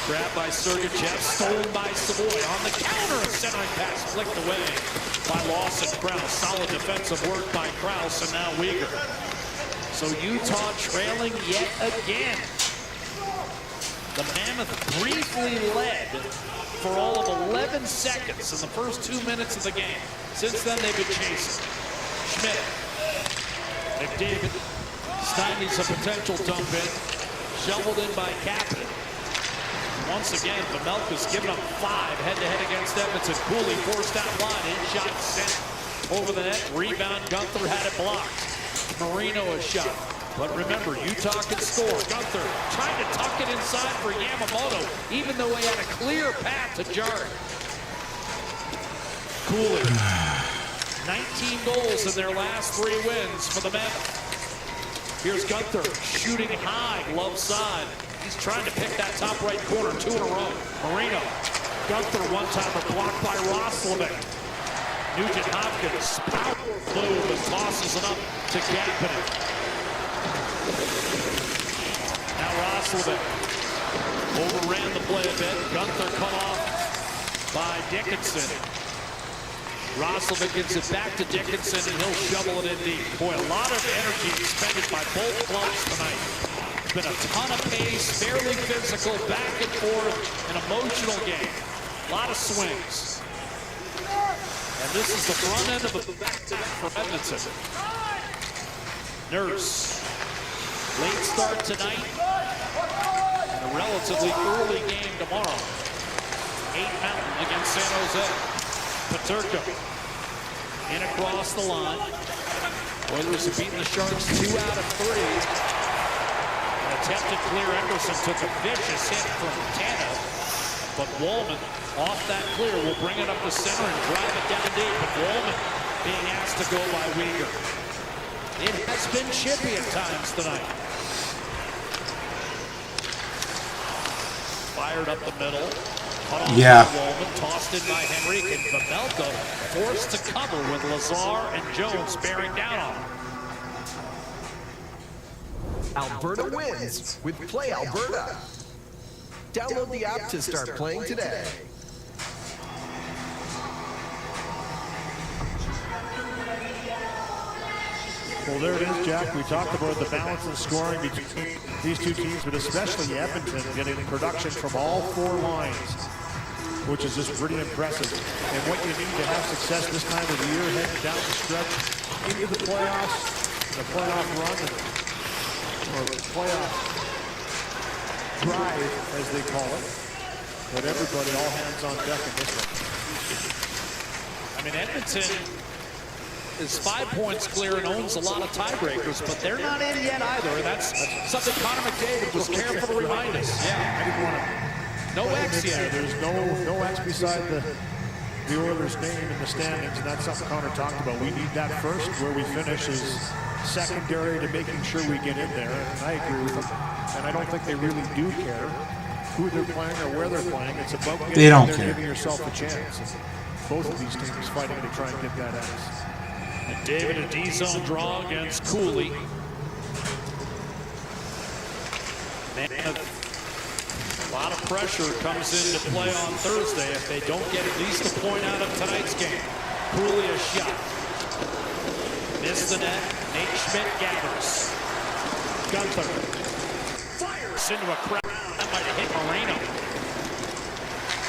Grabbed by Sergachev, stolen by Savoy. On the counter, a centering pass flicked away by Lawson Krause. Solid defensive work by Krause, and now Weegar. So Utah trailing yet again. The Mammoth briefly led for all of 11 seconds in the first 2 minutes of the game. Since then, they've been chasing. Schmidt. McDavid stymies a potential dump in. Shoveled in by Kapanen. Once again, Pavelka's given up 5 head-to-head against Edmonton. Cooley forced that line. In shot sent over the net. Rebound. Gunther had it blocked. Marino a shot. But remember, Utah can score. Gunther trying to tuck it inside for Yamamoto, even though he had a clear path to Jari. Cooley. 19 goals in their last 3 wins for the Mammoth. Here's Gunther shooting high, glove side. He's trying to pick that top right corner, 2 in a row. Marino. Gunther one-timer blocked by Roslovic. Nugent Hopkins, power move and tosses it up to Kapanen. Now Roslovic overran the play a bit. Gunther cut off by Dickinson. Roslovic gives it back to Dickinson, and he'll shovel it in deep. Boy, a lot of energy expended by both clubs tonight. It's been a ton of pace, fairly physical, back and forth, an emotional game. A lot of swings. And this is the front end of a back-to-back for Edmonton. Nurse. Late start tonight. And a relatively early game tomorrow. 8 Mountain against San Jose. Paterka. In across the line. Oilers have beaten the Sharks 2 out of 3. An attempted clear. Anderson took a vicious hit from Tanev. But Wallman, off that clear, will bring it up the center and drive it down deep. But Wallman being asked to go by Weegar. It has been chippy at times tonight. Fired up the middle. Cut off by Wallman, tossed in by Henrique, and Pavelka forced to cover with Lazar and Jones bearing down on him. Alberta wins with Play Alberta. Download the app to start playing today. Well, there it is, Jack. We talked about the balance in scoring between these two teams, but especially Edmonton getting production from all 4 lines, which is just pretty impressive. And what you need to have success this time of the year, heading down the stretch into the playoffs, the playoff run, or playoff drive, as they call it. But everybody, all hands on deck in this one. I mean, Edmonton is 5 points clear and owns a lot of tiebreakers, but they're not in yet either. And that's something Connor McDavid was careful to remind us. Yeah, I didn't want to. No X yet. There's no X beside the Oilers' name in the standings, and that's something Connor talked about. We need that first. Where we finish is secondary to making sure we get in there, and I agree with him. And I don't think they really do care who they're playing or where they're playing. It's about getting in there, giving yourself a chance. And both of these teams fighting to try and get that X. David, a D-zone draw against Cooley. Man, a lot of pressure comes into play on Thursday if they don't get at least a point out of tonight's game. Cooley a shot. Missed the net. Nate Schmidt gathers. Gunther fires into a crowd. That might have hit Marino.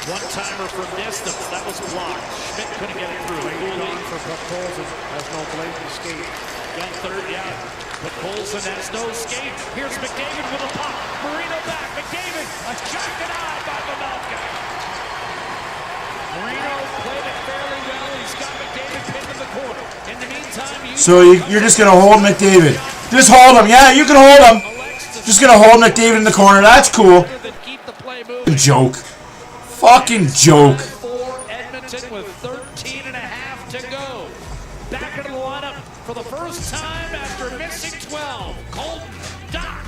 One-timer from distance. That was blocked. Schmidt couldn't get it through. Cooley for Podkolzin has no blatant skate. Gunther, yeah. Podkolzin has no skate. Here's McDavid with a pop. Marino back. So you're just going to hold McDavid. Just hold him. Yeah, you can hold him. Just going to hold McDavid in the corner. That's cool. Joke. Fucking joke. For Edmonton with 13 and a half to go. Back into the lineup for the first time after missing 12. Colton Dock,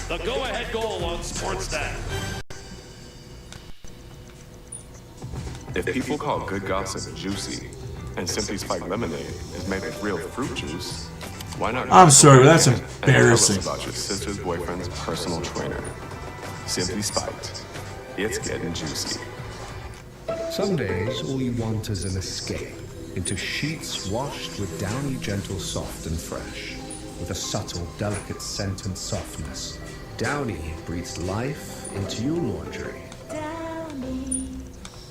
the go-ahead goal on Sportsnet. If people call good gossip juicy, and Simply Spiked lemonade is made with real fruit juice, why not? I'm sorry, but that's and embarrassing. tell us about your sister's boyfriend's personal trainer. Simply Spiked. It's getting juicy. Some days, all you want is an escape into sheets washed with Downy Gentle Soft and Fresh, with a subtle, delicate scent and softness. Downy breathes life into your laundry.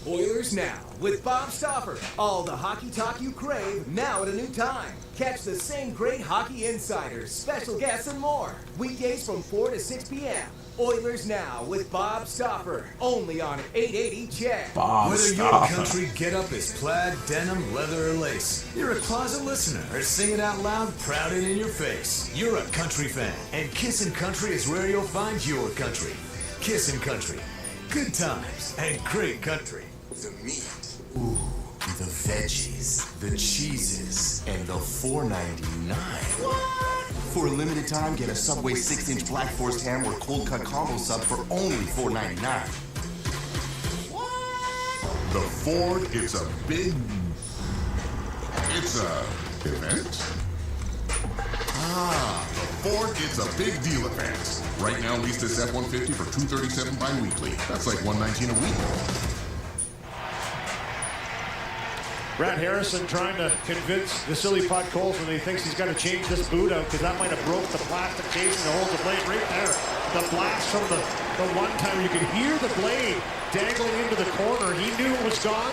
Oilers Now with Bob Stauffer. All the hockey talk you crave, now at a new time. Catch the same great hockey insiders, special guests, and more. Weekdays from 4 to 6 p.m. Oilers Now with Bob Stauffer. Only on 880 CHED. Whether your country get-up is plaid, denim, leather, or lace, you're a closet listener or sing it out loud, proud and in your face. You're a country fan, and Kissin' Country is where you'll find your country. Kissin' Country. Good times and great country. The meat. Ooh, the veggies, the cheeses, and the $4.99. For a limited time, get a Subway 6-inch Black Forest ham or cold cut combo sub for only $4.99. The Ford, it's a event? The Ford, it's a big deal event. Right now, lease this F-150 for $237 bi-weekly. That's like $119 a week. Brad Harrison trying to convince the silly putt Colson that he thinks he's got to change this boot out because that might have broke the plastic casing that holds the blade right there. The blast from the one time you could hear the blade dangling into the corner. He knew it was gone.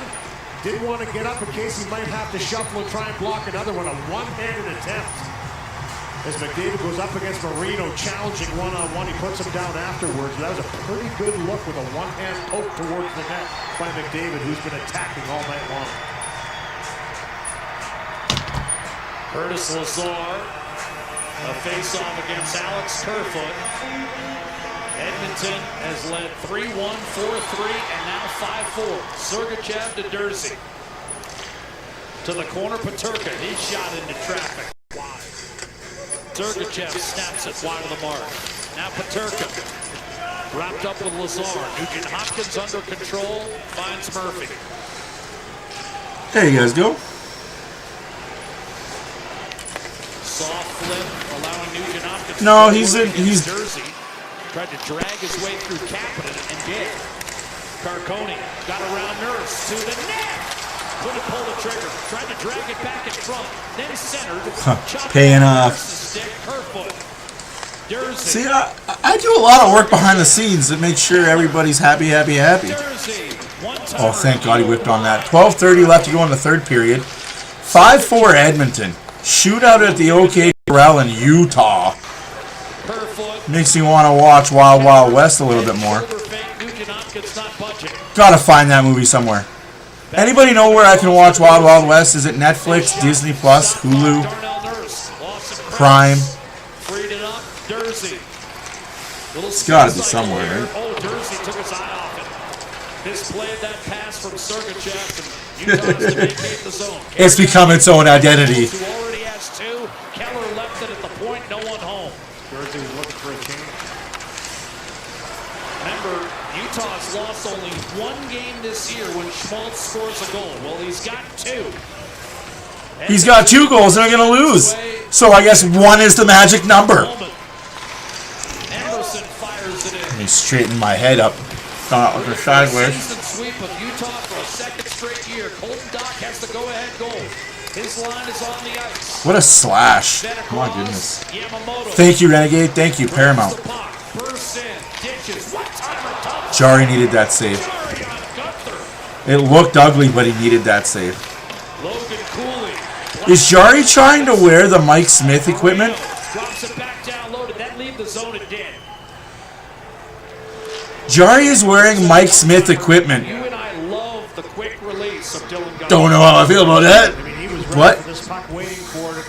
Didn't want to get up in case he might have to shuffle and try and block another one. A one-handed attempt. As McDavid goes up against Marino, challenging one-on-one. He puts him down afterwards. That was a pretty good look with a one-hand poke towards the net by McDavid, who's been attacking all night long. Curtis Lazar, a face-off against Alex Kerfoot. Edmonton has led 3-1, 4-3, and now 5-4. Sergachev to Dursey. To the corner, Peterka. He shot into traffic. Wide. Sergachev snaps it wide of the mark. Now Peterka. Wrapped up with Lazar. Nugent Hopkins under control. Finds Murphy. There you guys go. Soft flip, allowing Nugent Hopkins. No, he's Jersey. Tried to drag his way through Kapanen and did. Carcone got around Nurse to the net. Couldn't pull the trigger. Tried to drag it back in front. Then centered. Paying off. Stick, Kerfoot. Jersey. See, I do a lot of work behind the scenes to make sure everybody's happy. Oh, thank God he whipped on that. 12:30 left to go in the third period. 5-4 Edmonton. Shootout at the OK Corral in Utah. Makes me want to watch Wild Wild West a little bit more. Gotta find that movie somewhere. Anybody know where I can watch Wild Wild West? Is it Netflix, Disney Plus, Hulu, Prime? It's gotta be somewhere, right? Oh, Dursey took his eye off it. Misplayed that pass from Sergachev, and Utah has to vacate the zone. It's become its own identity. Who already has two. Keller left it at the point, no one home. Dursey was looking for a change. Remember, Utah's lost only one game this year when Schmaltz scores a goal. Well, he's got two. He's got 2 goals and they're going to lose. So I guess 1 is the magic number. Anderson fires it in. Let me straighten my head up. Not looking sideways. Season sweep of Utah for a second straight year. Colton Dock has the go-ahead goal. His line is on the ice. What a slash. Oh my goodness. Thank you, Renegade. Thank you, Paramount. Jari needed that save. It looked ugly, but he needed that save. Is Jari trying to wear the Mike Smith equipment? Drops it back down low. Did that leave the zone? It did. Jari is wearing Mike Smith equipment. You and I love the quick release of Dylan Gunn. Don't know how I feel about that. I mean, he was ready What? for this puck, waiting for it.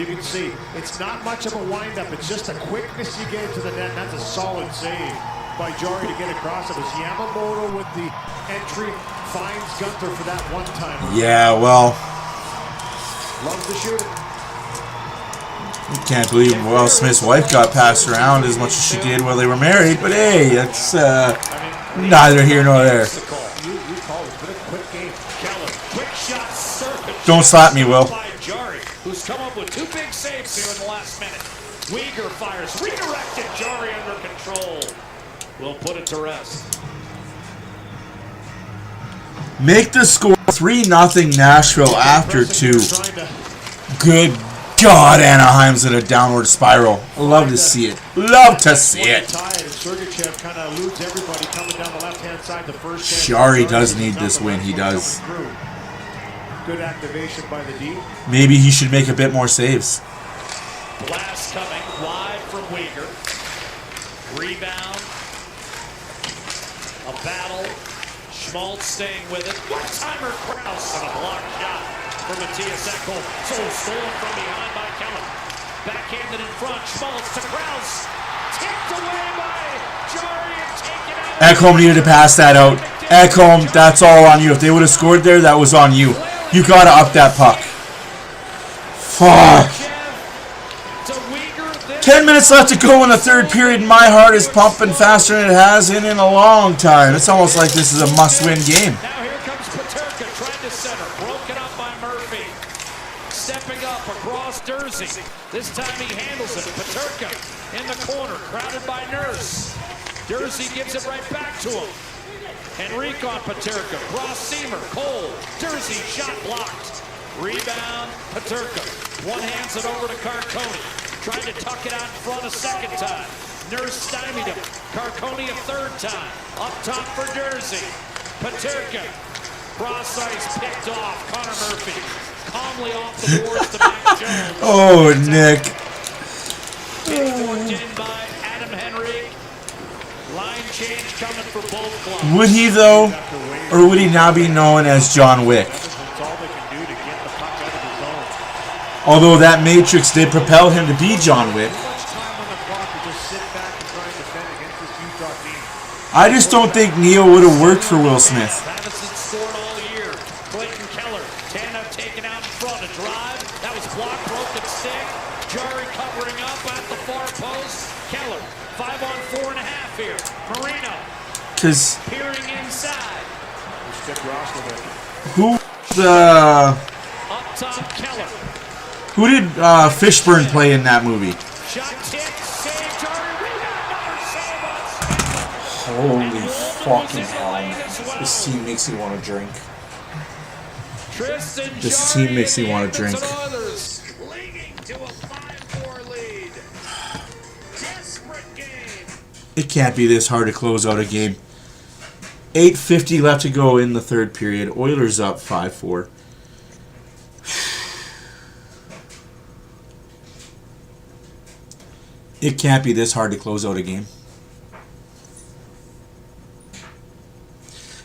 you can see, it's not much of a windup. It's just the quickness you get into the net. That's a solid save by Jari to get across. It was Yamamoto with the entry, finds Gunther for that one time. Yeah, well, Loves to shoot it. I can't believe Will Smith's wife got passed around as much as she did while they were married. But hey, it's neither here nor there. You call it. It's been a quick game. Keller, quick shot, circuit. Don't slap me, Will. By Jari, who's come up with 2 big saves here in the last minute. Uyghur fires, redirected. Jari under control. We'll put it to rest. Make the score 3-0 Nashville after 2. Good God, Anaheim's in a downward spiral. I love to see it. Love to see it. Sergachev kind of eludes everybody coming down the left-hand side. The first Shari does need this win. He does. Good activation by the D. Maybe he should make a bit more saves. Blast coming wide from Uyghur. Rebound. A battle. Schmaltz staying with it. One-timer Krause and a block shot for Matthias Ekholm. So stolen from behind by Keller. Backhanded in front. Schmaltz to Krause. Tipped away by Jari and taken out. Ekholm needed to pass that out. Ekholm, that's all on you. If they would have scored there, that was on you. You gotta up that puck. Fuck. 10 minutes left to go in the third period. My heart is pumping faster than it has in a long time. It's almost like this is a must-win game. Now here comes Paterka trying to center. Broken up by Murphy. Stepping up across Dursey. This time he handles it. Paterka in the corner. Crowded by Nurse. Dursey gives it right back to him. Henrique on Paterka. Cross seamer. Cole. Dursey shot blocked. Rebound. Paterka. One hands it over to Carcone. Tried to tuck it out in front a second time. Nurse stymied him. Carcone a third time. Up top for Dursey. Paterka. Cross ice picked off. Connor Murphy. Calmly off the boards to Mac Jones. Oh, Nick. Worked in by Adam Henrique. Line change coming for both clubs. Would he, though? Or would he now be known as John Wick? Although that Matrix did propel him to be John Wick. I just don't think Neo would have worked for Will Smith. Madison scored all year. Clayton Keller. Tanev taken out in front. A drive. That was blocked. Broken stick. Jari covering up at the far post. Keller. 5 on 4.5 here. Marino. Because Peering inside. who Up top, Keller. who did Fishburne play in that movie? Shot tip. Save. Jari. Holy fucking hell. This team makes me want to drink. This team makes me want to drink. Oilers leading to a 5-4 lead. Desperate game. It can't be this hard to close out a game. 8:50 left to go in the third period. Oilers up 5-4. It can't be this hard to close out a game.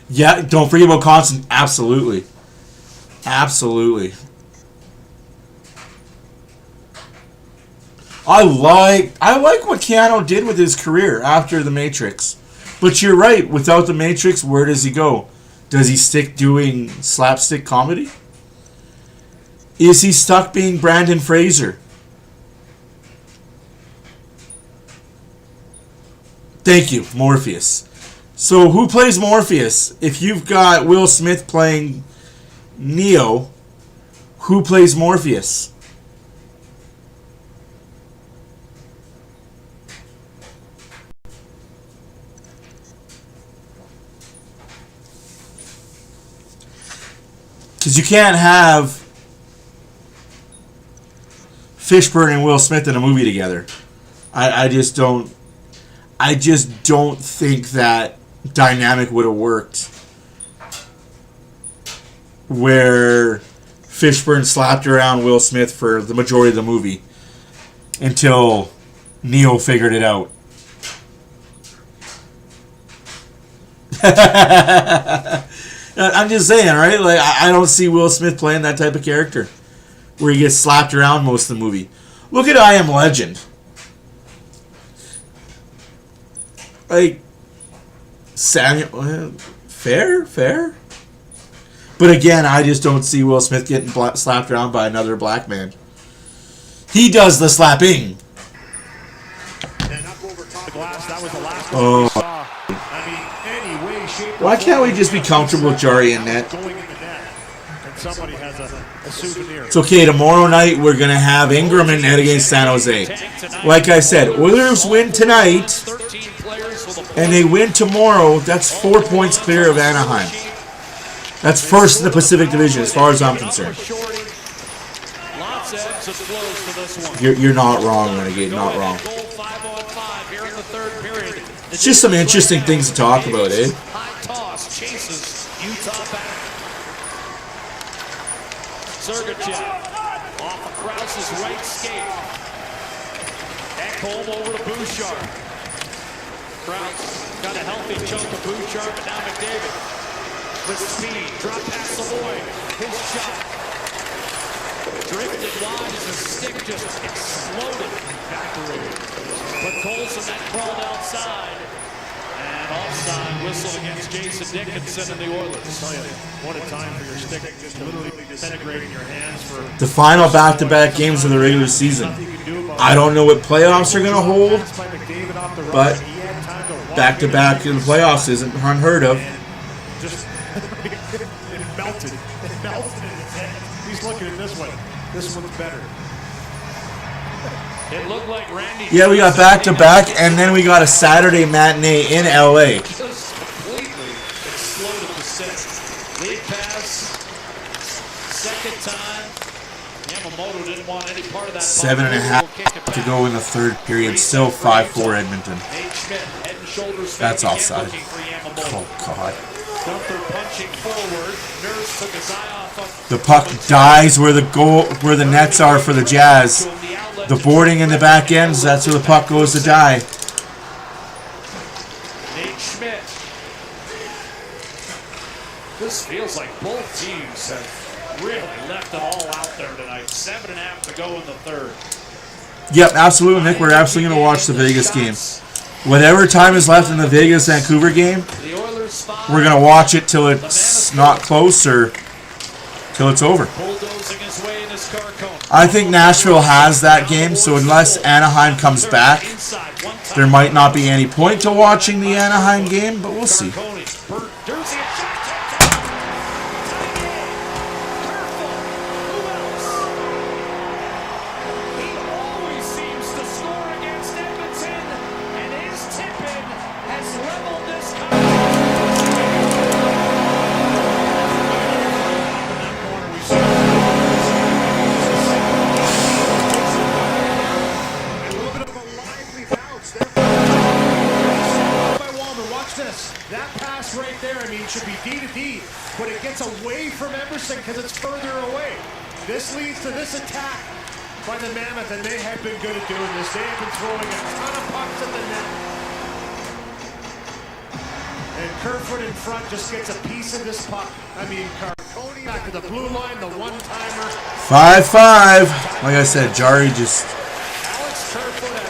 Yeah, don't forget about Constant. Absolutely. Absolutely. I like what Keanu did with his career after The Matrix. But you're right, without The Matrix, where does he go? Does he stick doing slapstick comedy? Is he stuck being Brandon Fraser? Thank you, Morpheus. So who plays Morpheus? If you've got Will Smith playing Neo, who plays Morpheus? Because you can't have Fishburne and Will Smith in a movie together. I just don't think that dynamic would have worked where Fishburne slapped around Will Smith for the majority of the movie until Neo figured it out. I'm just saying, right? Like I don't see Will Smith playing that type of character. where he gets slapped around most of the movie. Look at I Am Legend. Like, Samuel, fair. But again, I just don't see Will Smith getting slapped around by another black man. He does the slapping. Oh. Why can't we just be comfortable with Jari and net? Somebody has a souvenir. It's okay. Tomorrow night we're gonna have Ingram in net against San Jose. Like I said, Oilers win tonight, and they win tomorrow. That's 4 points clear of Anaheim. That's first in the Pacific Division, as far as I'm concerned. You're not wrong, Renegade. Not wrong. It's just some interesting things to talk about, eh? Sergachev off of Krause's right skate. Ekholm over to Bouchard. Krause got a healthy chunk of Bouchard, but now McDavid with speed. Drop past Savoy. His shot. Drifted wide as the stick just exploded. Evaporated. But Colson then crawled outside. And offside whistle against Jason Dickinson and the Oilers. What a time for your stick, just literally disintegrating your hands for The final back-to-back games of the regular season. I don't know what playoffs are going to hold, but back-to-back in the playoffs isn't unheard of. just it melted. It melted in his head. He's looking at this one. This one's better. It looked like Randy. Yeah, we got back-to-back, and then we got a Saturday matinee in LA. Just completely exploded the set. Lead pass. Second time. Yamamoto didn't want any part of that. 7.5 to go in the third period. Still 5-4 Edmonton. Nate Schmidt, head and shoulders That's fake again, offside. looking for Yamamoto. Oh, God. Gunther punching forward. Nurse took his eye off of The puck dies where the nets are for the Jazz. The boarding in the back ends, that's where the puck goes to die. Nate Schmidt. This feels like both teams have really left it all out there tonight. 7.5 to go in the third. Yep, absolutely, Nick. We're absolutely going to watch the Vegas game. Whatever time is left in the Vegas-Vancouver game, we're going to watch it till it's not close or till it's over. I think Nashville has that game, so unless Anaheim comes back, there might not be any point to watching the Anaheim game, but we'll see. That pass right there, I mean, should be D to D, but it gets away from Emerson because it's further away. This leads to this attack by the Mammoth, and they have been good at doing this. They have been throwing a ton of pucks at the net. And Kerfoot in front just gets a piece of this puck. I mean, Carconi back to the blue line, the one-timer. 5-5. Like I said, Jari just...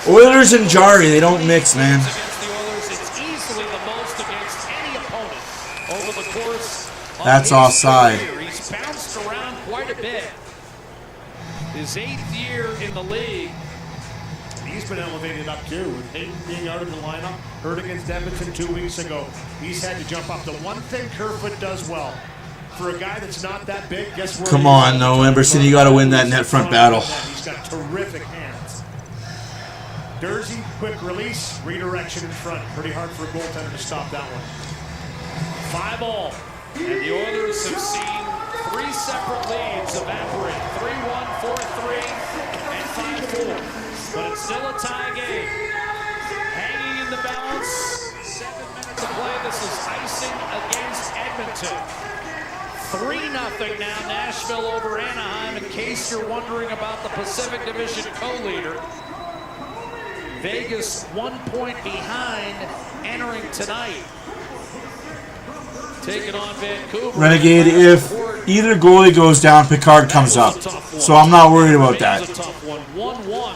Oilers and Jari, they don't mix, man. That's offside. He's bounced around quite a bit. His 8th year in the league. He's been elevated up too, with Hayden being out of the lineup. Hurt against Edmonton 2 weeks ago. He's had to jump up. The one thing Kerfoot does well, for a guy that's not that big, guess where? Come on, though, Emerson, you got to win that net front battle. He's got terrific hands. Dursey, quick release, redirection in front. Pretty hard for a goaltender to stop that one. 5-all. And the Oilers have seen 3 separate leads evaporate. 3-1, 4-3, and 5-4. But it's still a tie game. Hanging in the balance. 7 minutes to play. This is icing against Edmonton. 3-0 now, Nashville over Anaheim. In case you're wondering about the Pacific Division co-leader. Vegas 1 point behind entering tonight. Taking on Vancouver. Renegade, if Either goalie goes down, Picard comes up. So I'm not worried about that. That was a tough one. 1-1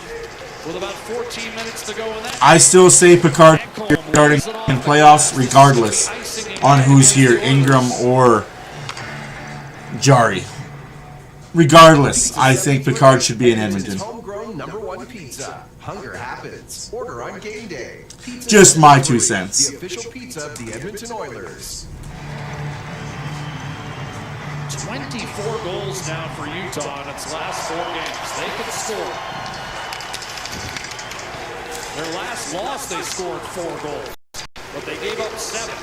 with about 14 minutes to go in that. I still say Picard starting in playoffs regardless on who's here, Ingram or Jari. Regardless, I think Picard should be in Edmonton. Homegrown #1 pizza. Hunger happens. Order on game day. Pizza Just my 2 cents. The official pizza of the Edmonton Oilers. 24 goals now for Utah in its last 4 games. They can score. Their last loss, they scored 4 goals, but they gave up 7.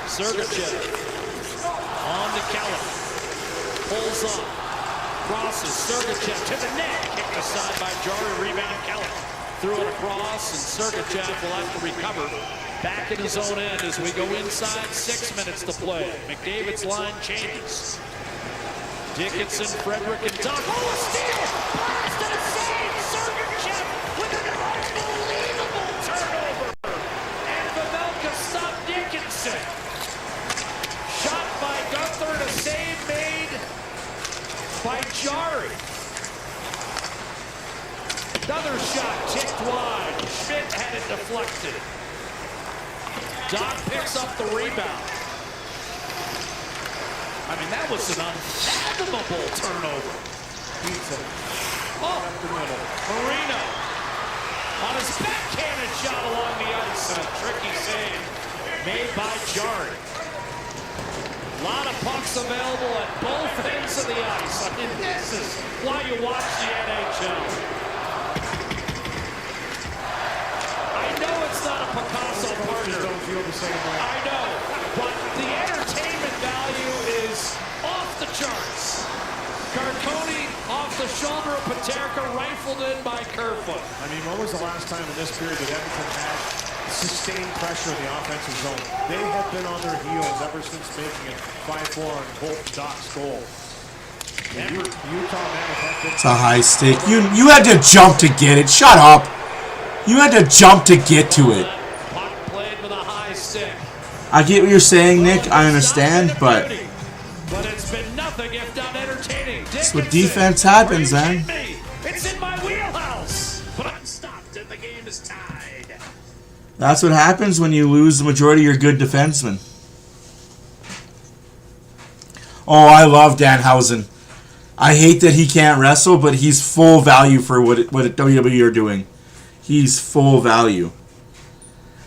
Sergachev on to Keller. Pulls up. Crosses. Sergachev to the net. Kicked aside by Jari. Rebound Keller. Threw it across, and Sergachev will have to recover. Back in his own end as we go inside. 6 minutes to play. McDavid's line changes. Dickinson, Frederick, and Doc. Oh, a steal! Blast and a save! Sergachev with an unbelievable turnover! And Pavelka stopped Dickinson. Shot by Gunther and a save made by Jari. Another shot tipped wide. Schmidt had it deflected. Doc picks up the rebound. I mean, that was an unfathomable turnover. Oh, up the middle. Marino on his backhanded shot along the ice. And a tricky save made by Jari. A lot of pucks available at both ends of the ice. I mean, this is why you watch the NHL. I know it's not a Picasso partner. Don't feel the same way. I know, but the entertainment value is off the charts. Garconi off the shoulder of Paterka, rifled in by Kerfoot. I mean, when was the last time in this period that Edmonton had sustained pressure in the offensive zone? They have been on their heels ever since making it 5-4 on Holt Doc's goal. Utah Mammoth have been... It's a high stake. You had to jump to get it. Shut up. You had to jump to get to it. Puck played with a high stick. I get what you're saying, Nick. I understand, but But it's been nothing if not entertaining. that's what defense happens, man. It's in my wheelhouse. But I'm stopped and the game is tied. That's what happens when you lose the majority of your good defensemen. Oh, I love Danhausen. I hate that he can't wrestle, but he's full value for what WWE are doing. He's full value.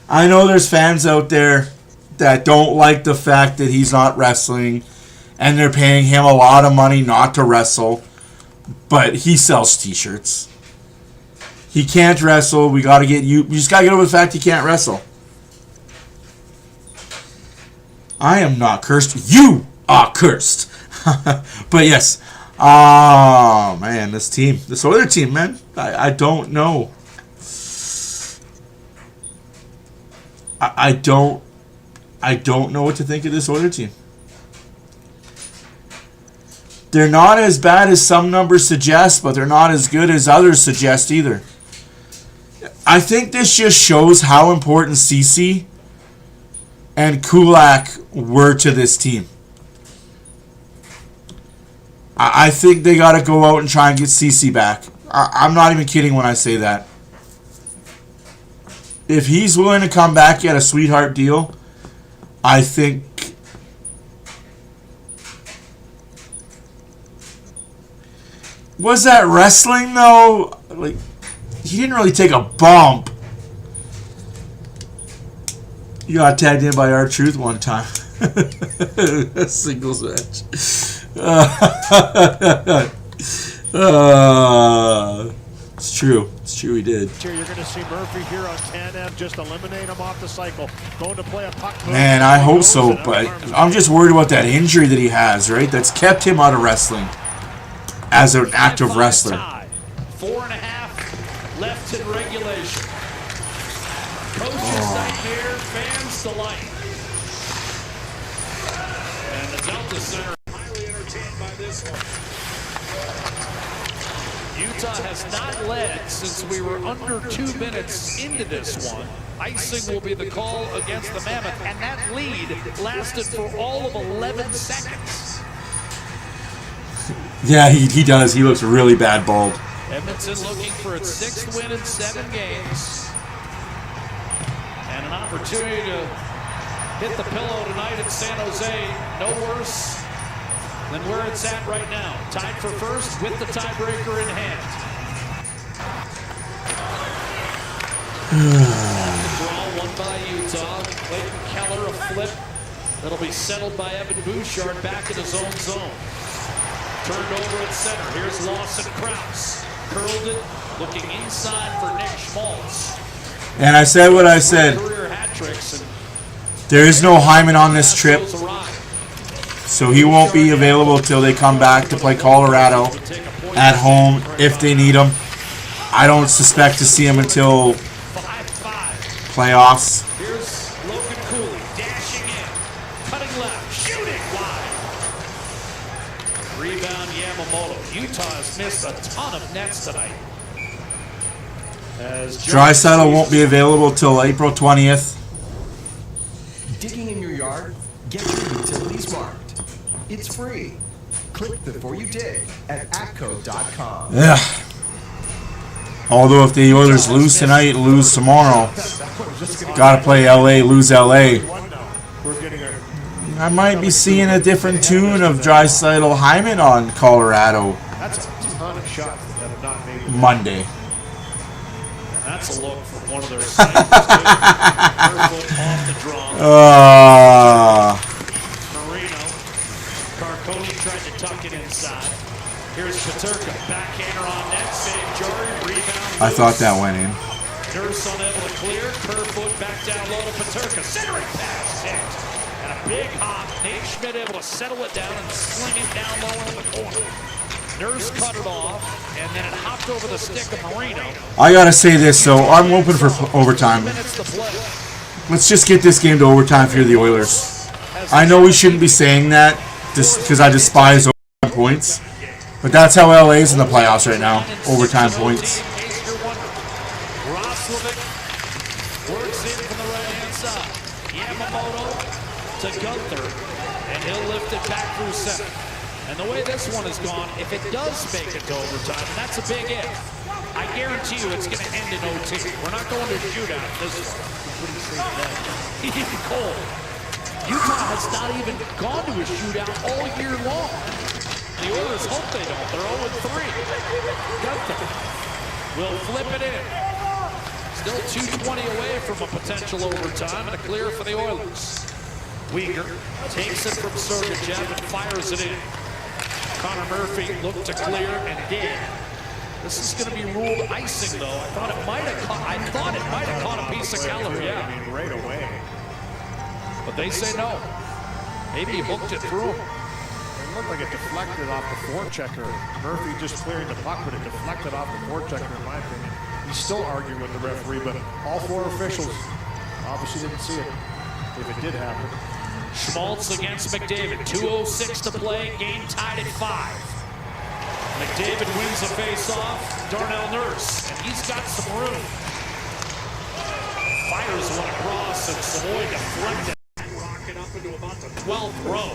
I know there's fans out there that don't like the fact that he's not wrestling and they're paying him a lot of money not to wrestle, but he sells t-shirts. He can't wrestle. We just got to get over the fact he can't wrestle. I am not cursed. You are cursed. But yes. Oh, man, this other team, man. I don't know. I don't know what to think of this other team. They're not as bad as some numbers suggest, but they're not as good as others suggest either. I think this just shows how important Ceci and Kulak were to this team. I think they got to go out and try and get Ceci back. I'm not even kidding when I say that. If he's willing to come back, get a sweetheart deal, I think was that wrestling though? Like, he didn't really take a bump. You got tagged in by R-Truth one time. A singles match. It's true. It's true he did. You're going to see Murphy here on Tanev just eliminate him off the cycle. Going to play a puck. Man, I hope so, but I'm just worried about that injury that he has, right? That's kept him out of wrestling as an active wrestler. 4.5 left in regulation. Coach's nightmare, fans delight. And the Delta Center highly entertained by this one. Utah has not led since we were under 2 minutes into this one. Icing will be the call against the Mammoth, and that lead lasted for all of 11 seconds. Yeah, he does. He looks really bad bald. Edmonton looking for its 6th win in 7 games. And an opportunity to hit the pillow tonight in San Jose. No worse than where it's at right now. Tied for first with the tiebreaker in hand. Draw won by Utah. Clayton Keller a flip. That'll be settled by Evan Bouchard back in his own zone. Turned over at center. Here's Lawson Krause. Curled it, looking inside for Nick Schmaltz. And I said what I said. There is no Hyman on this trip, so he won't be available till they come back to play Colorado at home if they need him. I don't suspect to see him until playoffs. Here's Logan Cooley dashing in, cutting left, shooting wide. Rebound Yamamoto. Utah has missed a ton of nets tonight. Draisaitl won't be available till April 20th. Digging in your yard? Get your utilities marked. It's free. Click before you dig at atco.com. Yeah. Although if the Oilers lose tonight, lose tomorrow, gotta play LA, lose LA. I might be seeing a different tune of Draisaitl Hyman on Colorado Monday. That's a look from one of their scientists. Off the draw. Marino. Carconi tried to tuck it inside. Here's Peterka. Backhander on net. Save Jari. Rebound. I thought that went in. Nurse unable to clear. Kerfoot back down low to Peterka. Centering pass hit. And a big hop. Nate Schmidt able to settle it down and sling it down low in the corner. Nurse cut it off, and then it hopped over the stick of Marino. I gotta say this, so I'm open for overtime. Let's just get this game to overtime for the Oilers. I know we shouldn't be saying that, just because I despise overtime points, but that's how LA is in the playoffs right now. Overtime points. Roslovic works in from the right-hand side. Yamamoto to Gunther, and he'll lift it back through center. And the way this one has gone, if it does make it to overtime, and that's a big if, I guarantee you it's going to end in OT. We're not going to shootout this one. Even cold. Utah has not even gone to a shootout all year long. The Oilers hope they don't. They're 0-3. Gunther will flip it in. Still 2:20 away from a potential overtime and a clear for the Oilers. Weegar takes it from Sergachev and fires it in. Connor Murphy looked to clear and did. This is going to be ruled icing, though. I thought it might have caught a piece of Keller. Yeah, I mean, right away. But they say no. Maybe he hooked it through him. It looked like it deflected off the forechecker. Murphy just clearing the puck, but it deflected off the forechecker, in my opinion. He's still arguing with the referee, but all 4 officials obviously didn't see it. If it did happen. Schmaltz against McDavid. 2:06 to play. Game tied at 5. McDavid wins the face-off. Darnell Nurse, and he's got some room. Fires one across, and Savoy deflected. Rocking up into about the 12th row,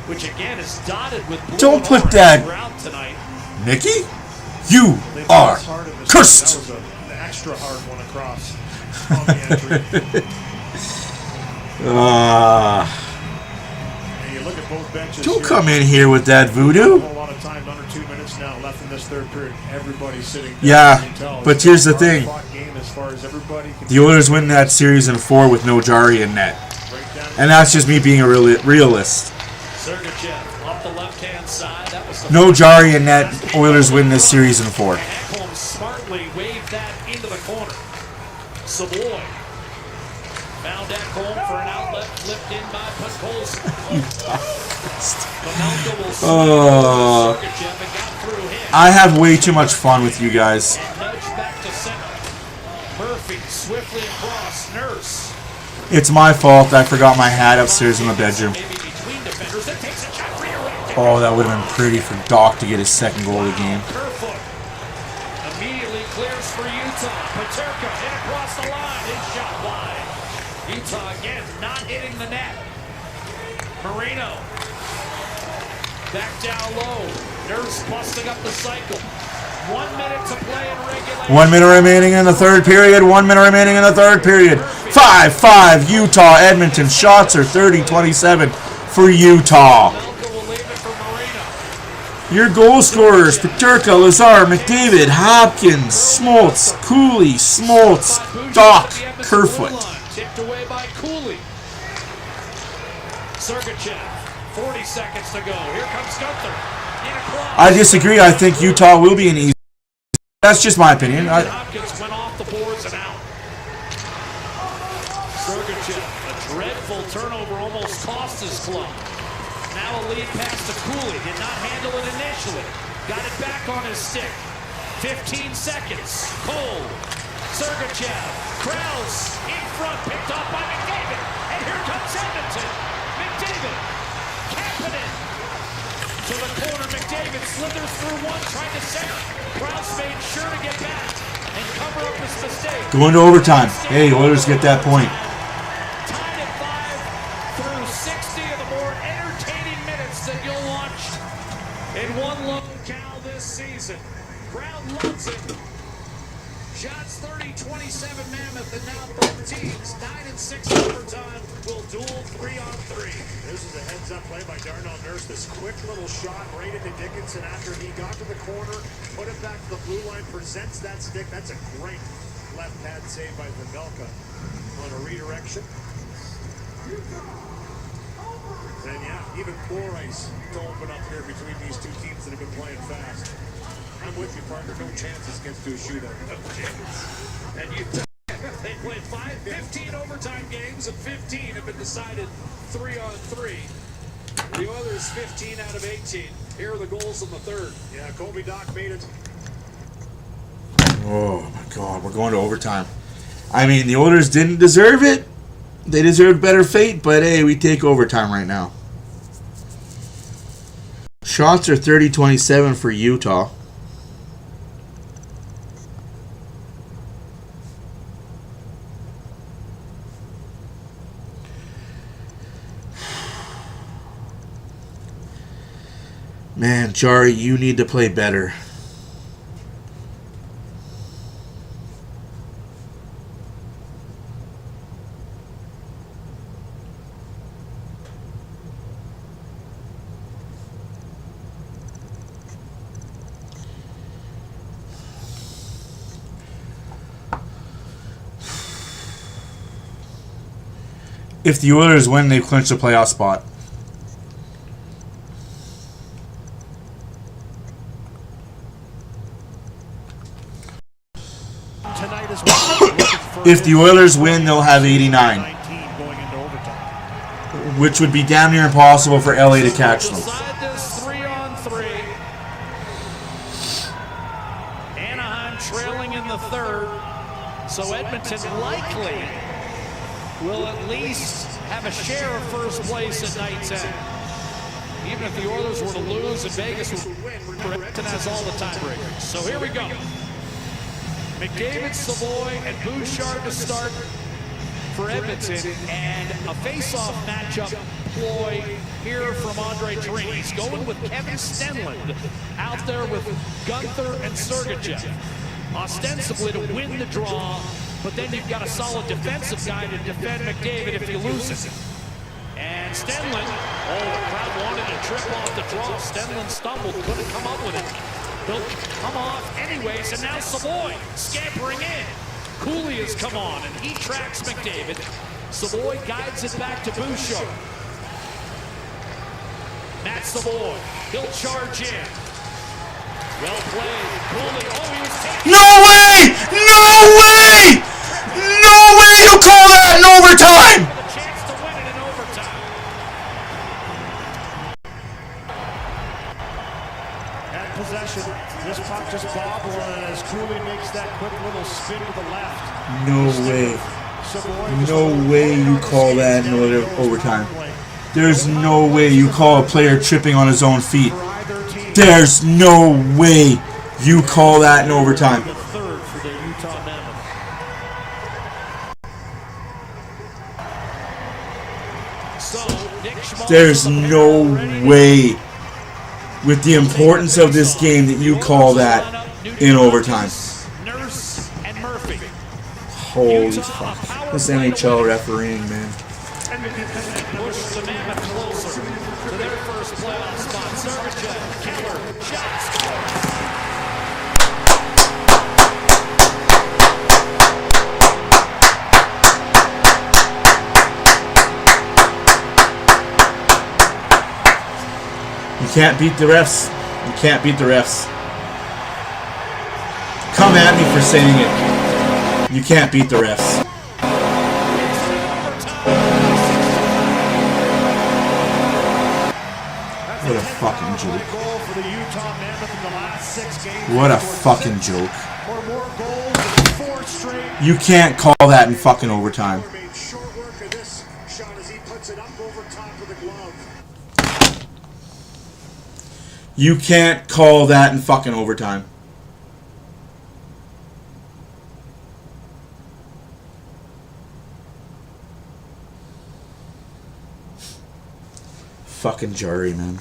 which again is dotted with blue. Don't put that, tonight. Mickey. You are cursed. That was an extra hard one across on the entry. You look at both benches. Don't come in here with that voodoo. A whole lot of time, under 2 minutes now left in this third period. Everybody's sitting down. Yeah, but here's the thing. As far as everybody can The Oilers win that series in 4 with no Jari in net. And that's just me being a realist. Sergachev off the left-hand side. That was the No Jari in net. Oilers win this series in 4. Ekholm smartly waved that into the corner. Savoy found Ekholm for an outlet, flipped in by Podkolzin. I have way too much fun with you guys. Murphy swiftly across. Nurse. It's my fault. I forgot my hat upstairs in the bedroom. Oh, that would have been pretty for Doc to get his 2nd goal of the game. Immediately clears for Utah. Peterka hit across the line. His shot wide. Utah again not hitting the net. Marino Back down low. Nurse busting up the cycle. 1 minute to play in regulation. 1 minute remaining in the third period. 1 minute remaining in the third period. 5-5 Utah Edmonton. Shots are 30-27 for Utah. Your goal scorers: Peterka, Lazar, McDavid, Hopkins, Smoltz, Cooley, Smoltz, Doc, Kerfoot. Tipped away by Cooley. Sergachev, 40 seconds to go. Here comes Gunther. I disagree. I think Utah will be an easy. That's just my opinion. Hopkins went off the boards and out. Sergachev, a dreadful turnover, almost cost his club. Now a lead pass to Cooley. Did not handle it initially. Got it back on his stick. 15 seconds. Cole. Sergachev. Krause in front. Picked off by McDavid. And here comes Edmonton. McDavid. Kapanen. To the corner. McDavid slithers through one. Trying to center. Krause made sure to get back and cover up his mistake. Going to overtime. Hey, Oilers get that point. Tied at 5 through 60 of the more entertaining minutes that you'll watch in one locale this season. Crowd loves it. Shots 30-27 Mammoth, and now both teams 9 and 6 overtime will duel 3-on-3. This is a heads-up play by Darnell Nurse. This quick little shot right into Dickinson after he got to the corner, put it back to the blue line, presents that stick. That's a great left pad save by Pavelka on a redirection. And yeah, even poor ice to open up here between these two teams that have been playing fast. I'm with you, Parker. No chances gets to a shootout. No chance. And they played 15 overtime games, and 15 have been decided 3-on-3. The Oilers 15 out of 18. Here are the goals in the third. Yeah, Kobe Doc made it. Oh my God, we're going to overtime. I mean, the Oilers didn't deserve it. They deserved better fate, but hey, we take overtime right now. Shots are 30-27 for Utah. Man, Jari, you need to play better. If the Oilers win, they clinch the playoff spot. If the Oilers win, they'll have 89, which would be damn near impossible for LA to catch them. Decide this 3-on-3. Anaheim trailing in the third, so Edmonton likely will at least have a share of first place at night's end. Even if the Oilers were to lose and Vegas would win, Edmonton has all the tiebreakers. So here we go. McDavid, Savoy, and Bouchard to start for Edmonton, and a face-off matchup ploy here from Andre Tourigny. He's going with Kevin Stenlund out there with Gunther and Sergachev, ostensibly to win the draw, but then you've got a solid defensive guy to defend McDavid if he loses. And Stenlund, the crowd wanted to trip off the draw. Stenlund stumbled, couldn't come up with it. He'll come off anyways, and now Savoy scampering in. Cooley has come on, and he tracks McDavid. Savoy guides it back to Bouchard. Matt Savoy, he'll charge in. Well played. Cooley, he was taken. No way! No way! No way you call that in overtime! A chance to win it in overtime. At possession, this puck just bobbling as Cooley makes that quick little spin to the left. No way. No way you call that in overtime. There's no way you call a player tripping on his own feet. There's no way you call that in overtime. Third for the Utah Mammoth. So, Nick Schmaltz There's no way with the importance of this game that you call that in overtime. Nurse and Murphy. Holy fuck. This NHL refereeing, man. Push the Mammoth closer to their first playoff spot. Sergachev, killer, shot, score. You can't beat the refs. You can't beat the refs. Come at me for saying it. You can't beat the refs. What a fucking joke. What a fucking joke. You can't call that in fucking overtime. You can't call that in fucking overtime. Fucking jury, man.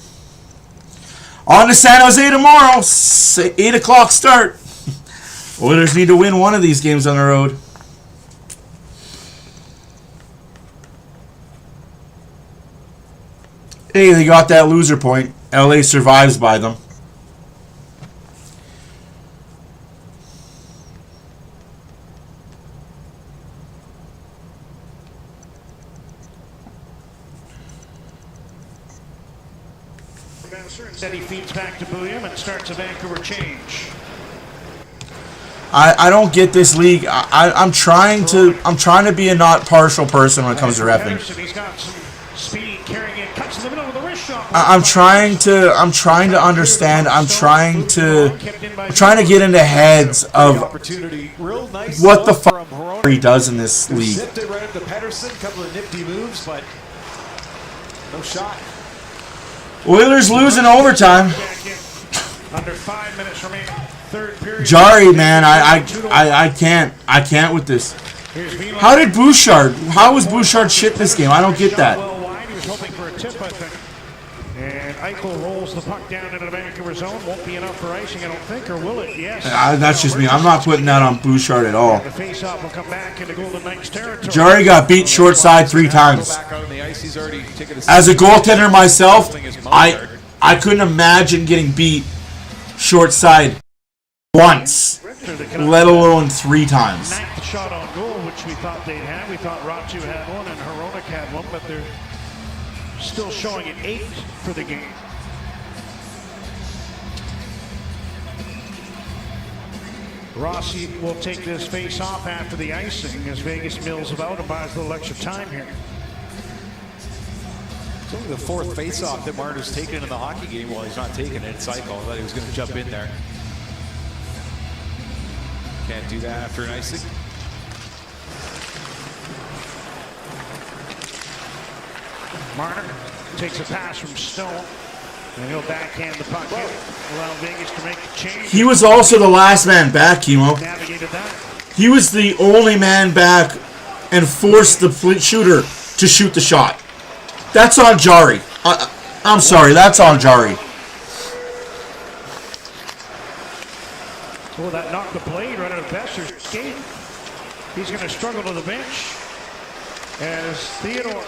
On to San Jose tomorrow. 8 o'clock start. Oilers need to win one of these games on the road. Hey, they got that loser point. LA survives by them. Then he feeds back to William and starts a Vancouver change. I don't get this league. I'm trying to be a not partial person when it comes to reffing. He's got some speed, carrying it, cuts in the middle with a wrist shot. I'm trying to understand. I'm trying to get into heads of what the fuck he does in this league. Zipped it right up to Pedersen, couple of nifty moves, but no shot. Oilers lose in overtime. Under 5 minutes remaining, third period. Jari, man, I can't with this. How was Bouchard shit this game? I don't get that. He was hoping for a tip, I think. And Eichel rolls the puck down into the Vancouver zone. Won't be enough for icing, I don't think, or will it? Yes. That's just me. I'm not putting that on Bouchard at all. The face-off will come back into Golden Knights territory. Jari got beat short side 3 times. As a goaltender myself, I couldn't imagine getting beat short side once, let alone 3 times. 9th shot on goal, which we thought they'd had. We thought Ratu had one and Hronek had one, but they're still showing an 8 for the game. Rossi will take this face off after the icing as Vegas mills about and buys a little extra time here. It's only the 4th face-off that Marner's taken in the hockey game. While he's not taking it, it's Eichel. I thought he was going to jump in there. Can't do that after an icing. Marner takes a pass from Stone, and he'll backhand the puck in, allow Vegas to make the change. He was also the last man back, Kimo. Navigated that. He was the only man back and forced the shooter to shoot the shot. That's on Jari. I'm sorry, that's on Jari. Oh, that knocked the blade right out of Besser's skate. He's going to struggle to the bench as Theodore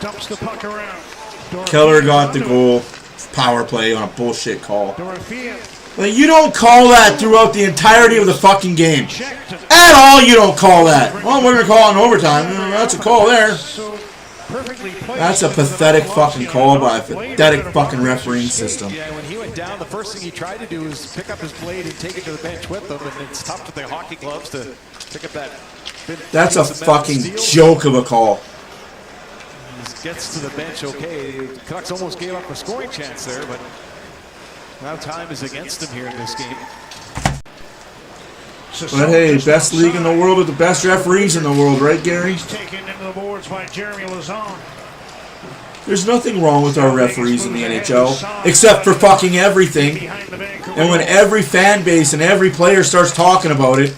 dumps the puck around. Keller got the goal. Power play on a bullshit call. Dorothea. Like, you don't call that throughout the entirety of the fucking game. At all, you don't call that. Well, we're going to call it in overtime. That's a call there. That's a pathetic fucking call by a pathetic fucking refereeing system. Yeah, when he went down, the first thing he tried to do was pick up his blade and take it to the bench with him, and it's tough with the hockey gloves to pick up that. That's a fucking joke of a call. He gets to the bench okay. The Canucks almost gave up a scoring chance there, but now time is against him here in this game. But hey, best league in the world with the best referees in the world, right, Gary? He's taken into the boards by Jeremy Lazon. There's nothing wrong with our referees in the NHL, except for fucking everything. And when every fan base and every player starts talking about it,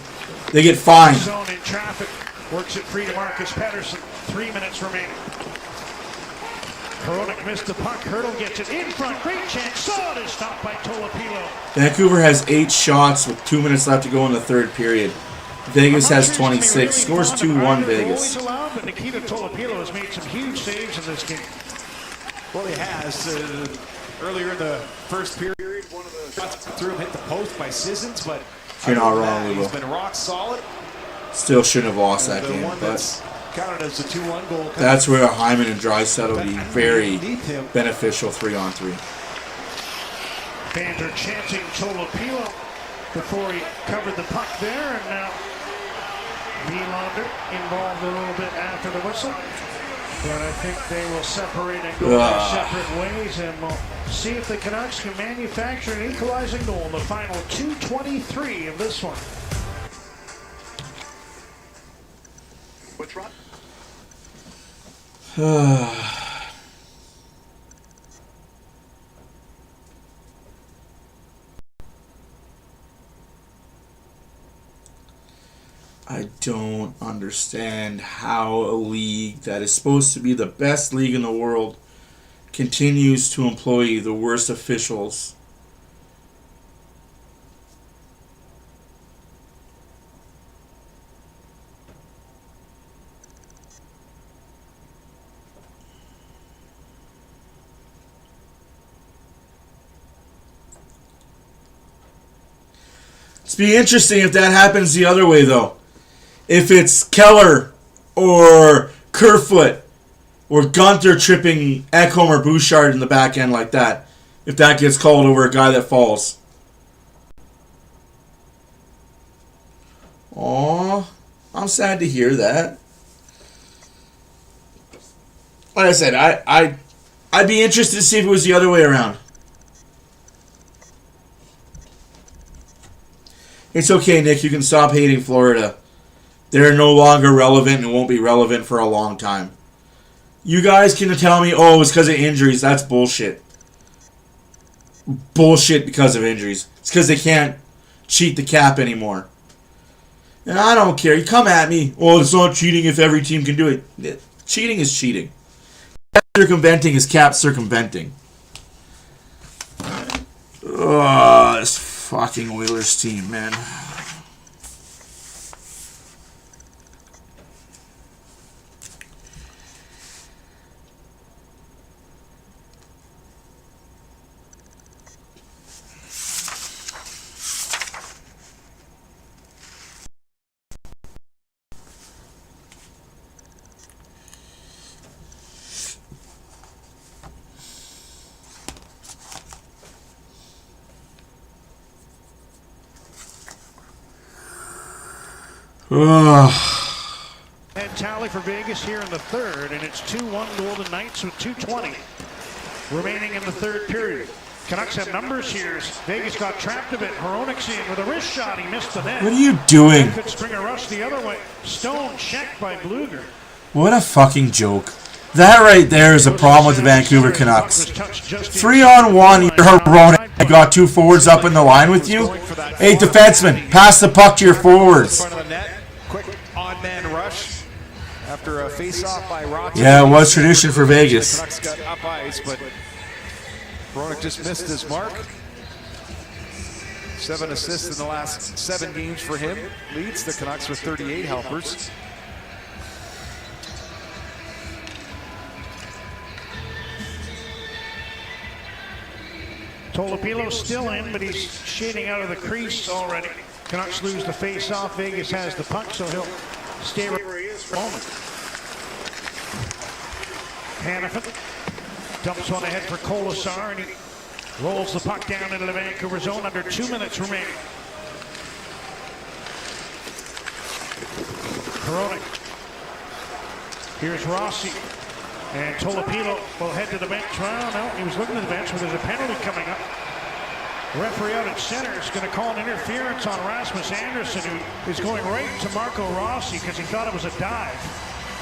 they get fined. Zone in traffic, works it free to Marcus Pedersen. 3 minutes remaining. Hronek missed the puck. Hurdle gets it in front. Great chance. Saw it is stopped by Tolopilo. Vancouver has 8 shots with 2 minutes left to go in the third period. Vegas has 26. Scores 2-1 Vegas. Allowed, but Nikita Tolopilo has made some huge saves in this game. Well, he has. Earlier in the first period, one of the shots through him hit the post by SZN, but You're not wrong, he's Lugo. been rock solid. Still shouldn't have lost that The game, one but that's counted as the 2-1 goal. that's where Hyman and Draisaitl will be very beneficial 3-on-3. Fans are chanting Tolopilo before he covered the puck there, and now Nylander involved a little bit after the whistle. But I think they will separate and go their separate ways, and we'll see if the Canucks can manufacture an equalizing goal in the final 2:23 of this one. What's wrong? I don't understand how a league that is supposed to be the best league in the world continues to employ the worst officials. It's be interesting if that happens the other way, though. If it's Keller or Kerfoot or Gunther tripping Ekholm or Bouchard in the back end like that, if that gets called over a guy that falls. Aw, I'm sad to hear that. Like I said, I'd be interested to see if it was the other way around. It's okay, Nick. You can stop hating Florida. They're no longer relevant and won't be relevant for a long time. You guys can tell me, oh, it's because of injuries. That's bullshit. Bullshit because of injuries. It's because they can't cheat the cap anymore. And I don't care. You come at me. Oh, it's not cheating if every team can do it. Cheating is cheating. Cap circumventing is cap circumventing. Ugh, this fucking Oilers team, man. And tally for Vegas here in the third, and it's 2-1 Golden Knights with 2:20 remaining in the third period. Canucks have numbers here. Vegas got trapped a bit. Hronek's in with a wrist shot. He missed the net. What are you doing? Springer rushed the other way. Stone checked by Bluger. What a fucking joke. That right there is a problem with the Vancouver Canucks. 3-on-1, you're Hronek. You got 2 forwards up in the line with you. Hey, defenseman, pass the puck to your forwards. Quick on-man rush after a face-off by Rocky. Yeah, it was tradition for Vegas. Canucks got up ice, but Hronek just missed his mark. 7 assists in the last 7 games for him. Leads the Canucks with 38 helpers. Tolopilo still in, but he's shading out of the crease already. Canucks lose the face-off. Vegas has the puck, so he'll stay right where he is for a moment. Hanifin dumps one ahead for Colasar, and he rolls the puck down into the Vancouver zone under 2 minutes remaining. Hronek. Here's Rossi. And Tolopilo will head to the bench. Well, no, he was looking at the bench, but there's a penalty coming up. The referee out at center is going to call an interference on Rasmus Andersson, who is going right to Marco Rossi because he thought it was a dive.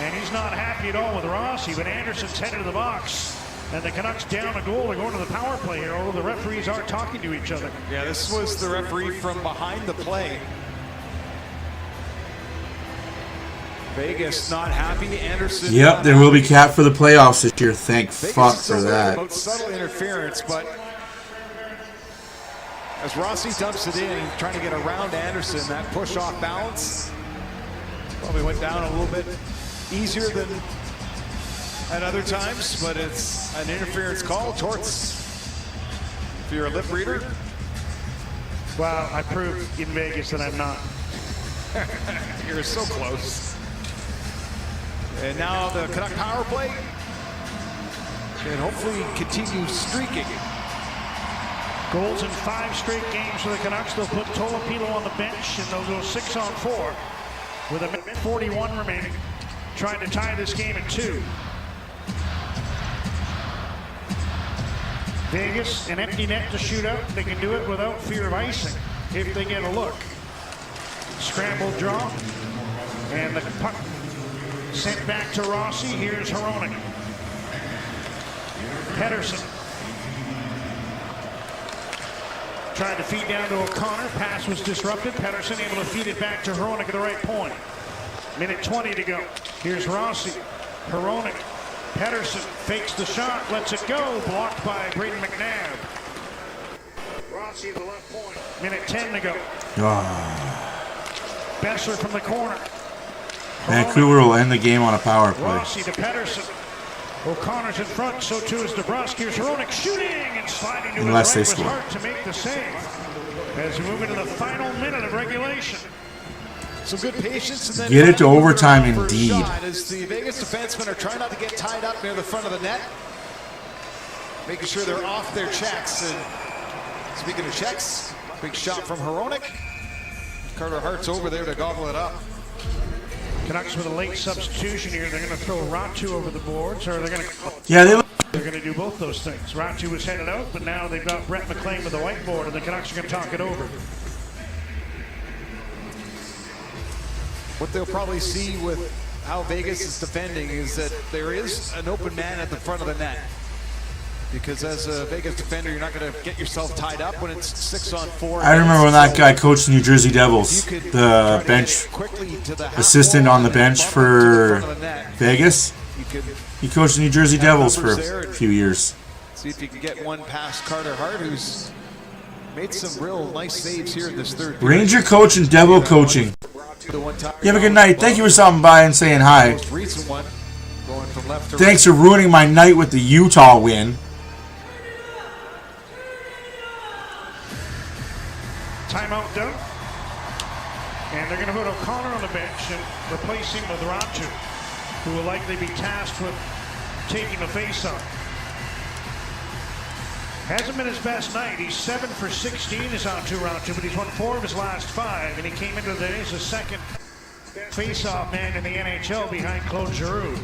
And he's not happy at all with Rossi, but Andersson's headed to the box. And the Canucks down a goal. They're going to the power play here, although the referees are talking to each other. Yeah, this was the referee from behind the play. Vegas not happy. Anderson. Yep, there will be cap for the playoffs this year. Thank fuck for that. About subtle interference, but as Rossi dumps it in, trying to get around Anderson, that push off balance probably went down a little bit easier than at other times, but it's an interference call. Torts, if you're a lip reader. Well, I proved in Vegas that I'm not. You're so close. And now the Canuck power play, and hopefully continue streaking. Goals in 5 straight games for the Canucks. They'll put Tolopilo on the bench, and they'll go 6-on-4 with a minute 41 remaining, trying to tie this game at 2. Vegas, an empty net to shoot out. They can do it without fear of icing if they get a look. Scrambled draw, and the puck sent back to Rossi. Here's Hronek. Pettersson tried to feed down to O'Connor. Pass was disrupted. Pettersson able to feed it back to Hronek at the right point. Minute 20 to go. Here's Rossi. Hronek. Pettersson fakes the shot, lets it go. Blocked by Braden McNabb. Rossi at the left point. Minute 10 to go. Besser from the corner. Vancouver will end the game on a power play. Rossi to Pettersson. O'Connor's in front, so too is DeBrusk. Here's Hronek shooting and sliding to Unless his they right score. with Hart to make the save. As we move into the final minute of regulation. Some good patience. And then Get it to overtime first indeed. shot as the Vegas defensemen are trying not to get tied up near the front of the net. Making sure they're off their checks. And speaking of checks, big shot from Hronek. Carter Hart's over there to gobble it up. Canucks with a late substitution here. They're going to throw Ratu over the boards, or they're going to... Yeah, They're going to do both those things. Ratu was headed out, but now they've got Brett McLean with the whiteboard, and the Canucks are going to talk it over. What they'll probably see with how Vegas is defending is that there is an open man at the front of the net. Because as a Vegas defender, you're not going to get yourself tied up when it's 6-on-4. I remember when that guy coached the New Jersey Devils, the bench assistant on the bench for Vegas. He coached the New Jersey Devils for a few years. See if you can get one past Carter Hart, who's made some real nice saves here in this third period. Ranger coach and Devil coaching. You have a good night. Thank you for stopping by and saying hi. Most recent one, going from left to Thanks for ruining my night with the Utah win. Timeout done. And they're going to put O'Connor on the bench and replace him with Ratu, who will likely be tasked with taking the face-off. Hasn't been his best night. He's 7 for 16 is on Ratu, but he's won 4 of his last 5, and he came into the day as the second face-off man in the NHL behind Claude Giroux.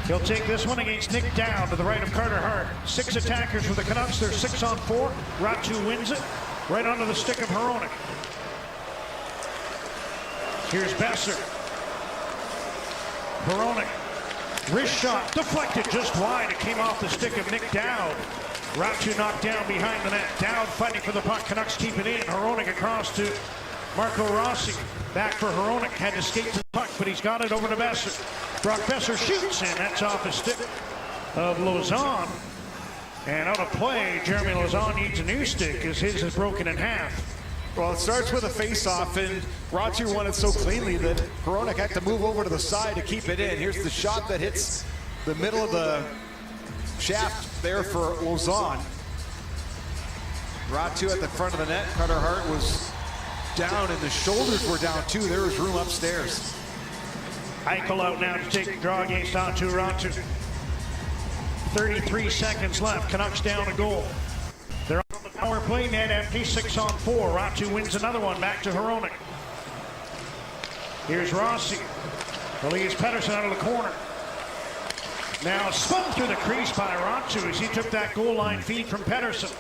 He'll take this one against Nick Dowd to the right of Carter Hart. 6 attackers for the Canucks. They're 6-on-4. Ratu wins it right onto the stick of Hronek. Here's Besser. Hronek. Wrist shot deflected just wide. It came off the stick of Nick Dowd. Ratu knocked down behind the net. Dowd fighting for the puck. Canucks keep it in. Hronek across to Marco Rossi. Back for Hronek. Had to skate to the puck, but he's got it over to Besser. Brock Besser shoots, and that's off the stick of Lauzon. And out of play, Jeremy Lauzon needs a new stick as his is broken in half. Well, it starts with a face-off, and Ratu won it so cleanly that Hronek had to move over to the side to keep it in. Here's the shot that hits the middle of the shaft there for Lauzon. Ratu at the front of the net. Carter Hart was down, and the shoulders were down too. There was room upstairs. Eichel out now to take the draw against Ratu. 33 seconds left. Canucks down a goal. They're on the power play, net empty, 6-on-4. Ratu wins another one, back to Hronek. Here's Rossi. Elias Pettersson out of the corner. Now spun through the crease by Ratu as he took that goal line feed from Pettersson.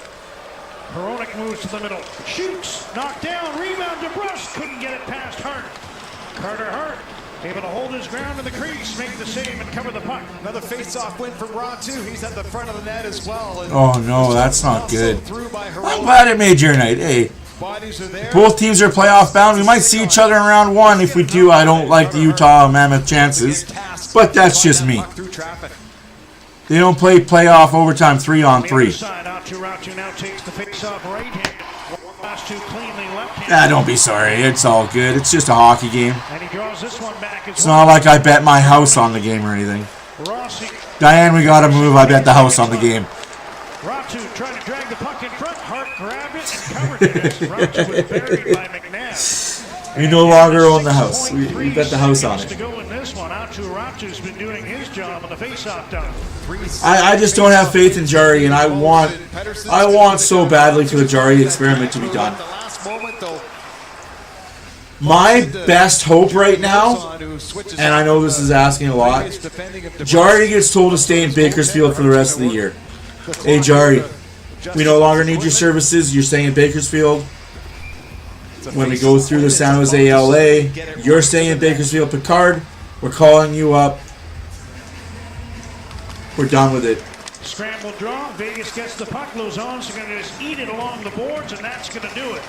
Hronek moves to the middle. Shoots, knocked down, rebound to Brush. Couldn't get it past Hart. Carter Hart able to hold his ground in the crease, make the save, and cover the puck. Another face-off win from Ratu. He's at the front of the net as well. And Oh no, that's not good. through by I'm glad it made your night. Hey, Bodies are there. Both teams are playoff bound. We might see each other in round 1. If we do, I don't like the Utah Mammoth chances, but that's just me. They don't play playoff overtime 3-on-3. Ah, don't be sorry. It's all good. It's just a hockey game. It's not like I bet my house on the game or anything. Diane, we gotta move. I bet the house on the game. Ratu trying to drag the puck in front. Hart grabbed it and covered it. Ratu was buried by McNabb. We no longer own the house. We bet the house on it. To go in this one. Ratu's been doing his job on the face-off down. I just don't have faith in Jari, and I want so badly for the Jari experiment to be done. My best hope right now, and I know this is asking a lot, Jari gets told to stay in Bakersfield for the rest of the year. Hey Jari, we no longer need your services. You're staying in Bakersfield. When we go through the San Jose LA, you're staying in Bakersfield. Picard, we're calling you up. We're done with it. Scramble draw. Vegas gets the puck. Lozon's going to just eat it along the boards, and that's going to do it.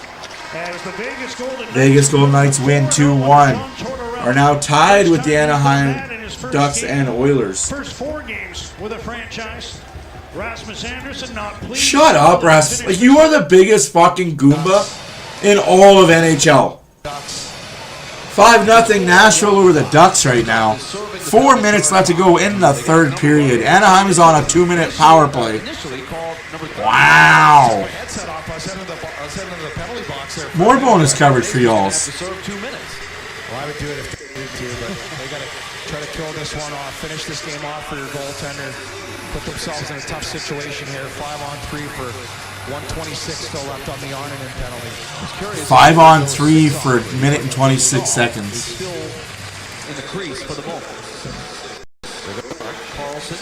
As the Vegas Golden Knights win 2-1. Are now tied with the Anaheim Ducks and Oilers. First 4 games with a franchise. Rasmus Anderson not pleased. Shut up, Rasmus. Like, you are the biggest fucking Goomba in all of NHL. 5-0 Nashville over the Ducks right now. 4 minutes left to go in the third period. Anaheim is on a 2-minute power play. Wow. More bonus coverage for y'alls. Well, I would do it if they needed to, but they got to try to kill this one off, finish this game off for your goaltender, put themselves in a tough situation here. 5-on-3 for 1:26 still left on the Arninen penalty. 5-on-3 for a minute and 26 seconds. Still in the crease for the ball. Carlson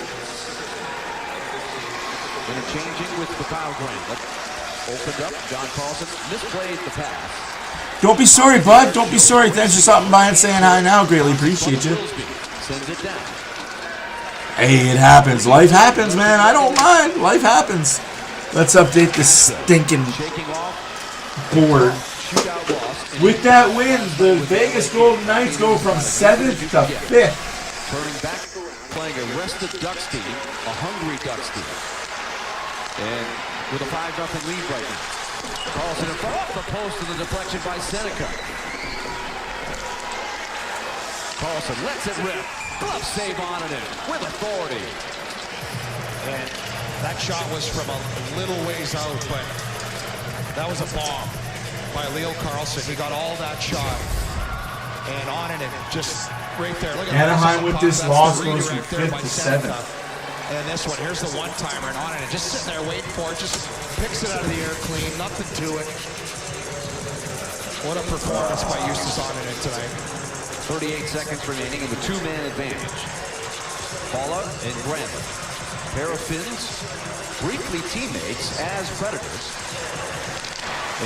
interchanging with the foul grant. Opened up. John Carlson misplayed the pass. Don't be sorry, bud. Don't be sorry. Thanks for stopping by and saying hi now. Greatly appreciate you. Sends it down. Hey, it happens. Life happens, man. I don't mind. Life happens. Let's update the stinking board. With that win, the Vegas Golden Knights go from 7th to 5th. Turning back, playing a rested Ducks team, a hungry Ducks team. And with a 5-0 lead right now. Carlson in front, off the post to the deflection by Seneca. Carlson lets it rip. Glove save on it with authority. And that shot was from a little ways out, but that was a bomb by Leo Carlson. He got all that shot. And on it, just right there. Look at Anaheim with this loss goes from 5th to 7th. And this one, here's the one-timer, and on it, just sitting there waiting for it, just picks it out of the air clean, nothing to it. What a performance by Justus Onanen tonight. 38 seconds remaining in the 2-man advantage. Paula and Granlund, pair of Finns, briefly teammates as Predators,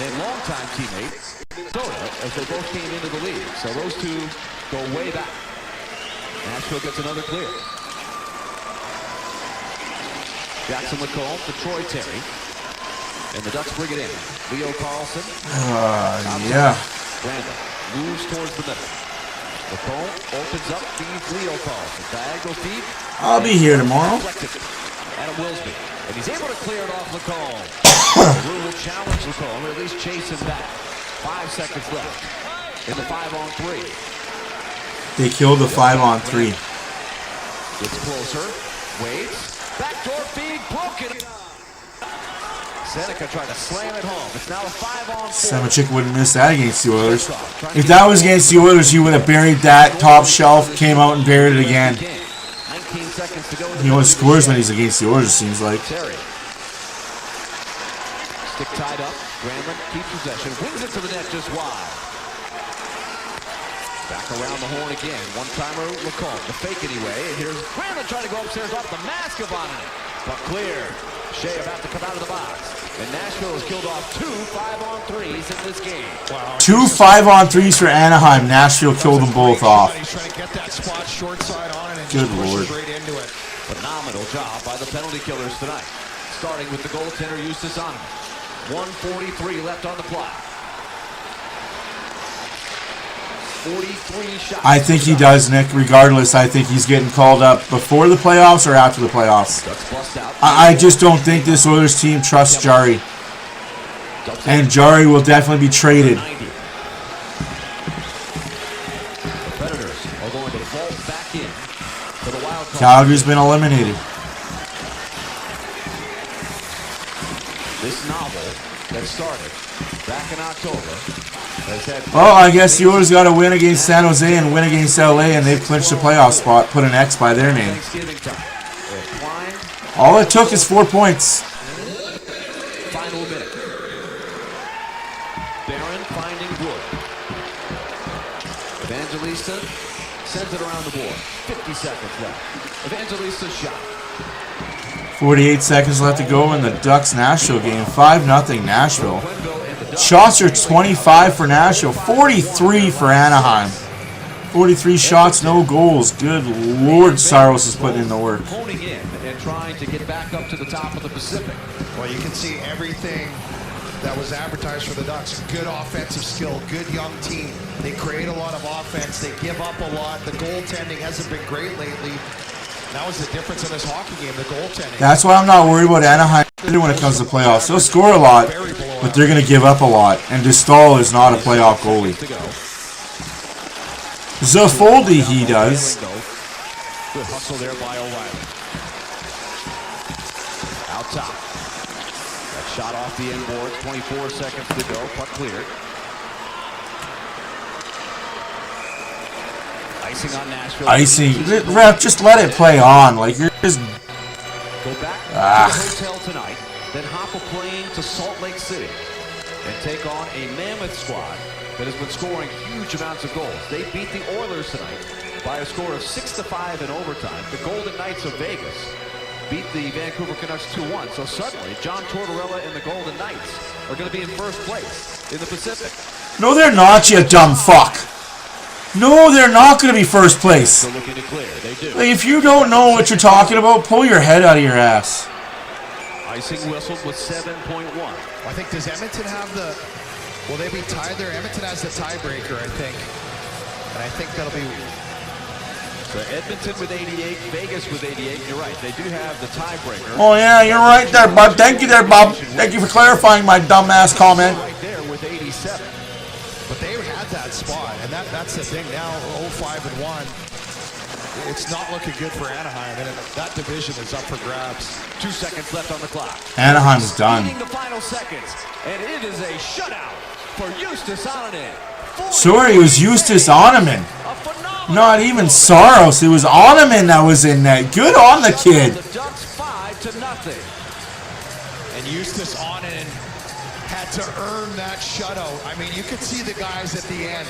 and longtime teammates, Minnesota, as they both came into the league. So those two go way back. Nashville gets another clear. Jackson McCall to Troy Terry. And the Ducks bring it in. Leo Carlson. Yeah. Brandon moves towards the middle. McCall opens up, feeds Leo Carlson. Diagonal feed. I'll be here tomorrow. Adam Wilsby. And he's able to clear it off McCall. Rule will challenge McCall, or at least chase him back. 5 seconds left in the 5-on-3. They killed the 5-on-3. Gets closer. Waits. Backdoor feed broken. Seneca tried to slam it home. It's now a 5-on-4. Semichik wouldn't miss that against the Oilers. If that was against the Oilers, he would have buried that top shelf, came out and buried it again. 19 seconds to go. He only scores when he's against the Oilers, it seems like. Terry. Stick tied up. Granlund keeps possession. Wings it to the net just wide. Back around the horn again. One-timer Lacombe. The fake anyway. And here's Granlund trying to go upstairs off the mask of on it. But clear. Shea about to come out of the box. And Nashville has killed off 2 5-on-3s in this game. Wow. 2 5-on-3s for Anaheim. Nashville killed them both off. He's trying to get that spot short side on it and good Lord. Right into it. Phenomenal job by the penalty killers tonight. Starting with the goaltender Justus Onanen. 1:43 left on the clock. 43 shots. I think he does, Nick. Regardless, I think he's getting called up before the playoffs or after the playoffs. I just don't think this Oilers team trusts Jari. And Jari will definitely be traded. Calgary's been eliminated. This novel that started back in October has had. Well, I guess the Oilers got to win against San Jose and win against LA, and they've clinched a playoff spot. Put an X by their name. All it took is 4 points. Final minute. Barron finding Wood. Evangelista sends it around the board. 50 seconds left. Evangelista's shot. 48 seconds left to go in the Ducks-Nashville game. 5-0 Nashville. Shots are 25 for Nashville. 43 for Anaheim. 43 shots, no goals. Good Lord, Saros is putting in the work. Honing in and trying to get back up to the top of the Pacific. Well, you can see everything that was advertised for the Ducks. Good offensive skill, good young team. They create a lot of offense. They give up a lot. The goaltending hasn't been great lately. That was the difference in this hockey game, the goaltending. That's why I'm not worried about Anaheim when it comes to playoffs. They'll score a lot, but they're going to give up a lot. And DeStahl is not a playoff goalie. Zaffoldy, he does. Good hustle there by O'Reilly. Out top. That shot off the end board. 24 seconds to go. Puck cleared. Icing on Nashville. Icing. Ref, just let it play on. Like, you're just... Go back to the hotel tonight, then hop a plane to Salt Lake City and take on a Mammoth squad that has been scoring huge amounts of goals. They beat the Oilers tonight by a score of 6-5 in overtime. The Golden Knights of Vegas beat the Vancouver Canucks 2-1. So suddenly, John Tortorella and the Golden Knights are going to be in first place in the Pacific. No, they're not, you dumb fuck. No, they're not going to be first place. So looking to clear. They do. Like, if you don't know what you're talking about, pull your head out of your ass. Icing whistled with 7.1. I think, does Edmonton have the... Will they be tied there? Edmonton has the tiebreaker, I think. And I think that'll be... So Edmonton with 88, Vegas with 88. You're right. They do have the tiebreaker. Oh, yeah, you're right there, bud. Thank you there, Bob. Thank you for clarifying my dumbass comment. Right there with 87. But they had that spot, and that's the thing now, 0-5-1. It's not looking good for Anaheim, and that division is up for grabs. 2 seconds left on the clock. Anaheim's done. The final seconds, and it is a shutout for Justus Onanen. Sorry, it was Justus Onanen. Not even Saros. It was Onanen that was in that. Good on the kid. The Ducks 5-0. And Justus Onanen had to earn that shutout. I mean, you could see the guys at the end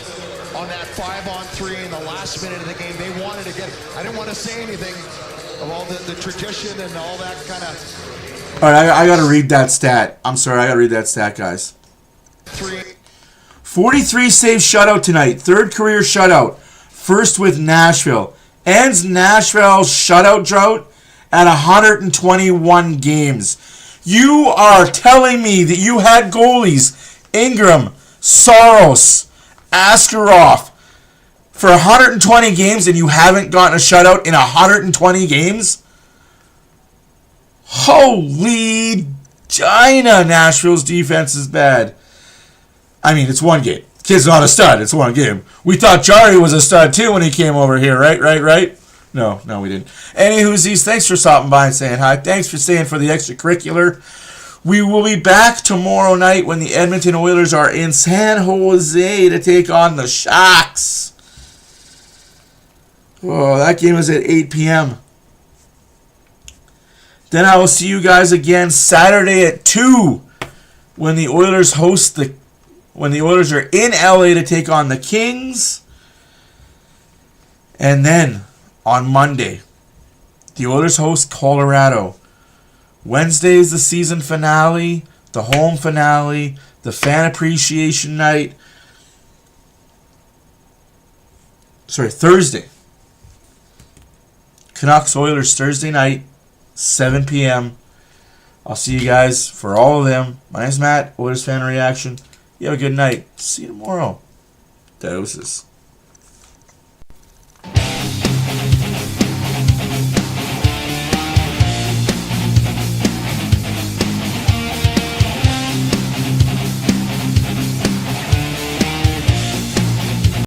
on that 5-on-3 in the last minute of the game. They wanted to get it. I didn't want to say anything of all the tradition and all that kind of... All right, I got to read that stat. I'm sorry, I got to read that stat, guys. 43 save shutout tonight. Third career shutout. First with Nashville. Ends Nashville's shutout drought at 121 games. You are telling me that you had goalies, Ingram, Saros, Askarov, for 120 games and you haven't gotten a shutout in 120 games? Holy China, Nashville's defense is bad. I mean, it's one game. Kid's not a stud. It's one game. We thought Jari was a stud too when he came over here, right? No, we didn't. Anywhoosies, thanks for stopping by and saying hi. Thanks for staying for the extracurricular. We will be back tomorrow night when the Edmonton Oilers are in San Jose to take on the Sharks. Oh, that game is at 8 p.m. Then I will see you guys again Saturday at 2 when the Oilers are in LA to take on the Kings. And then on Monday, the Oilers host Colorado. Wednesday is the season finale, the home finale, the fan appreciation night. Thursday. Canucks Oilers Thursday night, 7 p.m. I'll see you guys for all of them. My name's Matt, Oilers Fan Reaction. You have a good night. See you tomorrow. Doses.